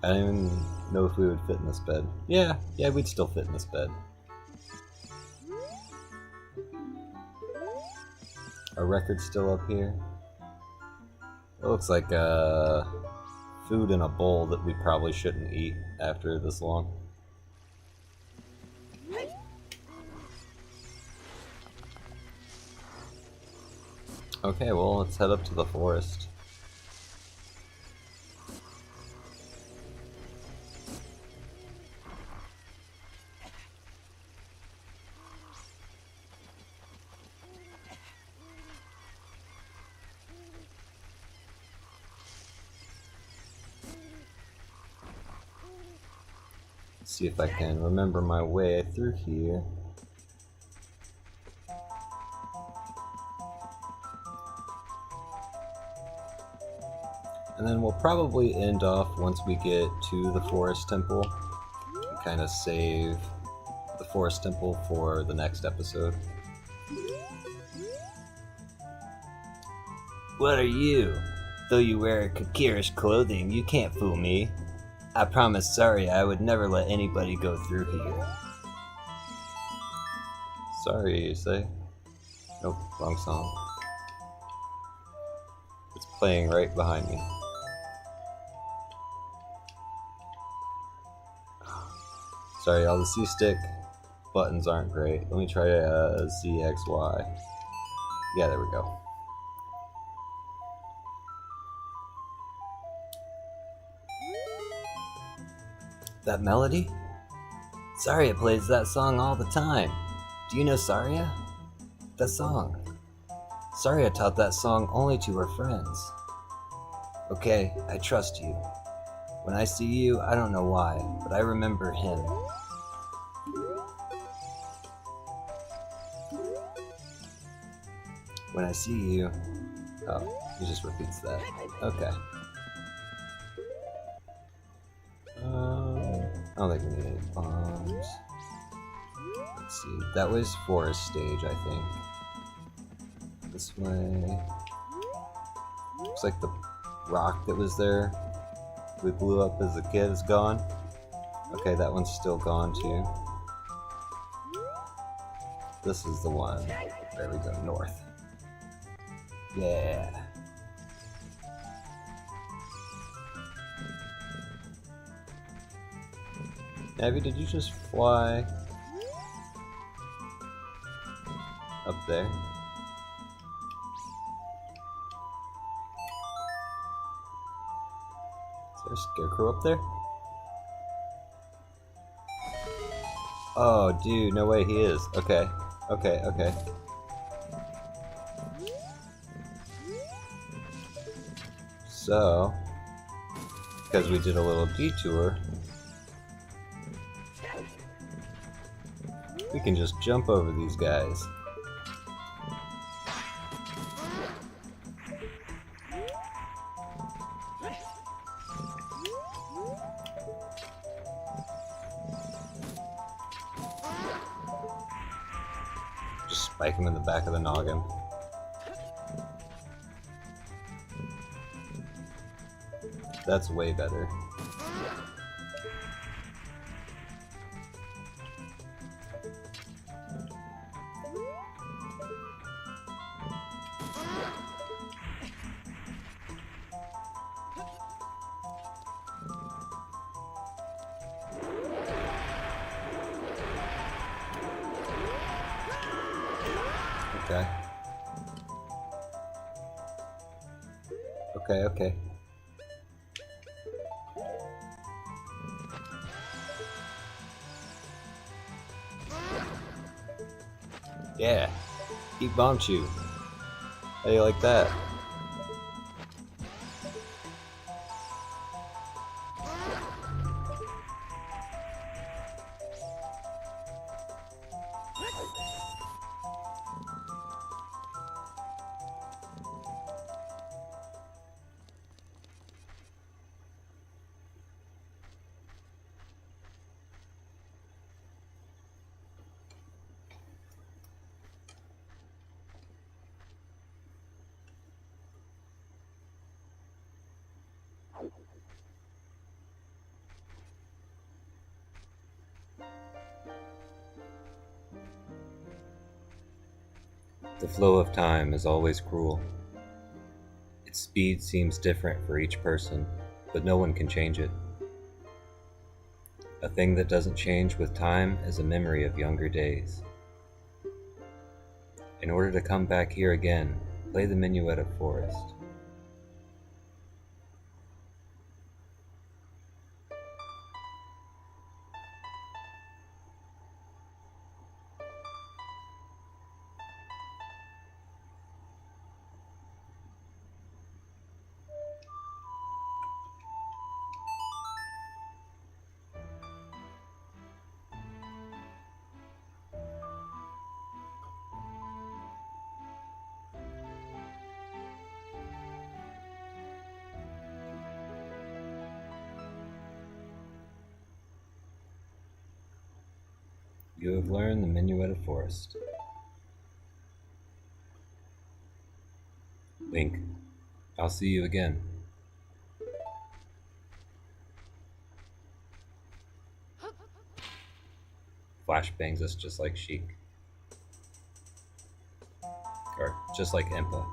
I don't even know if we would fit in this bed. Yeah, we'd still fit in this bed. Our record's still up here. It looks like food in a bowl that we probably shouldn't eat after this long. Okay, well, let's head up to the forest. Let's see if I can remember my way through here. And then we'll probably end off once we get to the forest temple and kind of save the forest temple for the next episode. What are you? Though you wear Kakira's clothing, you can't fool me. I promised Saria I would never let anybody go through here. Sorry, you say? Nope, wrong song. It's playing right behind me. Sorry, y'all, the C-stick buttons aren't great. Let me try ZXY. Yeah, there we go. That melody? Saria plays that song all the time. Do you know Saria? That song. Saria taught that song only to her friends. Okay, I trust you. When I see you, I don't know why, but I remember him. When I see you... Oh, he just repeats that. Okay. I don't think we need any bombs. Let's see. That was forest stage, I think. This way. Looks like the rock that was there we blew up as a kid is gone. Okay, that one's still gone too. This is the one. There we go, north. Yeah. Abby, did you just fly up there? Is there a scarecrow up there? Oh, dude, no way, he is. Okay, okay, okay. So, because we did a little detour, we can just jump over these guys. Just spike him in the back of the noggin. That's way better. Okay. Okay, okay. Yeah. Eat bomb chew. How do you like that? The flow of time is always cruel. Its speed seems different for each person, but no one can change it. A thing that doesn't change with time is a memory of younger days. In order to come back here again, play the Minuet of Forest. You have learned the Minuet of Forest. Link, I'll see you again. Flash bangs us just like Sheik. Or just like Impa.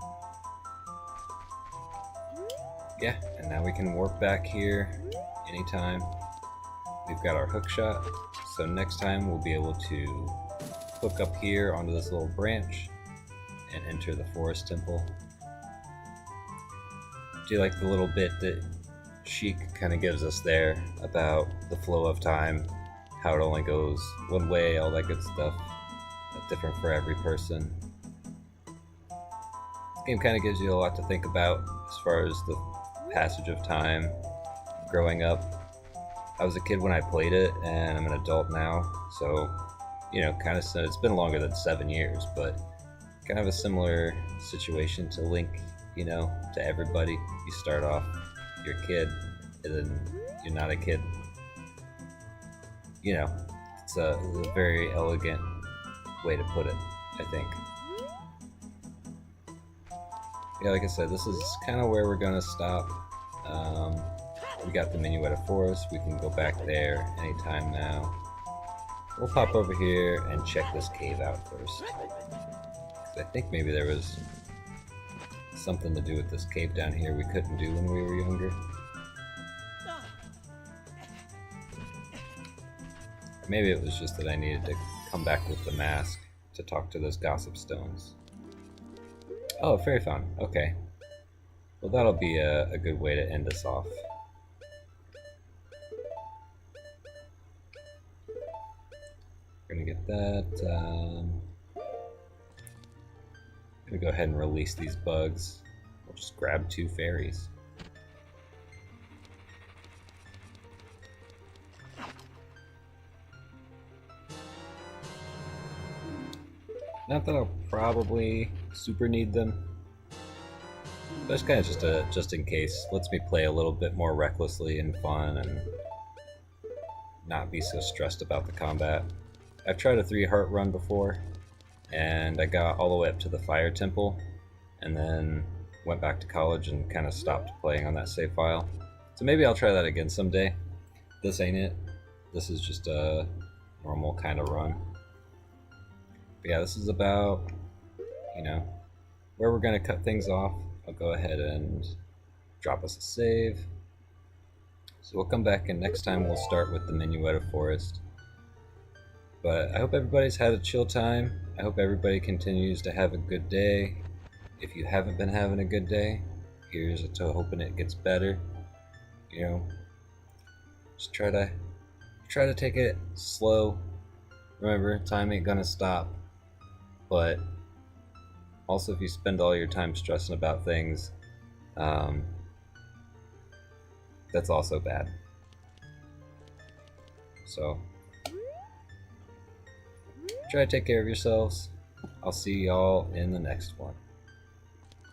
Yeah, and now we can warp back here anytime. We've got our hook shot, so next time we'll be able to hook up here onto this little branch and enter the forest temple. Do you like the little bit that Sheik kind of gives us there about the flow of time, how it only goes one way, all that good stuff, that's different for every person. This game kind of gives you a lot to think about as far as the passage of time growing up. I was a kid when I played it, and I'm an adult now, so, you know, kind of, it's been longer than 7 years, but kind of a similar situation to Link, you know, to everybody. You start off, you're a kid, and then you're not a kid. You know, it's a very elegant way to put it, I think. Yeah, like I said, this is kind of where we're going to stop. We got the Minuet of Forest. We can go back there anytime now. We'll pop over here and check this cave out first. I think maybe there was something to do with this cave down here we couldn't do when we were younger. Maybe it was just that I needed to come back with the mask to talk to those gossip stones. Oh, fairy fountain. Okay. Well, that'll be a good way to end us off. We're gonna get that. Gonna go ahead and release these bugs. We'll just grab 2 fairies. Not that I'll probably super need them, but it's kind of just in case. Lets me play a little bit more recklessly and fun, and not be so stressed about the combat. I've tried a 3-heart run before, and I got all the way up to the Fire Temple, and then went back to college and kind of stopped playing on that save file. So maybe I'll try that again someday. This ain't it. This is just a normal kind of run. But yeah, this is about, you know, where we're going to cut things off. I'll go ahead and drop us a save. So we'll come back, and next time we'll start with the Minuet of Forest. But I hope everybody's had a chill time. I hope everybody continues to have a good day. If you haven't been having a good day, here's to hoping it gets better. You know, just try to take it slow. Remember, time ain't gonna stop. But also, if you spend all your time stressing about things, that's also bad. So, try to take care of yourselves. I'll see y'all in the next one.